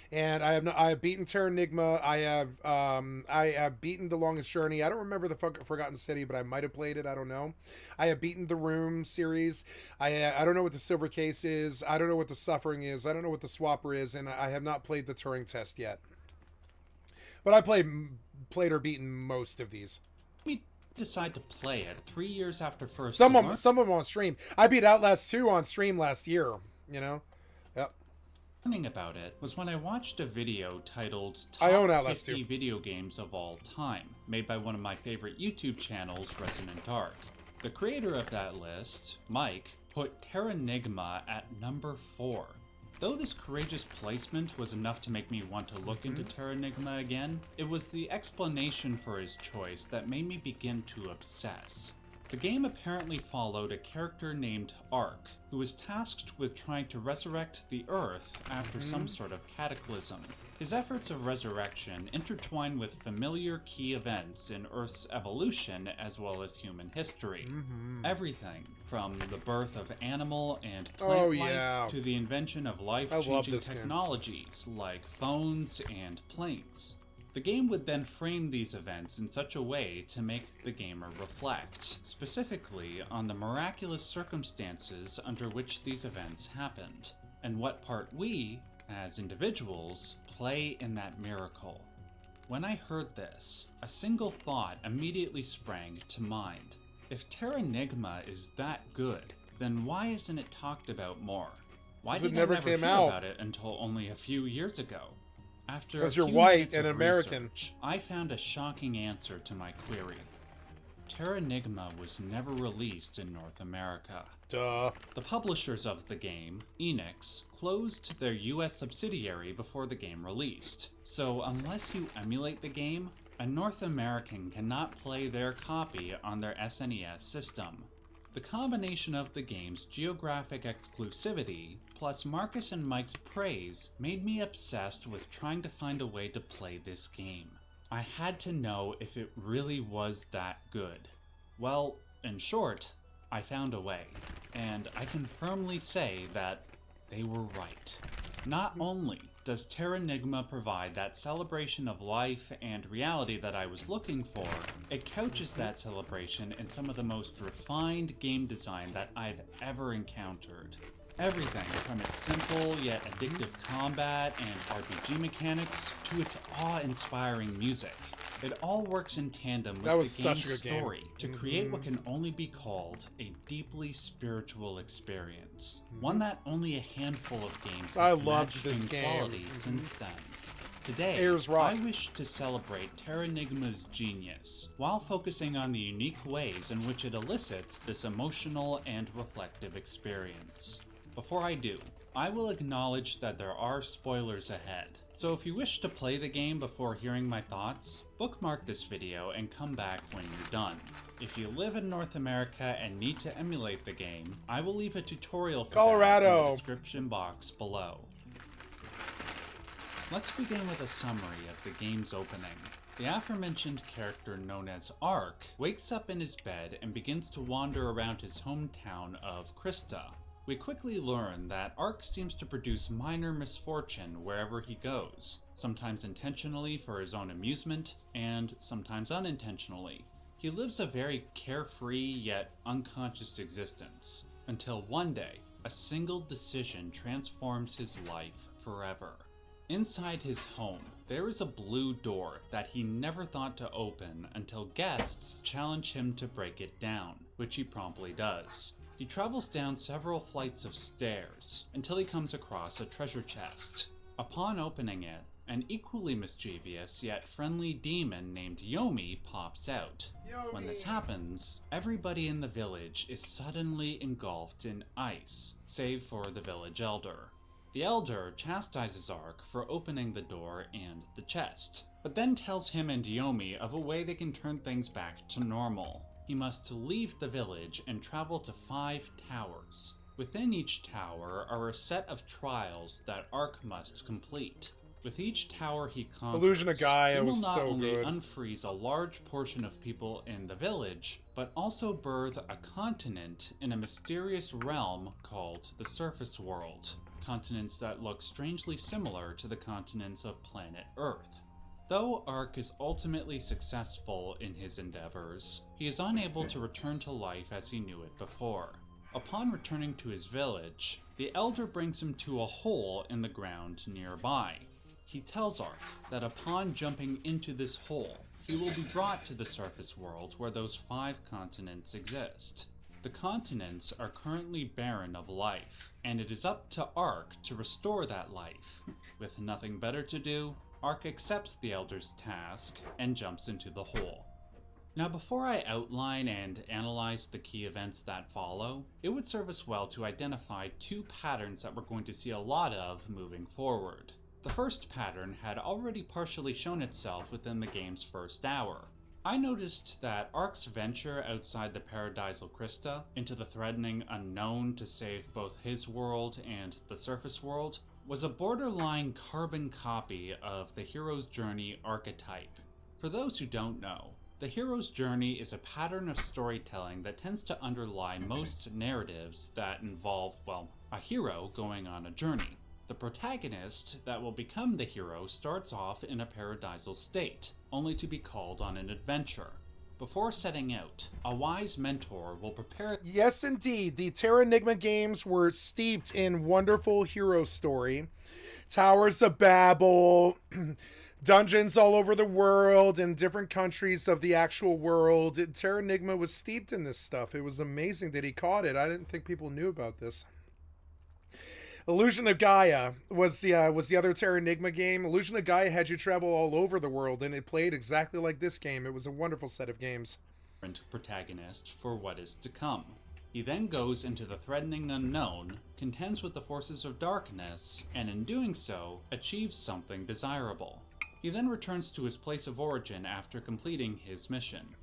And I have beaten Terranigma. I have beaten The Longest Journey. I don't remember the Forgotten City, but I might have played it. I don't know. I have beaten the Room series. I don't know what the Silver Case is. I don't know what the Suffering is. I don't know what the Swapper is, and I have not played the Turing Test yet. But I played or beaten most of these. me decide to play it 3 years after first? Some of them on stream. I beat Outlast 2 on stream last year. You know. Yep. Learning about it was when I watched a video titled I own Top Outlast 50 2. Video Games of All Time, made by one of my favorite YouTube channels, Resonant Dark. The creator of that list, Mike, put Terranigma at number 4. Though this courageous placement was enough to make me want to look into Terranigma again, it was the explanation for his choice that made me begin to obsess. The game apparently followed a character named Ark, who was tasked with trying to resurrect the Earth after some sort of cataclysm. His efforts of resurrection intertwine with familiar key events in Earth's evolution as well as human history. Everything from the birth of animal and plant life to the invention of life-changing technologies like phones and planes. The game would then frame these events in such a way to make the gamer reflect, specifically on the miraculous circumstances under which these events happened, and what part we, as individuals, play in that miracle. When I heard this, a single thought immediately sprang to mind. If Terranigma is that good, then why isn't it talked about more? Why did I never hear about it until only a few years ago? After because you're white and American. Research, I found a shocking answer to my query. Terranigma was never released in North America. Duh. The publishers of the game, Enix, closed their US subsidiary before the game released. So unless you emulate the game, a North American cannot play their copy on their SNES system. The combination of the game's geographic exclusivity, plus Marcus and Mike's praise, made me obsessed with trying to find a way to play this game. I had to know if it really was that good. Well, in short, I found a way, and I can firmly say that they were right. Not only does Terranigma provide that celebration of life and reality that I was looking for, it couches that celebration in some of the most refined game design that I've ever encountered. Everything from its simple yet addictive combat and RPG mechanics to its awe-inspiring music. It all works in tandem with the game's story to create what can only be called a deeply spiritual experience. One that only a handful of games have matched in quality since then. Today, I wish to celebrate Terranigma's genius, while focusing on the unique ways in which it elicits this emotional and reflective experience. Before I do, I will acknowledge that there are spoilers ahead, so if you wish to play the game before hearing my thoughts, bookmark this video and come back when you're done. If you live in North America and need to emulate the game, I will leave a tutorial for that in the description box below. Let's begin with a summary of the game's opening. The aforementioned character known as Ark wakes up in his bed and begins to wander around his hometown of Krista. We quickly learn that Ark seems to produce minor misfortune wherever he goes, sometimes intentionally for his own amusement, and sometimes unintentionally. He lives a very carefree yet unconscious existence, until one day, a single decision transforms his life forever. Inside his home, there is a blue door that he never thought to open until guests challenge him to break it down, which he promptly does. He travels down several flights of stairs until he comes across a treasure chest. Upon opening it, an equally mischievous yet friendly demon named Yomi pops out. When this happens, everybody in the village is suddenly engulfed in ice, save for the village elder. The elder chastises Ark for opening the door and the chest, but then tells him and Yomi of a way they can turn things back to normal. He must leave the village and travel to 5 towers. Within each tower are a set of trials that Ark must complete. With each tower he conquers, he will not only unfreeze a large portion of people in the village, but also birth a continent in a mysterious realm called the Surface World. Continents that look strangely similar to the continents of planet Earth. Though Ark is ultimately successful in his endeavors, he is unable to return to life as he knew it before. Upon returning to his village, the elder brings him to a hole in the ground nearby. He tells Ark that upon jumping into this hole, he will be brought to the surface world where those 5 continents exist. The continents are currently barren of life, and it is up to Ark to restore that life. With nothing better to do, Ark accepts the Elder's task and jumps into the hole. Now before I outline and analyze the key events that follow, it would serve us well to identify 2 patterns that we're going to see a lot of moving forward. The first pattern had already partially shown itself within the game's first hour. I noticed that Ark's venture outside the paradisal Krista into the threatening unknown to save both his world and the surface world was a borderline carbon copy of the hero's journey archetype. For those who don't know, the hero's journey is a pattern of storytelling that tends to underlie most narratives that involve, well, a hero going on a journey. The protagonist that will become the hero starts off in a paradisal state, only to be called on an adventure. Before setting out, a wise mentor will prepare... Yes, indeed. The Terranigma games were steeped in wonderful hero story. Towers of Babel, dungeons all over the world, in different countries of the actual world. Terranigma was steeped in this stuff. It was amazing that he caught it. I didn't think people knew about this. Illusion of Gaia was the other Terranigma game. Illusion of Gaia had you travel all over the world, and it played exactly like this game. It was a wonderful set of games. Protagonist for what is to come. He then goes into the threatening unknown, contends with the forces of darkness, and in doing so, achieves something desirable. He then returns to his place of origin after completing his mission.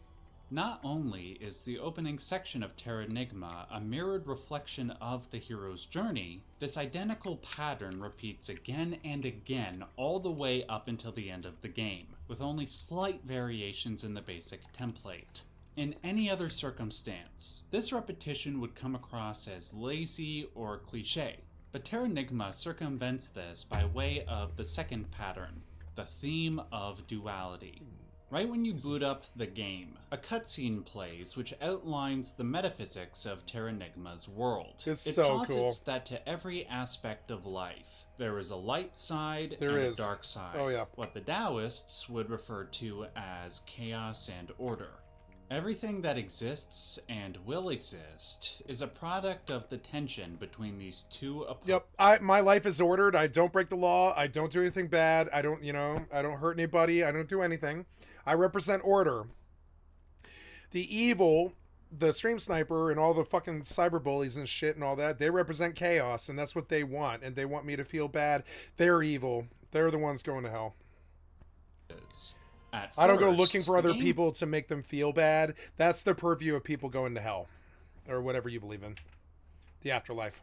Not only is the opening section of Terranigma a mirrored reflection of the hero's journey, this identical pattern repeats again and again all the way up until the end of the game, with only slight variations in the basic template. In any other circumstance, this repetition would come across as lazy or cliché, But Terranigma circumvents this by way of the second pattern, the theme of duality. Right when you boot up the game, a cutscene plays which outlines the metaphysics of Terranigma's world. It posits that to every aspect of life, there is a light side and a dark side. Oh, yeah. What the Taoists would refer to as chaos and order. Everything that exists and will exist is a product of the tension between these two Yep, my life is ordered. I don't break the law. I don't do anything bad. I don't, I don't hurt anybody. I don't do anything. I represent order. The evil, the stream sniper and all the fucking cyber bullies and shit and all that, they represent chaos, and that's what they want, and they want me to feel bad. They're evil. They're the ones going to hell. I don't go looking for other people to make them feel bad. That's the purview of people going to hell. Or whatever you believe in. The afterlife.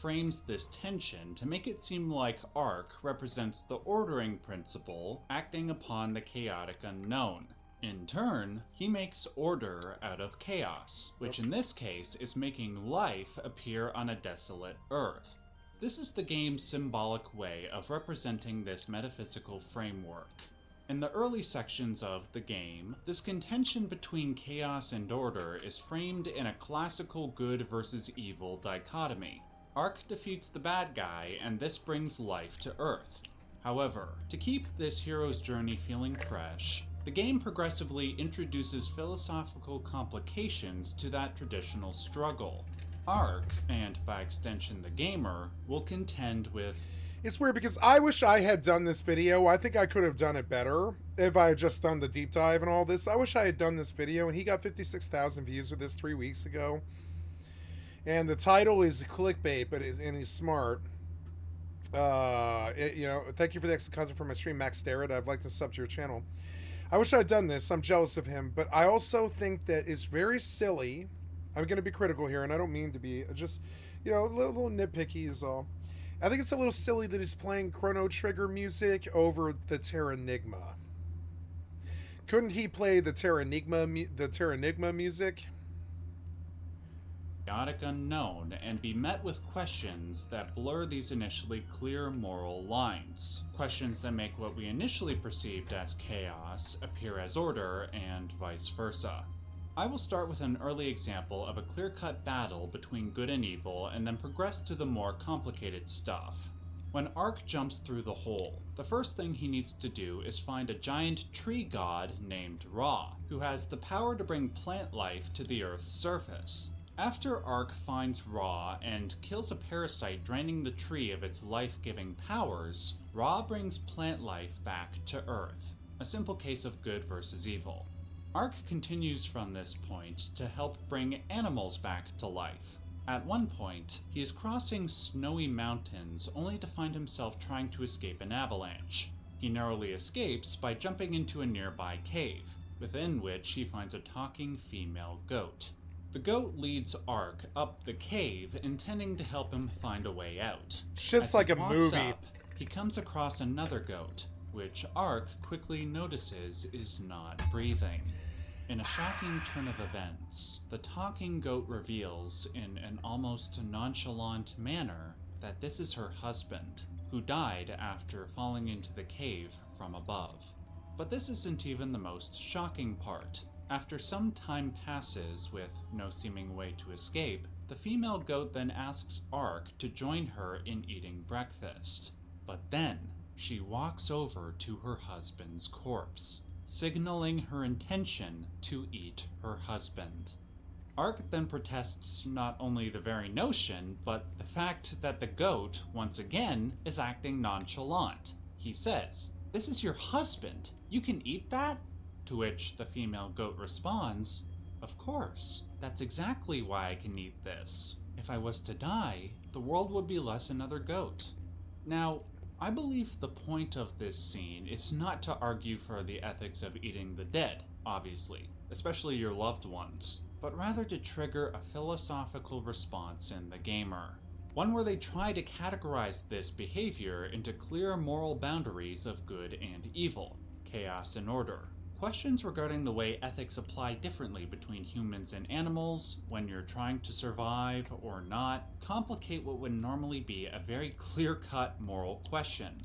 Frames this tension to make it seem like Ark represents the ordering principle acting upon the chaotic unknown. In turn, he makes order out of chaos, which in this case is making life appear on a desolate Earth. This is the game's symbolic way of representing this metaphysical framework. In the early sections of the game, this contention between chaos and order is framed in a classical good versus evil dichotomy. Ark defeats the bad guy, and this brings life to Earth. However, to keep this hero's journey feeling fresh, the game progressively introduces philosophical complications to that traditional struggle. Ark, and by extension the gamer, will contend with... It's weird because I wish I had done this video. I think I could have done it better if I had just done the deep dive and all this. I wish I had done this video, and he got 56,000 views with this 3 weeks ago. And the title is clickbait, and he's smart. Thank you for the excellent content for my stream, Max Starrett. I'd like to sub to your channel. I wish I had done this. I'm jealous of him, but I also think that it's very silly. I'm going to be critical here, and I don't mean to be. Just, a little nitpicky is all. I think it's a little silly that he's playing Chrono Trigger music over the Terranigma. Couldn't he play the Terranigma music? Chaotic unknown and be met with questions that blur these initially clear moral lines. Questions that make what we initially perceived as chaos appear as order, and vice versa. I will start with an early example of a clear-cut battle between good and evil, and then progress to the more complicated stuff. When Ark jumps through the hole, the first thing he needs to do is find a giant tree god named Ra, who has the power to bring plant life to the Earth's surface. After Ark finds Ra and kills a parasite draining the tree of its life-giving powers, Ra brings plant life back to Earth. A simple case of good versus evil. Ark continues from this point to help bring animals back to life. At one point, he is crossing snowy mountains only to find himself trying to escape an avalanche. He narrowly escapes by jumping into a nearby cave, within which he finds a talking female goat. The goat leads Ark up the cave, intending to help him find a way out. Shit's like a movie. Up, he comes across another goat, which Ark quickly notices is not breathing. In a shocking turn of events, the talking goat reveals in an almost nonchalant manner that this is her husband, who died after falling into the cave from above. But this isn't even the most shocking part. After some time passes with no seeming way to escape, the female goat then asks Ark to join her in eating breakfast. But then, she walks over to her husband's corpse, signaling her intention to eat her husband. Ark then protests not only the very notion, but the fact that the goat, once again, is acting nonchalant. He says, "This is your husband. You can eat that?" To which the female goat responds, "Of course. That's exactly why I can eat this. If I was to die, the world would be less another goat." Now, I believe the point of this scene is not to argue for the ethics of eating the dead, obviously, especially your loved ones, but rather to trigger a philosophical response in the gamer. One where they try to categorize this behavior into clear moral boundaries of good and evil, chaos and order. questions regarding the way ethics apply differently between humans and animals, when you're trying to survive or not, complicate what would normally be a very clear-cut moral question.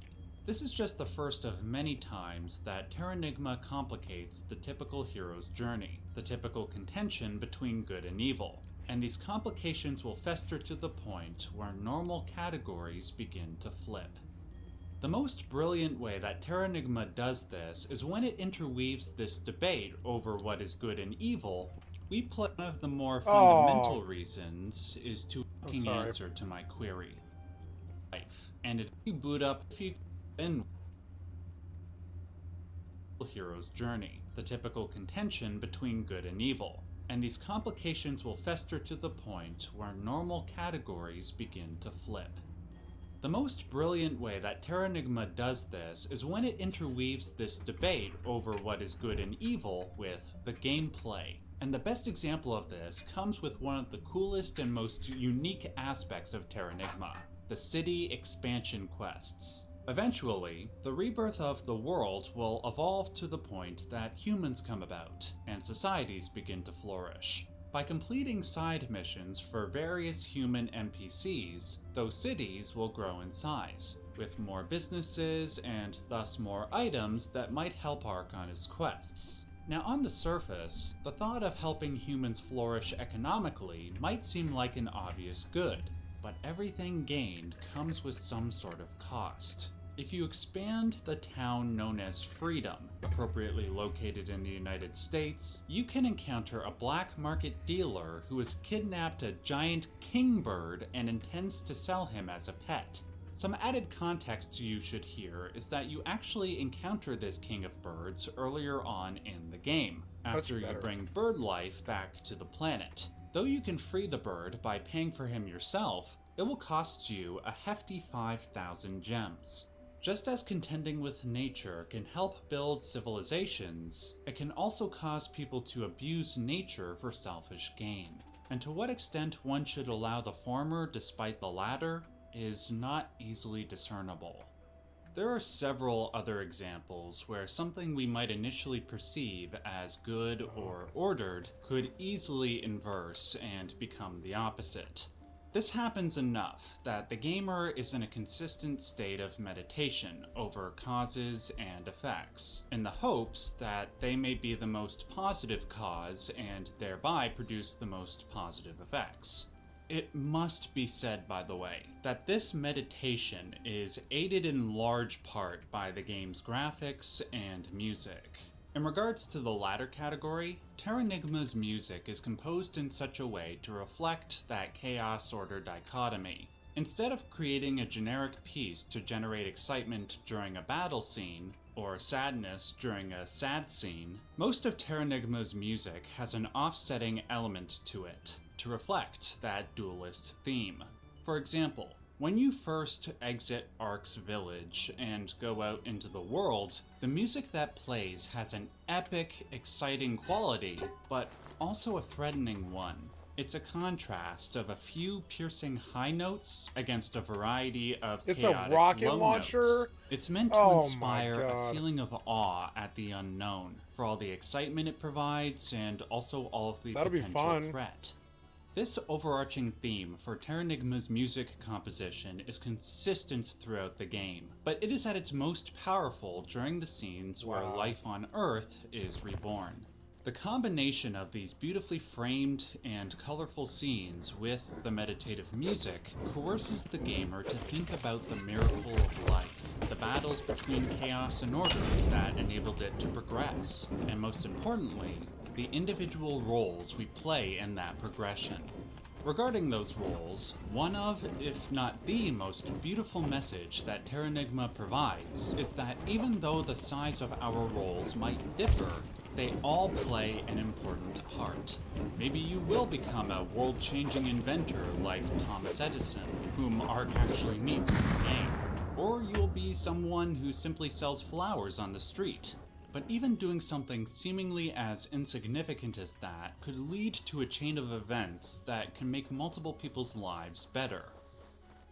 This is just the first of many times that Terranigma complicates the typical hero's journey, the typical contention between good and evil, and these complications will fester to the point where normal categories begin to flip. The most brilliant way that Terranigma does this is when it interweaves this debate over what is good and evil. We put one of the more fundamental reasons is to answer to my query. Life. And if you boot up if you in hero's journey, the typical contention between good and evil, and these complications will fester to the point where normal categories begin to flip. The most brilliant way that Terranigma does this is when it interweaves this debate over what is good and evil with the gameplay. And the best example of this comes with one of the coolest and most unique aspects of Terranigma, the city expansion quests. Eventually, the rebirth of the world will evolve to the point that humans come about, and societies begin to flourish. By completing side missions for various human NPCs, those cities will grow in size, with more businesses and thus more items that might help Ark on his quests. Now on the surface, the thought of helping humans flourish economically might seem like an obvious good, but everything gained comes with some sort of cost. If you expand the town known as Freedom, appropriately located in the United States, you can encounter a black market dealer who has kidnapped a giant kingbird and intends to sell him as a pet. Some added context you should hear is that you actually encounter this king of birds earlier on in the game, after you bring bird life back to the planet. Though you can free the bird by paying for him yourself, it will cost you a hefty 5,000 gems. Just as contending with nature can help build civilizations, it can also cause people to abuse nature for selfish gain. And to what extent one should allow the former despite the latter is not easily discernible. There are several other examples where something we might initially perceive as good or ordered could easily inverse and become the opposite. This happens enough that the gamer is in a consistent state of meditation over causes and effects, in the hopes that they may be the most positive cause and thereby produce the most positive effects. It must be said, by the way, that this meditation is aided in large part by the game's graphics and music. In regards to the latter category, Terranigma's music is composed in such a way to reflect that chaos-order dichotomy. Instead of creating a generic piece to generate excitement during a battle scene, or sadness during a sad scene, most of Terranigma's music has an offsetting element to it, to reflect that dualist theme. For example, when you first exit Ark's village and go out into the world, the music that plays has an epic, exciting quality, but also a threatening one. It's a contrast of a few piercing high notes against a variety of chaotic rocket low launcher? notes. It's meant to inspire a feeling of awe at the unknown, for all the excitement it provides and also all of the potential threat. This overarching theme for Terranigma's music composition is consistent throughout the game, but it is at its most powerful during the scenes where life on Earth is reborn. The combination of these beautifully framed and colorful scenes with the meditative music coerces the gamer to think about the miracle of life, the battles between chaos and order that enabled it to progress, and most importantly, the individual roles we play in that progression. Regarding those roles, one of, if not the most beautiful message that Terranigma provides is that even though the size of our roles might differ, they all play an important part. Maybe you will become a world-changing inventor like Thomas Edison, whom Ark actually meets in the game. Or you'll be someone who simply sells flowers on the street. But even doing something seemingly as insignificant as that could lead to a chain of events that can make multiple people's lives better.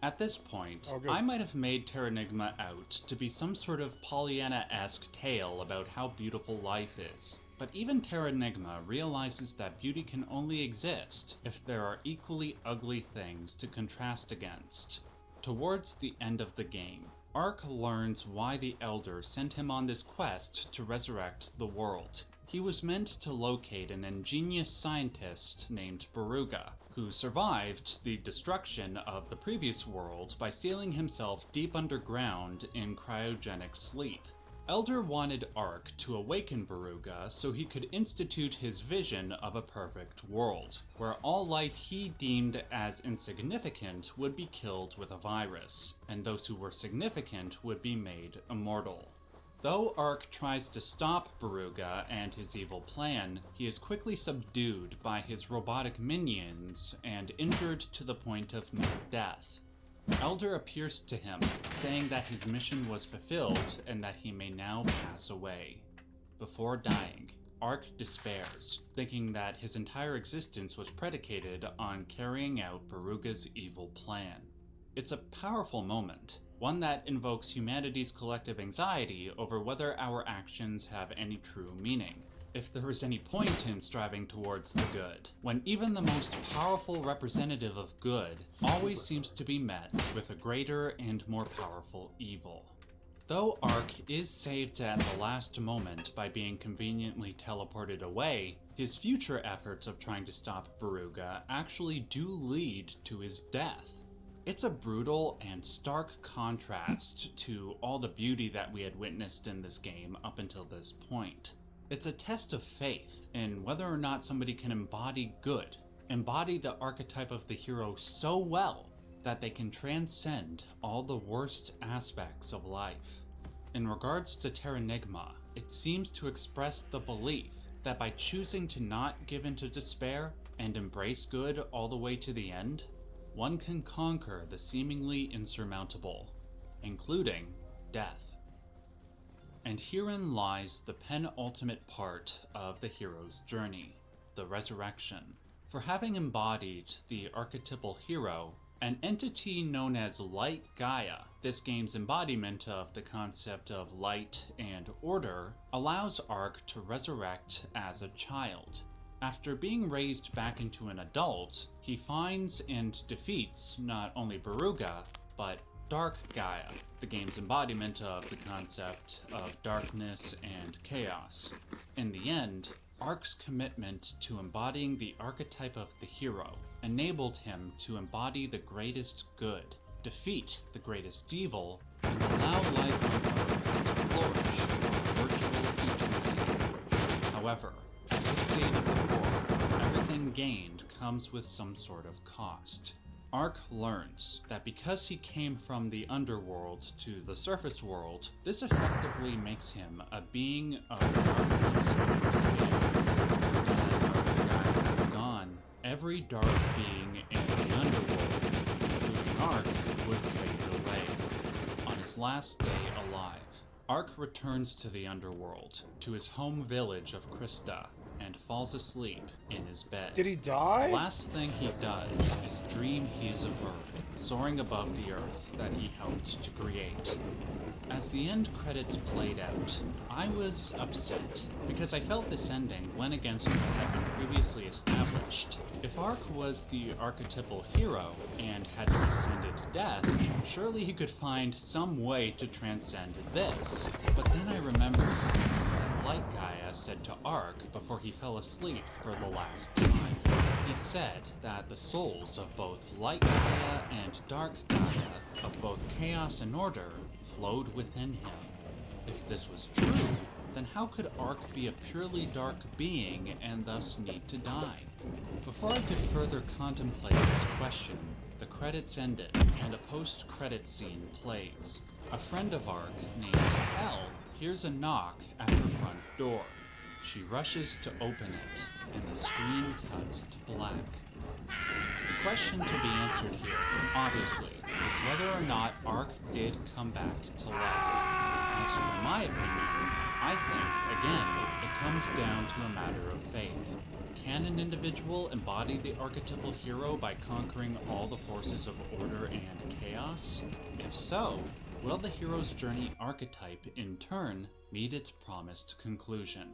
At this point, Oh, good. I might have made Terranigma out to be some sort of Pollyanna-esque tale about how beautiful life is. But even Terranigma realizes that beauty can only exist if there are equally ugly things to contrast against. Towards the end of the game, Ark learns why the Elder sent him on this quest to resurrect the world. He was meant to locate an ingenious scientist named Baruga, who survived the destruction of the previous world by sealing himself deep underground in cryogenic sleep. Elder wanted Ark to awaken Baruga so he could institute his vision of a perfect world, where all life he deemed as insignificant would be killed with a virus, and those who were significant would be made immortal. Though Ark tries to stop Baruga and his evil plan, he is quickly subdued by his robotic minions and injured to the point of near death. Elder appears to him, saying that his mission was fulfilled and that he may now pass away. Before dying, Ark despairs, thinking that his entire existence was predicated on carrying out Baruga's evil plan. It's a powerful moment, one that invokes humanity's collective anxiety over whether our actions have any true meaning, if there is any point in striving towards the good, when even the most powerful representative of good always seems to be met with a greater and more powerful evil. Though Ark is saved at the last moment by being conveniently teleported away, his future efforts of trying to stop Baruga actually do lead to his death. It's a brutal and stark contrast to all the beauty that we had witnessed in this game up until this point. It's a test of faith in whether or not somebody can embody good, embody the archetype of the hero so well that they can transcend all the worst aspects of life. In regards to Terranigma, it seems to express the belief that by choosing to not give in to despair and embrace good all the way to the end, one can conquer the seemingly insurmountable, including death. And herein lies the penultimate part of the hero's journey, the resurrection. For having embodied the archetypal hero, an entity known as Light Gaia, this game's embodiment of the concept of light and order, allows Ark to resurrect as a child. After being raised back into an adult, he finds and defeats not only Baruga, but Dark Gaia, the game's embodiment of the concept of darkness and chaos. In the end, Ark's commitment to embodying the archetype of the hero enabled him to embody the greatest good, defeat the greatest evil, and allow life on Earth to flourish in virtual eternity. However, as I stated before, everything gained comes with some sort of cost. Ark learns that because he came from the underworld to the surface world, this effectively makes him a being of darkness and chaos. And after Gaia is gone, every dark being in the underworld, including Ark, would fade away. On his last day alive, Ark returns to the underworld, to his home village of Krista, and falls asleep in his bed. Did he die? The last thing he does is dream he is a bird, soaring above the earth that he helped to create. As the end credits played out, I was upset, because I felt this ending went against what had been previously established. If Ark was the archetypal hero and had transcended death, surely he could find some way to transcend this. But then I remembered something that Light Gaia said to Ark before he fell asleep for the last time. He said that the souls of both Light Gaia and Dark Gaia, of both chaos and order, flowed within him. If this was true, then how could Ark be a purely dark being and thus need to die? Before I could further contemplate this question, the credits ended and a post-credit scene plays. A friend of Ark, named Elle, hears a knock at her front door. She rushes to open it, and the screen cuts to black. The question to be answered here, obviously, is whether or not Ark did come back to life. As for my opinion, I think, again, it comes down to a matter of faith. Can an individual embody the archetypal hero by conquering all the forces of order and chaos? If so, will the hero's journey archetype in turn meet its promised conclusion?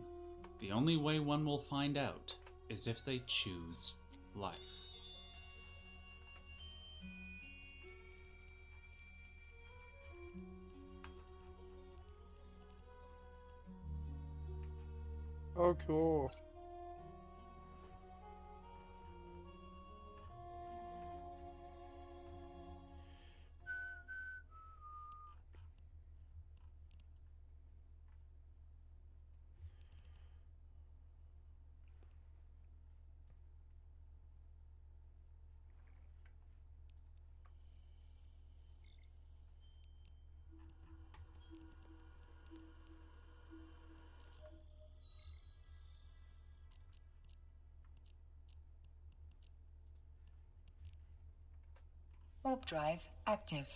The only way one will find out is if they choose life. Oh, cool. Warp drive active.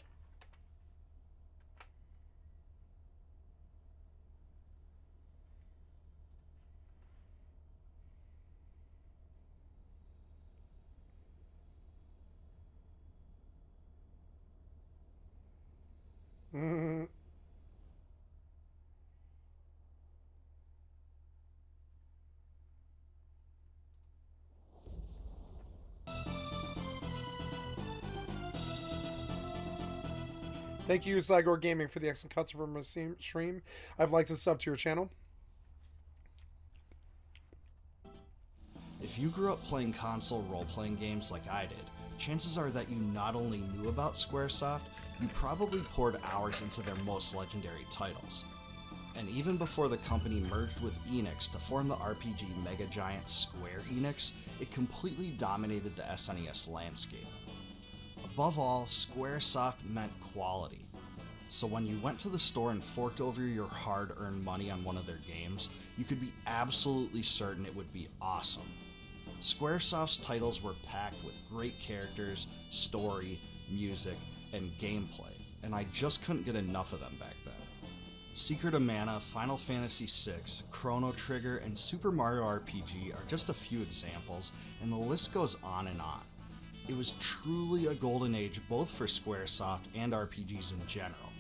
Thank you, Zygor Gaming, for the excellent cuts from my stream. I'd like to sub to your channel. If you grew up playing console role-playing games like I did, chances are that you not only knew about Squaresoft, you probably poured hours into their most legendary titles. And even before the company merged with Enix to form the RPG mega giant Square Enix, it completely dominated the SNES landscape. Above all, Squaresoft meant quality. So when you went to the store and forked over your hard-earned money on one of their games, you could be absolutely certain it would be awesome. Squaresoft's titles were packed with great characters, story, music, and gameplay, and I just couldn't get enough of them back then. Secret of Mana, Final Fantasy VI, Chrono Trigger, and Super Mario RPG are just a few examples, and the list goes on and on. It was truly a golden age both for Squaresoft and RPGs in general.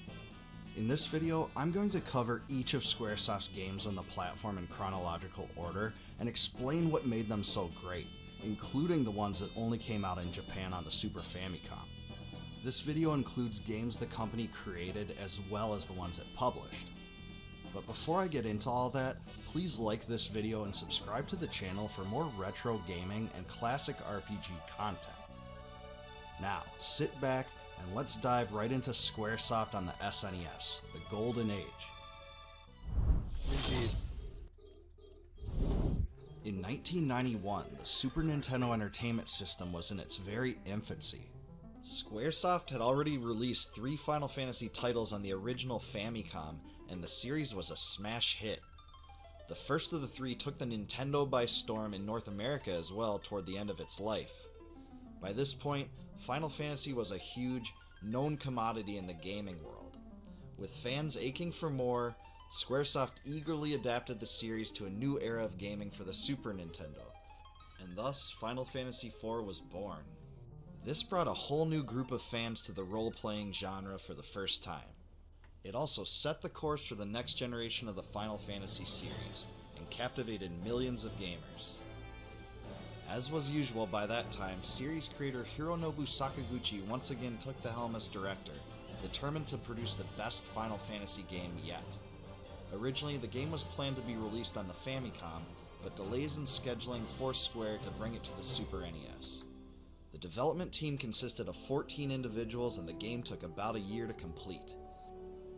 In this video, I'm going to cover each of Squaresoft's games on the platform in chronological order and explain what made them so great, including the ones that only came out in Japan on the Super Famicom. This video includes games the company created as well as the ones it published. But before I get into all that, please like this video and subscribe to the channel for more retro gaming and classic RPG content. Now, sit back and let's dive right into Squaresoft on the SNES, the Golden Age. Indeed. In 1991, the Super Nintendo Entertainment System was in its very infancy. Squaresoft had already released 3 Final Fantasy titles on the original Famicom, and the series was a smash hit. The first of the 3 took the Nintendo by storm in North America as well toward the end of its life. By this point, Final Fantasy was a huge, known commodity in the gaming world. With fans aching for more, Squaresoft eagerly adapted the series to a new era of gaming for the Super Nintendo, and thus Final Fantasy IV was born. This brought a whole new group of fans to the role-playing genre for the first time. It also set the course for the next generation of the Final Fantasy series, and captivated millions of gamers. As was usual by that time, series creator Hironobu Sakaguchi once again took the helm as director, determined to produce the best Final Fantasy game yet. Originally, the game was planned to be released on the Famicom, but delays in scheduling forced Square to bring it to the Super NES. The development team consisted of 14 individuals and the game took about a year to complete.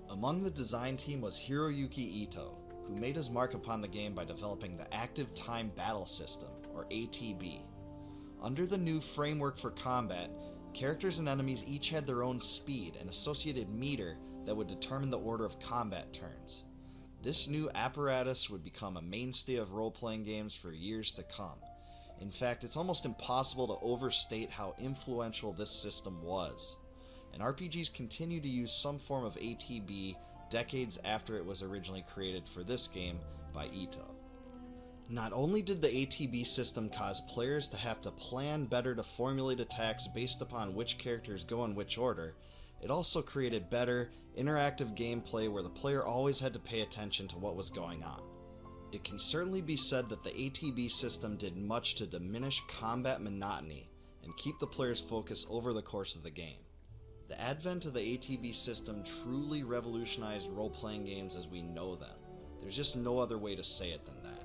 Among the design team was Hiroyuki Ito, who made his mark upon the game by developing the Active Time Battle System, or ATB. Under the new framework for combat, characters and enemies each had their own speed and associated meter that would determine the order of combat turns. This new apparatus would become a mainstay of role-playing games for years to come. In fact, it's almost impossible to overstate how influential this system was. And RPGs continue to use some form of ATB decades after it was originally created for this game by Ito. Not only did the ATB system cause players to have to plan better to formulate attacks based upon which characters go in which order, it also created better, interactive gameplay where the player always had to pay attention to what was going on. It can certainly be said that the ATB system did much to diminish combat monotony and keep the player's focus over the course of the game. The advent of the ATB system truly revolutionized role-playing games as we know them. There's just no other way to say it than that.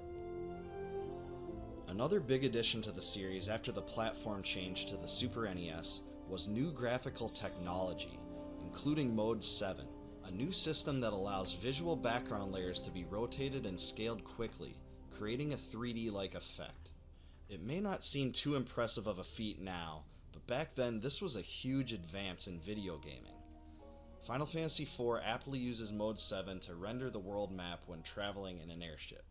Another big addition to the series after the platform change to the Super NES was new graphical technology, including Mode 7, a new system that allows visual background layers to be rotated and scaled quickly, creating a 3D-like effect. It may not seem too impressive of a feat now, but back then this was a huge advance in video gaming. Final Fantasy IV aptly uses Mode 7 to render the world map when traveling in an airship.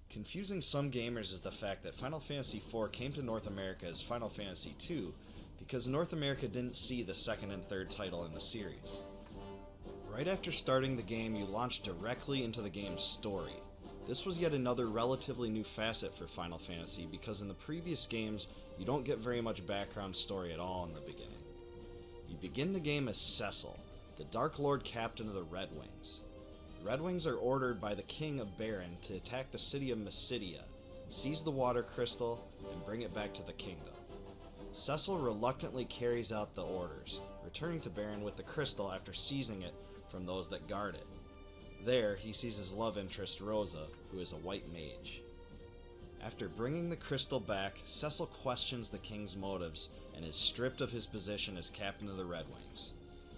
Confusing some gamers is the fact that Final Fantasy IV came to North America as Final Fantasy II because North America didn't see the second and third title in the series. Right after starting the game, you launched directly into the game's story. This was yet another relatively new facet for Final Fantasy because in the previous games, you don't get very much background story at all in the beginning. You begin the game as Cecil, the Dark Lord captain of the Red Wings. The Red Wings are ordered by the King of Baron to attack the city of Mysidia, seize the water crystal, and bring it back to the kingdom. Cecil reluctantly carries out the orders, returning to Baron with the crystal after seizing it from those that guard it. There, he sees his love interest Rosa, who is a white mage. After bringing the crystal back, Cecil questions the king's motives and is stripped of his position as captain of the Red Wings.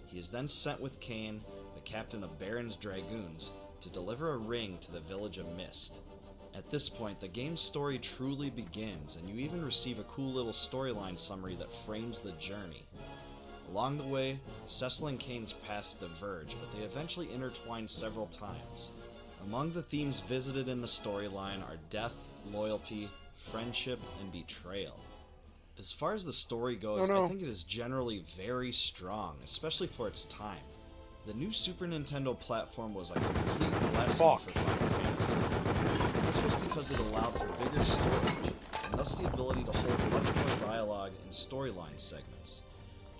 He is then sent with Kain, the captain of Baron's Dragoons, to deliver a ring to the village of Mist. At this point, the game's story truly begins, and you even receive a cool little storyline summary that frames the journey. Along the way, Cecil and Kain's paths diverge, but they eventually intertwine several times. Among the themes visited in the storyline are death, loyalty, friendship, and betrayal. As far as the story goes, I think it is generally very strong, especially for its time. The new Super Nintendo platform was a complete blessing for Final Fantasy. This was because it allowed for bigger storage, and thus the ability to hold much more dialogue and storyline segments.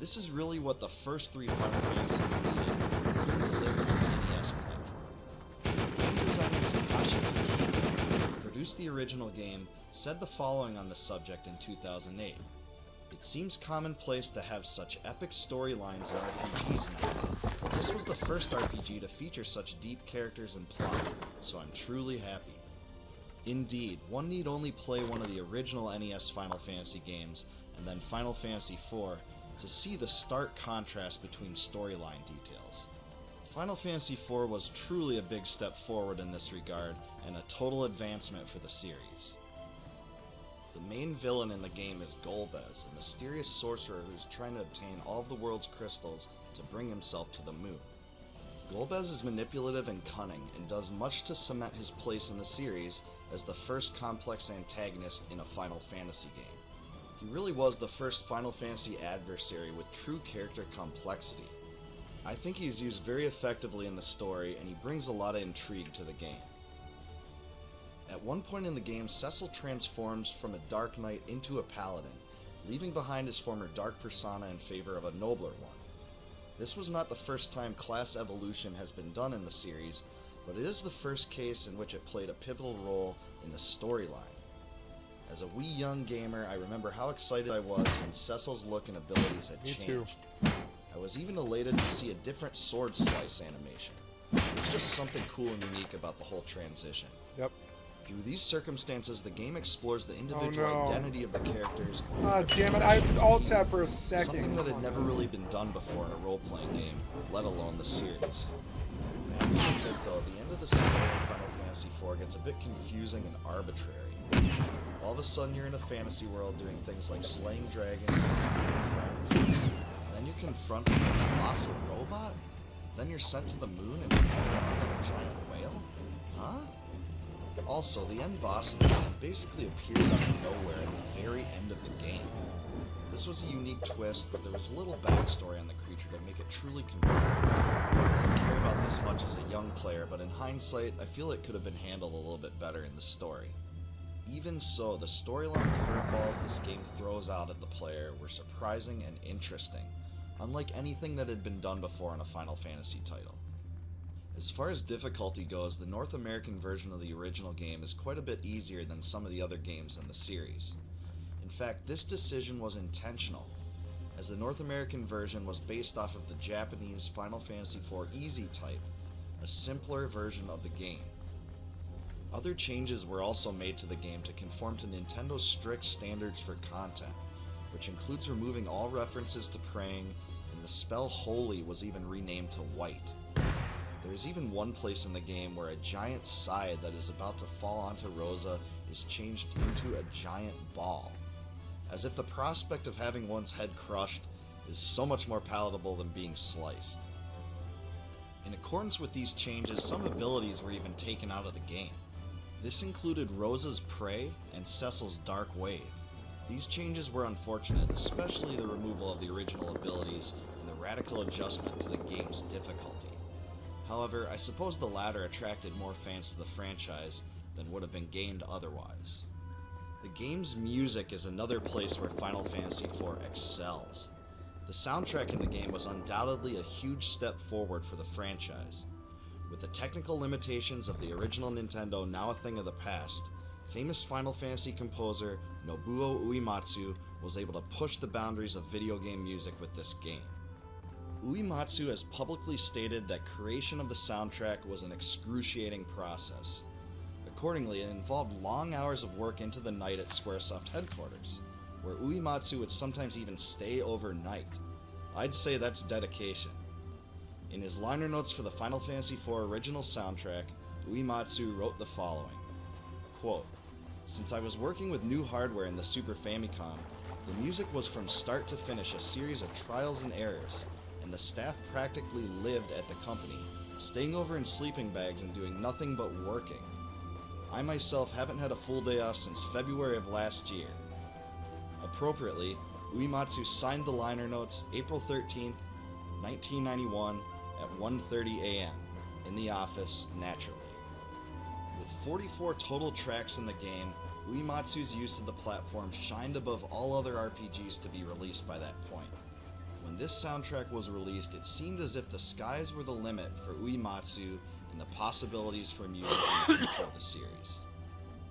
This is really what the first three Final Fantasies needed to deliver on the NES platform. Game designer Takashi Takeda, who produced the original game, said the following on the subject in 2008. It seems commonplace to have such epic storylines in RPGs now, but this was the first RPG to feature such deep characters and plot, so I'm truly happy. Indeed, one need only play one of the original NES Final Fantasy games, and then Final Fantasy IV, to see the stark contrast between storyline details. Final Fantasy IV was truly a big step forward in this regard, and a total advancement for the series. The main villain in the game is Golbez, a mysterious sorcerer who's trying to obtain all of the world's crystals to bring himself to the moon. Golbez is manipulative and cunning, and does much to cement his place in the series as the first complex antagonist in a Final Fantasy game. He really was the first Final Fantasy adversary with true character complexity. I think he's used very effectively in the story, and he brings a lot of intrigue to the game. At one point in the game, Cecil transforms from a Dark Knight into a Paladin, leaving behind his former Dark persona in favor of a nobler one. This was not the first time class evolution has been done in the series, but it is the first case in which it played a pivotal role in the storyline. As a wee young gamer, I remember how excited I was when Cecil's look and abilities had changed. Too. I was even elated to see a different sword slice animation. There's just something cool and unique about the whole transition. Yep. Through these circumstances, the game explores the individual identity of the characters. Ah, damn it, I alt-tab for a second. Something that had never really been done before in a role-playing game, let alone the series. I have to admit though, the end of the story in Final Fantasy IV gets a bit confusing and arbitrary. All of a sudden you're in a fantasy world doing things like slaying dragons and making friends. Then you confront a colossal robot? Then you're sent to the moon and fall around on a giant whale? Huh? Also, the end boss of the game basically appears out of nowhere at the very end of the game. This was a unique twist, but there was a little backstory on the creature to make it truly compelling. I didn't care about this much as a young player, but in hindsight, I feel it could have been handled a little bit better in the story. Even so, the storyline curveballs this game throws out at the player were surprising and interesting, unlike anything that had been done before in a Final Fantasy title. As far as difficulty goes, the North American version of the original game is quite a bit easier than some of the other games in the series. In fact, this decision was intentional, as the North American version was based off of the Japanese Final Fantasy IV Easy type, a simpler version of the game. Other changes were also made to the game to conform to Nintendo's strict standards for content, which includes removing all references to praying, and the spell Holy was even renamed to White. There is even one place in the game where a giant scythe that is about to fall onto Rosa is changed into a giant ball, as if the prospect of having one's head crushed is so much more palatable than being sliced. In accordance with these changes, some abilities were even taken out of the game. This included Rosa's Prey and Cecil's Dark Wave. These changes were unfortunate, especially the removal of the original abilities and the radical adjustment to the game's difficulty. However, I suppose the latter attracted more fans to the franchise than would have been gained otherwise. The game's music is another place where Final Fantasy IV excels. The soundtrack in the game was undoubtedly a huge step forward for the franchise. With the technical limitations of the original Nintendo now a thing of the past, famous Final Fantasy composer Nobuo Uematsu was able to push the boundaries of video game music with this game. Uematsu has publicly stated that creation of the soundtrack was an excruciating process. Accordingly, it involved long hours of work into the night at Squaresoft headquarters, where Uematsu would sometimes even stay overnight. I'd say that's dedication. In his liner notes for the Final Fantasy IV original soundtrack, Uematsu wrote the following, quote, "Since I was working with new hardware in the Super Famicom, the music was from start to finish a series of trials and errors, and the staff practically lived at the company, staying over in sleeping bags and doing nothing but working. I myself haven't had a full day off since February of last year." Appropriately, Uematsu signed the liner notes April 13th, 1991 at 1:30 a.m. in the office, naturally. With 44 total tracks in the game, Uematsu's use of the platform shined above all other RPGs to be released by that point. When this soundtrack was released, it seemed as if the skies were the limit for Uematsu and the possibilities for music in the future of the series.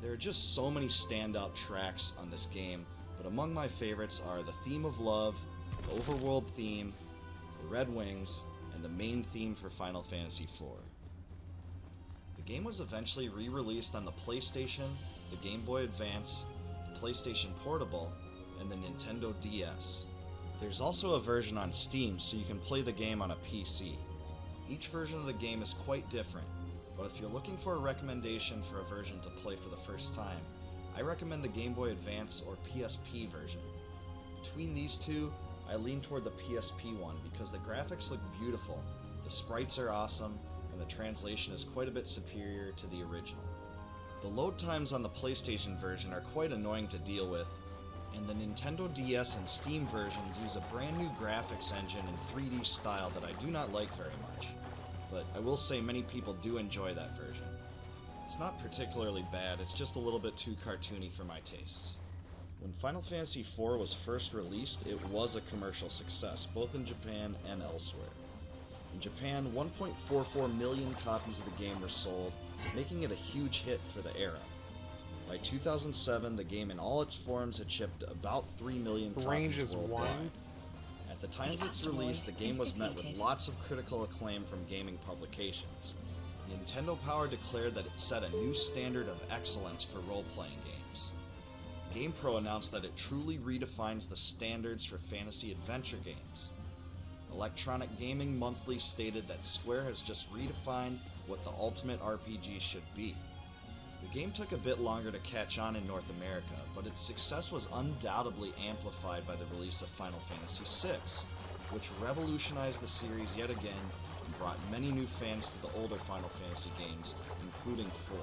There are just so many standout tracks on this game, but among my favorites are the Theme of Love, the Overworld theme, the Red Wings, and the main theme for Final Fantasy IV. The game was eventually re-released on the PlayStation, the Game Boy Advance, the PlayStation Portable, and the Nintendo DS. There's also a version on Steam, so you can play the game on a PC. Each version of the game is quite different, but if you're looking for a recommendation for a version to play for the first time, I recommend the Game Boy Advance or PSP version. Between these two, I lean toward the PSP one because the graphics look beautiful, the sprites are awesome, and the translation is quite a bit superior to the original. The load times on the PlayStation version are quite annoying to deal with, and the Nintendo DS and Steam versions use a brand new graphics engine and 3D style that I do not like very much, but I will say many people do enjoy that version. It's not particularly bad, it's just a little bit too cartoony for my tastes. When Final Fantasy IV was first released, it was a commercial success, both in Japan and elsewhere. In Japan, 1.44 million copies of the game were sold, making it a huge hit for the era. By 2007, the game in all its forms had shipped about 3 million copies Range is worldwide. 1. At the time of its release, the game was met with lots of critical acclaim from gaming publications. Nintendo Power declared that it set a new standard of excellence for role-playing games. GamePro announced that it truly redefines the standards for fantasy adventure games. Electronic Gaming Monthly stated that Square has just redefined what the ultimate RPG should be. The game took a bit longer to catch on in North America, but its success was undoubtedly amplified by the release of Final Fantasy VI, which revolutionized the series yet again and brought many new fans to the older Final Fantasy games, including 4.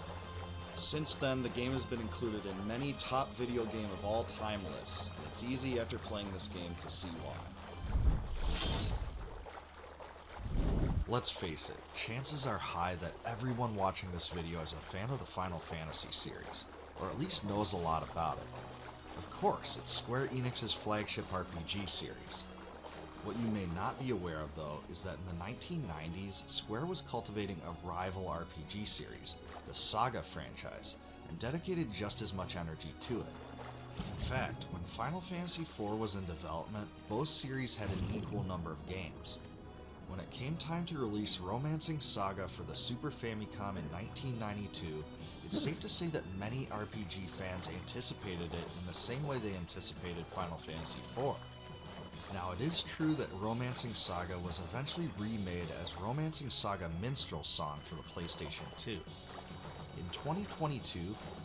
Since then, the game has been included in many top video game of all time lists, It's easy after playing this game to see why. Let's face it, chances are high that everyone watching this video is a fan of the Final Fantasy series, or at least knows a lot about it. Of course, it's Square Enix's flagship RPG series. What you may not be aware of, though, is that in the 1990s, Square was cultivating a rival RPG series, the Saga franchise, and dedicated just as much energy to it. In fact, when Final Fantasy IV was in development, both series had an equal number of games. When it came time to release Romancing Saga for the Super Famicom in 1992, it's safe to say that many RPG fans anticipated it in the same way they anticipated Final Fantasy IV. Now, it is true that Romancing Saga was eventually remade as Romancing Saga Minstrel Song for the PlayStation 2. In 2022,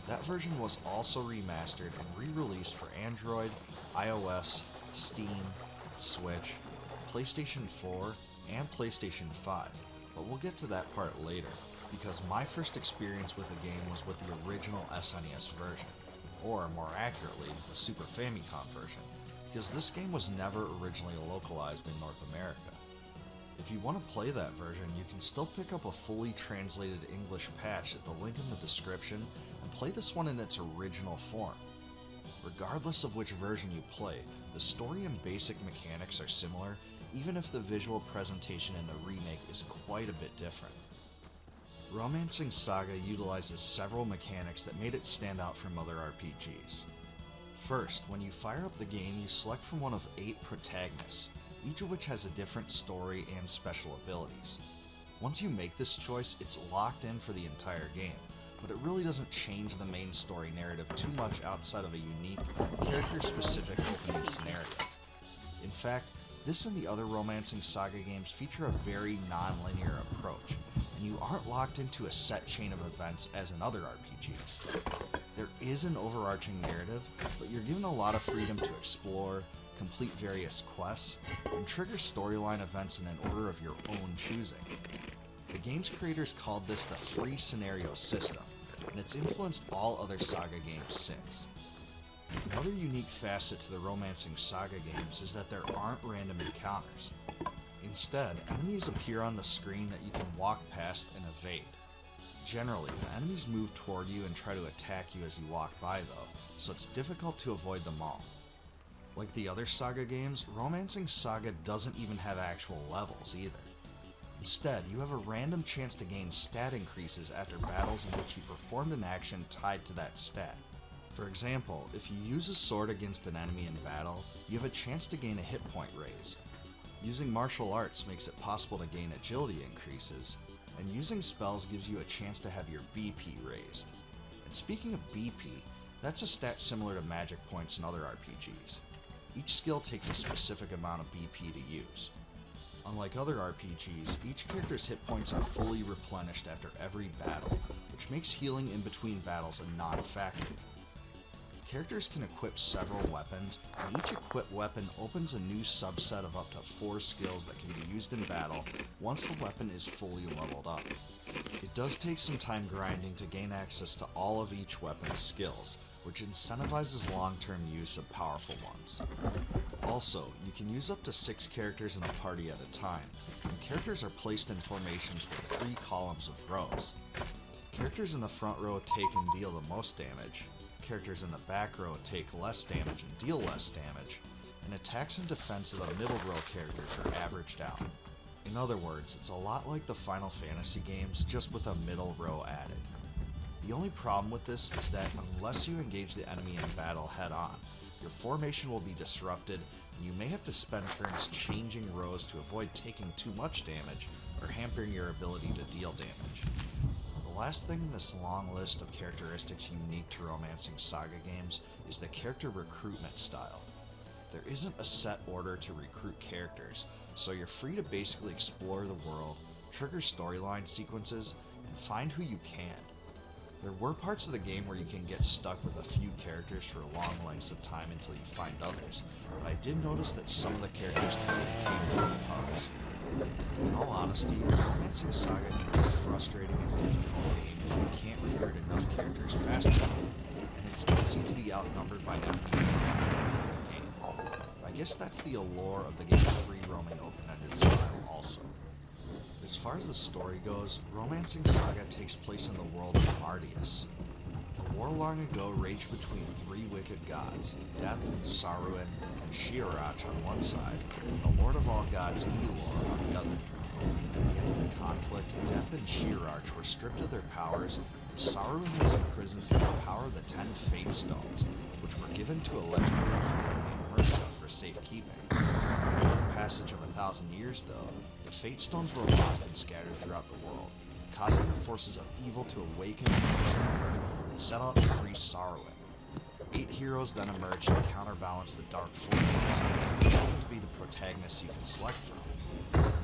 that version was also remastered and re-released for Android, iOS, Steam, Switch, PlayStation 4, and PlayStation 5, but we'll get to that part later, because my first experience with the game was with the original SNES version, or more accurately, the Super Famicom version, because this game was never originally localized in North America. If you want to play that version, you can still pick up a fully translated English patch at the link in the description and play this one in its original form. Regardless of which version you play, the story and basic mechanics are similar, even if the visual presentation in the remake is quite a bit different. Romancing Saga utilizes several mechanics that made it stand out from other RPGs. First, when you fire up the game, you select from one of 8 protagonists, each of which has a different story and special abilities. Once you make this choice, it's locked in for the entire game, but it really doesn't change the main story narrative too much outside of a unique, character-specific opening scenario. In fact, this and the other Romancing Saga games feature a very non-linear approach, and you aren't locked into a set chain of events as in other RPGs. There is an overarching narrative, but you're given a lot of freedom to explore, complete various quests, and trigger storyline events in an order of your own choosing. The game's creators called this the free scenario system, and it's influenced all other Saga games since. Another unique facet to the Romancing Saga games is that there aren't random encounters. Instead, enemies appear on the screen that you can walk past and evade. Generally, the enemies move toward you and try to attack you as you walk by though, so it's difficult to avoid them all. Like the other Saga games, Romancing Saga doesn't even have actual levels either. Instead, you have a random chance to gain stat increases after battles in which you performed an action tied to that stat. For example, if you use a sword against an enemy in battle, you have a chance to gain a hit point raise. Using martial arts makes it possible to gain agility increases, and using spells gives you a chance to have your BP raised. And speaking of BP, that's a stat similar to magic points in other RPGs. Each skill takes a specific amount of BP to use. Unlike other RPGs, each character's hit points are fully replenished after every battle, which makes healing in between battles a non-factor. Characters can equip several weapons, and each equipped weapon opens a new subset of up to 4 skills that can be used in battle once the weapon is fully leveled up. It does take some time grinding to gain access to all of each weapon's skills, which incentivizes long-term use of powerful ones. Also, you can use up to 6 characters in a party at a time, and characters are placed in formations with 3 columns of rows. Characters in the front row take and deal the most damage, characters in the back row take less damage and deal less damage, and attacks and defense of the middle row characters are averaged out. In other words, it's a lot like the Final Fantasy games, just with a middle row added. The only problem with this is that unless you engage the enemy in battle head-on, your formation will be disrupted, and you may have to spend turns changing rows to avoid taking too much damage or hampering your ability to deal damage. The last thing in this long list of characteristics unique to Romancing Saga games is the character recruitment style. There isn't a set order to recruit characters, so you're free to basically explore the world, trigger storyline sequences, and find who you can. There were parts of the game where you can get stuck with a few characters for long lengths of time until you find others, but I did notice that some of the characters can be tamed in pubs. In all honesty, Romancing Saga can be a frustrating and difficult game if you can't recruit enough characters fast enough, and it's easy to be outnumbered by enemies in the game. guess that's the allure of the game's free-roaming open-ended style also. As far as the story goes, Romancing Saga takes place in the world of Mardius. A war long ago raged between three wicked gods, Death, Saruman, and Shirach on one side, and the Lord of all gods, Elor, on the other. At the end of the conflict, Death and Shirach were stripped of their powers, and Saruman was imprisoned through the power of the 10 Fate Stones, which were given to a legendary hero named Mursa for safekeeping. After the passage of 1,000 years, though, the Fate Stones were lost and scattered throughout the world, causing the forces of evil to awaken from their slumber and set out to free Saruman. 8 heroes then emerged to counterbalance the dark forces, which happen to be the protagonists you can select from.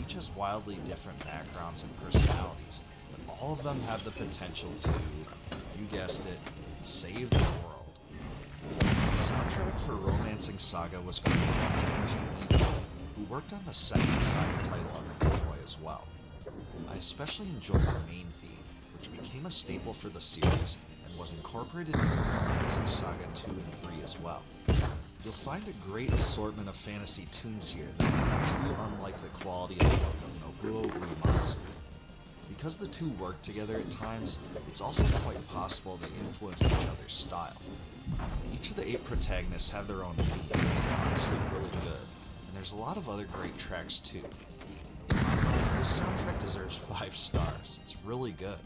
Each has wildly different backgrounds and personalities, but all of them have the potential to, you guessed it, save the world. The soundtrack for Romancing Saga was created by Kenji Ito, who worked on the second Saga title on the Game Boy as well. I especially enjoyed the main theme, which became a staple for the series and was incorporated into Romancing Saga 2 and 3 as well. You'll find a great assortment of fantasy tunes here that are too unlike the quality of the work of Nobuo Uematsu. Because the two work together at times, it's also quite possible they influence each other's style. Each of the 8 protagonists have their own theme, which are honestly really good, and there's a lot of other great tracks too. In my mind, this soundtrack deserves 5 stars. It's really good.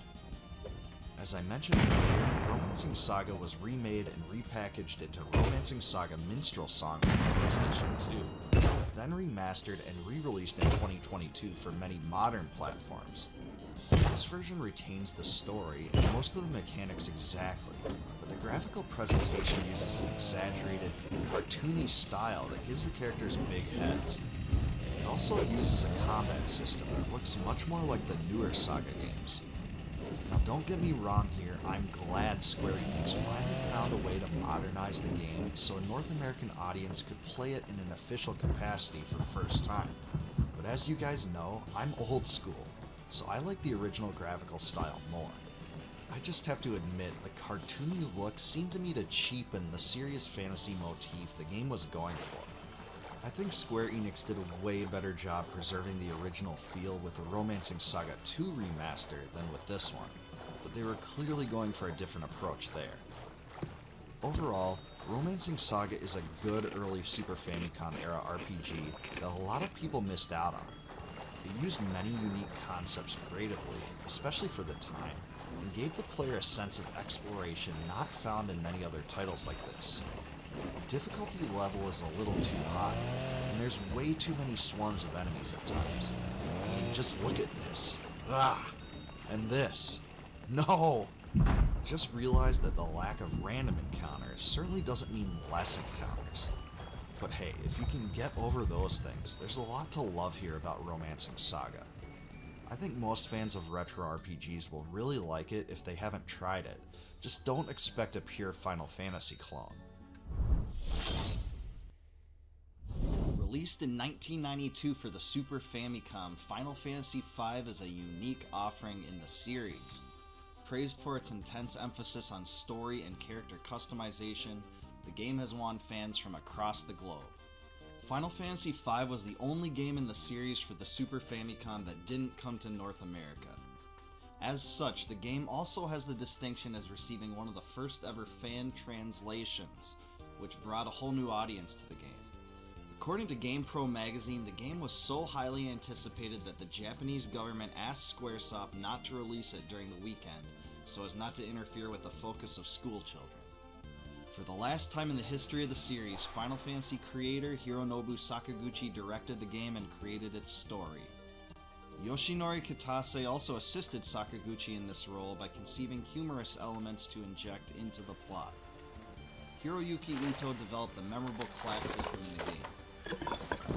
As I mentioned earlier, Romancing Saga was remade and repackaged into Romancing Saga Minstrel Song for PlayStation 2, then remastered and re-released in 2022 for many modern platforms. This version retains the story and most of the mechanics exactly, but the graphical presentation uses an exaggerated, cartoony style that gives the characters big heads. It also uses a combat system that looks much more like the newer Saga games. Now don't get me wrong here, I'm glad Square Enix finally found a way to modernize the game so a North American audience could play it in an official capacity for the first time. But as you guys know, I'm old school, so I like the original graphical style more. I just have to admit, the cartoony look seemed to me to cheapen the serious fantasy motif the game was going for. I think Square Enix did a way better job preserving the original feel with the Romancing Saga 2 remaster than with this one, but they were clearly going for a different approach there. Overall, Romancing Saga is a good early Super Famicom era RPG that a lot of people missed out on. It used many unique concepts creatively, especially for the time, and gave the player a sense of exploration not found in many other titles like this. The difficulty level is a little too high, and there's way too many swarms of enemies at times. I mean, just look at this. Ah! And this. No! Just realized that the lack of random encounters certainly doesn't mean less encounters. But hey, if you can get over those things, there's a lot to love here about Romancing Saga. I think most fans of retro RPGs will really like it if they haven't tried it. Just don't expect a pure Final Fantasy clone. Released in 1992 for the Super Famicom, Final Fantasy V is a unique offering in the series. Praised for its intense emphasis on story and character customization, the game has won fans from across the globe. Final Fantasy V was the only game in the series for the Super Famicom that didn't come to North America. As such, the game also has the distinction as receiving one of the first ever fan translations, which brought a whole new audience to the game. According to GamePro magazine, the game was so highly anticipated that the Japanese government asked Squaresoft not to release it during the weekend, so as not to interfere with the focus of school children. For the last time in the history of the series, Final Fantasy creator Hironobu Sakaguchi directed the game and created its story. Yoshinori Kitase also assisted Sakaguchi in this role by conceiving humorous elements to inject into the plot. Hiroyuki Ito developed the memorable class system in the game.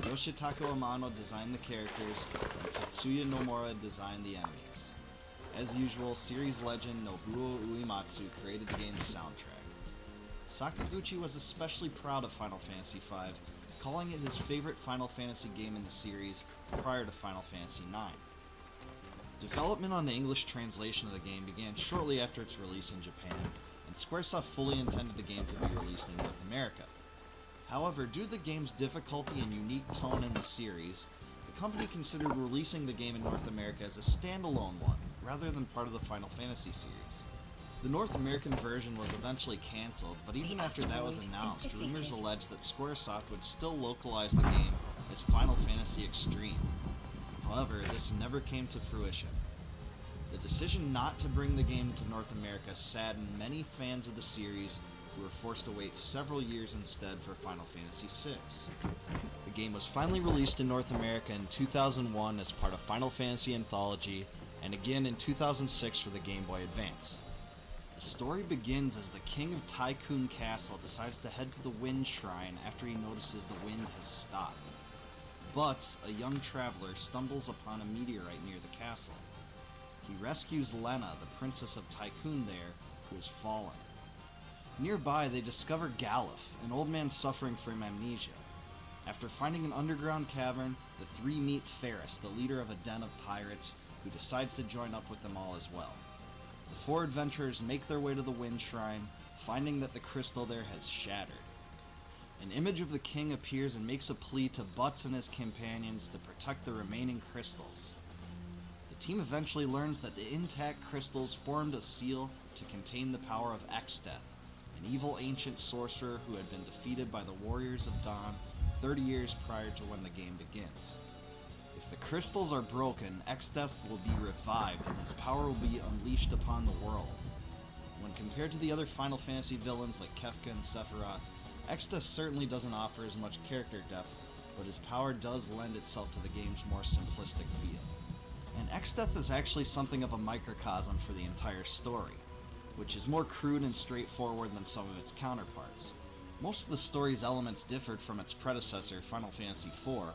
Yoshitaka Amano designed the characters, and Tetsuya Nomura designed the enemies. As usual, series legend Nobuo Uematsu created the game's soundtrack. Sakaguchi was especially proud of Final Fantasy V, calling it his favorite Final Fantasy game in the series prior to Final Fantasy IX. Development on the English translation of the game began shortly after its release in Japan, and Squaresoft fully intended the game to be released in North America. However, due to the game's difficulty and unique tone in the series, the company considered releasing the game in North America as a standalone one, rather than part of the Final Fantasy series. The North American version was eventually cancelled, but even after that was announced, rumors alleged that Squaresoft would still localize the game as Final Fantasy Extreme. However, this never came to fruition. The decision not to bring the game to North America saddened many fans of the series who were forced to wait several years instead for Final Fantasy VI. The game was finally released in North America in 2001 as part of Final Fantasy Anthology, and again in 2006 for the Game Boy Advance. The story begins as the King of Tycoon Castle decides to head to the Wind Shrine after he notices the wind has stopped. But a young traveler stumbles upon a meteorite near the castle. He rescues Lena, the Princess of Tycoon there, who has fallen. Nearby, they discover Galuf, an old man suffering from amnesia. After finding an underground cavern, the three meet Ferris, the leader of a den of pirates, who decides to join up with them all as well. The four adventurers make their way to the Wind Shrine, finding that the crystal there has shattered. An image of the king appears and makes a plea to Butts and his companions to protect the remaining crystals. The team eventually learns that the intact crystals formed a seal to contain the power of Exdeath, an evil ancient sorcerer who had been defeated by the Warriors of Dawn 30 years prior to when the game begins. If the crystals are broken, Exdeath will be revived and his power will be unleashed upon the world. When compared to the other Final Fantasy villains like Kefka and Sephiroth, Exdeath certainly doesn't offer as much character depth, but his power does lend itself to the game's more simplistic feel. And Exdeath is actually something of a microcosm for the entire story, which is more crude and straightforward than some of its counterparts. Most of the story's elements differed from its predecessor, Final Fantasy IV,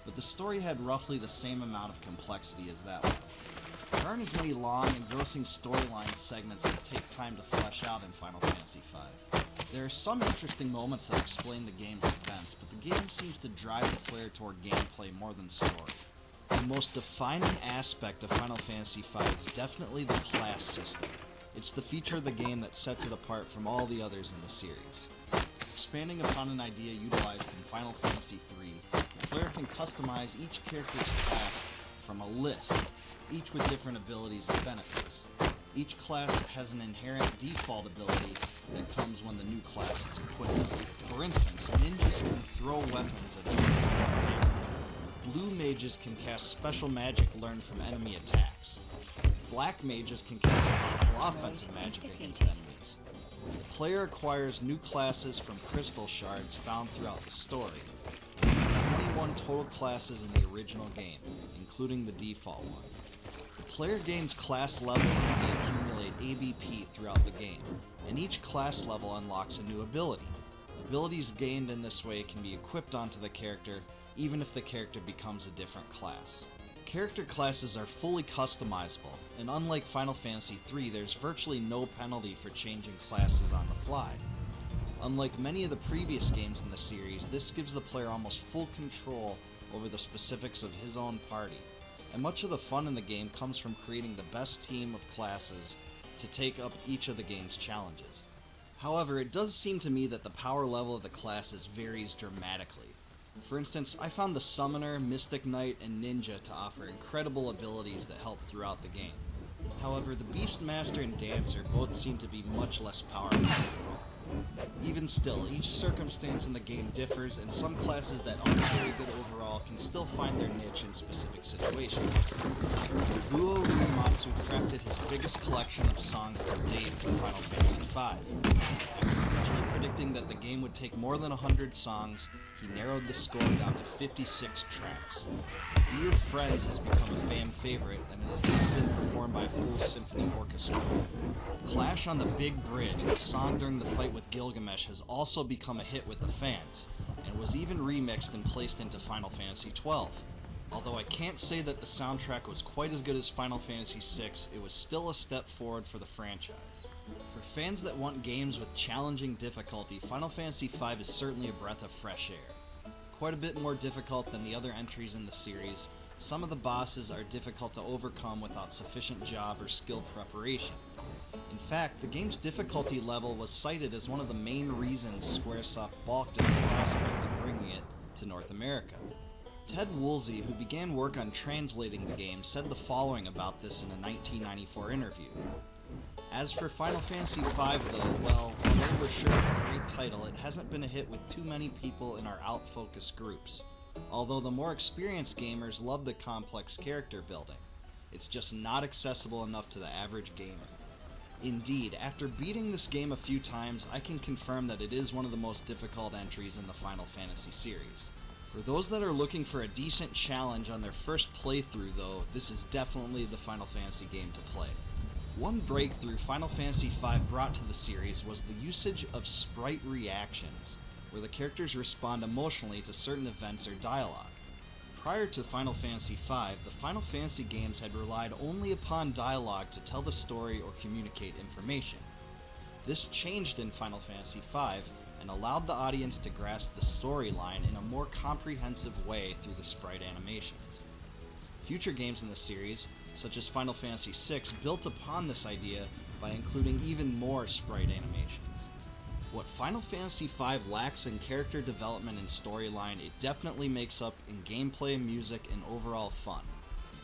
but the story had roughly the same amount of complexity as that one. There aren't as many long, engrossing storyline segments that take time to flesh out in Final Fantasy V. There are some interesting moments that explain the game's events, but the game seems to drive the player toward gameplay more than story. The most defining aspect of Final Fantasy V is definitely the class system. It's the feature of the game that sets it apart from all the others in the series. Expanding upon an idea utilized in Final Fantasy III, the player can customize each character's class from a list, each with different abilities and benefits. Each class has an inherent default ability that comes when the new class is equipped. For instance, ninjas can throw weapons at enemies to the game. Blue mages can cast special magic learned from enemy attacks. Black mages can cast powerful offensive magic against enemies. The player acquires new classes from crystal shards found throughout the story. There are 21 total classes in the original game, including the default one. The player gains class levels as they accumulate ABP throughout the game, and each class level unlocks a new ability. Abilities gained in this way can be equipped onto the character, even if the character becomes a different class. Character classes are fully customizable, and unlike Final Fantasy III, there's virtually no penalty for changing classes on the fly. Unlike many of the previous games in the series, this gives the player almost full control over the specifics of his own party, and much of the fun in the game comes from creating the best team of classes to take up each of the game's challenges. However, it does seem to me that the power level of the classes varies dramatically. For instance, I found the Summoner, Mystic Knight, and Ninja to offer incredible abilities that help throughout the game. However, the Beastmaster and Dancer both seem to be much less powerful overall. Even still, each circumstance in the game differs, and some classes that aren't very good overall can still find their niche in specific situations. Nobuo Uematsu crafted his biggest collection of songs to date for Final Fantasy V. After originally predicting that the game would take more than 100 songs, he narrowed the score down to 56 tracks. Dear Friends has become a fan favorite, and it has even been performed by a full symphony orchestra. Clash on the Big Bridge, a song during the fight with Gilgamesh, has also become a hit with the fans, and was even remixed and placed into Final Fantasy XII. Although I can't say that the soundtrack was quite as good as Final Fantasy VI, it was still a step forward for the franchise. For fans that want games with challenging difficulty, Final Fantasy V is certainly a breath of fresh air. Quite a bit more difficult than the other entries in the series, some of the bosses are difficult to overcome without sufficient job or skill preparation. In fact, the game's difficulty level was cited as one of the main reasons Squaresoft balked at the prospect of bringing it to North America. Ted Woolsey, who began work on translating the game, said the following about this in a 1994 interview. As for Final Fantasy V though, well, although we're sure it's a great title, it hasn't been a hit with too many people in our out-focused groups. Although the more experienced gamers love the complex character building, it's just not accessible enough to the average gamer. Indeed, after beating this game a few times, I can confirm that it is one of the most difficult entries in the Final Fantasy series. For those that are looking for a decent challenge on their first playthrough though, this is definitely the Final Fantasy game to play. One breakthrough Final Fantasy V brought to the series was the usage of sprite reactions, where the characters respond emotionally to certain events or dialogue. Prior to Final Fantasy V, the Final Fantasy games had relied only upon dialogue to tell the story or communicate information. This changed in Final Fantasy V and allowed the audience to grasp the storyline in a more comprehensive way through the sprite animations. Future games in the series, such as Final Fantasy VI, built upon this idea by including even more sprite animations. What Final Fantasy V lacks in character development and storyline, it definitely makes up in gameplay, music, and overall fun.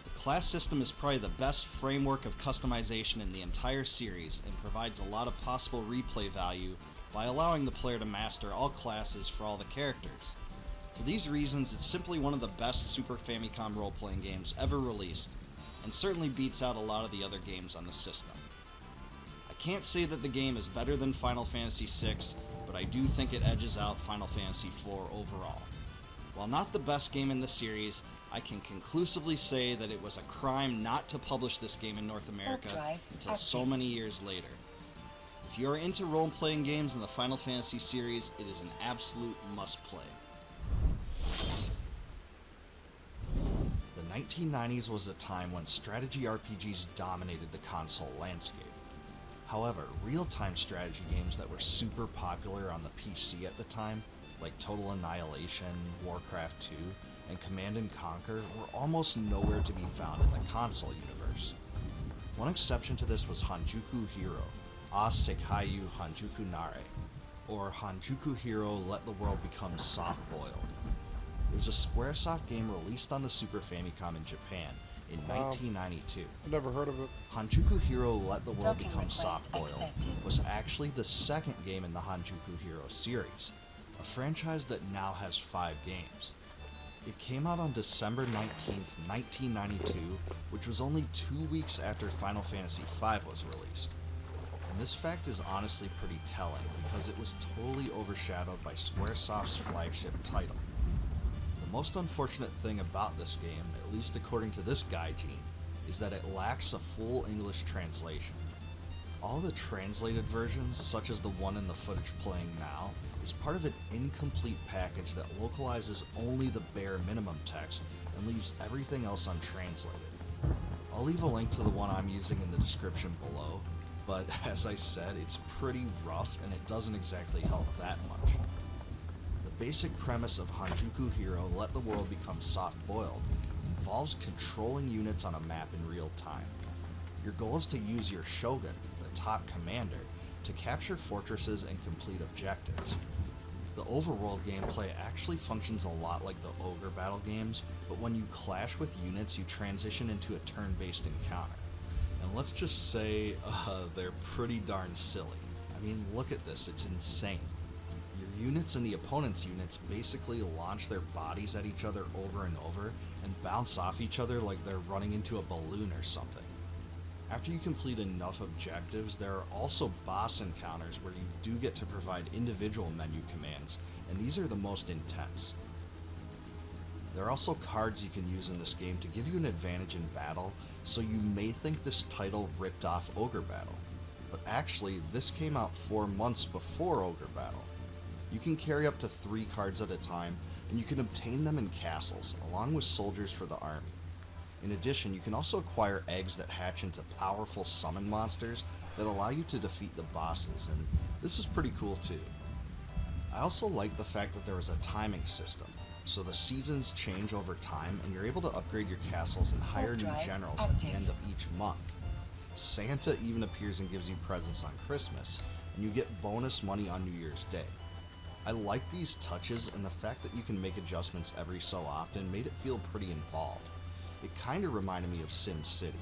The class system is probably the best framework of customization in the entire series and provides a lot of possible replay value by allowing the player to master all classes for all the characters. For these reasons, it's simply one of the best Super Famicom role-playing games ever released, and certainly beats out a lot of the other games on the system. I can't say that the game is better than Final Fantasy VI, but I do think it edges out Final Fantasy IV overall. While not the best game in the series, I can conclusively say that it was a crime not to publish this game in North America until so many years later. If you are into role-playing games in the Final Fantasy series, it is an absolute must-play. The 1990s was a time when strategy RPGs dominated the console landscape. However, real-time strategy games that were super popular on the PC at the time, like Total Annihilation, Warcraft 2, and Command & Conquer, were almost nowhere to be found in the console universe. One exception to this was Hanjuku Hero, A Sekaiyu Hanjuku Nare, or Hanjuku Hero Let the World Become Soft-Boiled. It was a Squaresoft game released on the Super Famicom in Japan in 1992. I've never heard of it. Hanjuku Hero Let the World Become Soft-Boiled was actually the second game in the Hanjuku Hero series, a franchise that now has 5 games. It came out on December 19th, 1992, which was only 2 weeks after Final Fantasy V was released. And this fact is honestly pretty telling, because it was totally overshadowed by Squaresoft's flagship title. The most unfortunate thing about this game, at least according to this gaijin, is that it lacks a full English translation. All the translated versions, such as the one in the footage playing now, is part of an incomplete package that localizes only the bare minimum text and leaves everything else untranslated. I'll leave a link to the one I'm using in the description below, but as I said, it's pretty rough and it doesn't exactly help that much. The basic premise of Hanjuku Hero Let the World Become Soft-Boiled involves controlling units on a map in real time. Your goal is to use your shogun, the top commander, to capture fortresses and complete objectives. The overworld gameplay actually functions a lot like the Ogre battle games, but when you clash with units, you transition into a turn-based encounter. And let's just say, they're pretty darn silly. I mean, look at this, it's insane. Your units and the opponent's units basically launch their bodies at each other over and over and bounce off each other like they're running into a balloon or something. After you complete enough objectives, there are also boss encounters where you do get to provide individual menu commands, and these are the most intense. There are also cards you can use in this game to give you an advantage in battle, so you may think this title ripped off Ogre Battle. But actually, this came out 4 months before Ogre Battle. You can carry up to 3 cards at a time, and you can obtain them in castles, along with soldiers for the army. In addition, you can also acquire eggs that hatch into powerful summon monsters that allow you to defeat the bosses, and this is pretty cool too. I also like the fact that there is a timing system, so the seasons change over time and you're able to upgrade your castles and hire new generals at the end of each month. Santa even appears and gives you presents on Christmas, and you get bonus money on New Year's Day. I like these touches, and the fact that you can make adjustments every so often made it feel pretty involved. It kinda reminded me of Sim City.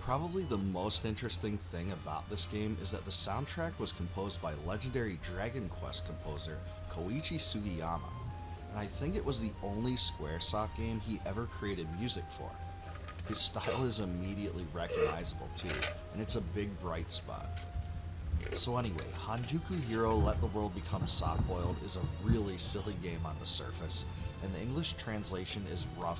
Probably the most interesting thing about this game is that the soundtrack was composed by legendary Dragon Quest composer Koichi Sugiyama, and I think it was the only Squaresoft game he ever created music for. His style is immediately recognizable too, and it's a big bright spot. So anyway, Hanjuku Hero Let the World Become Soft-Boiled is a really silly game on the surface, and the English translation is rough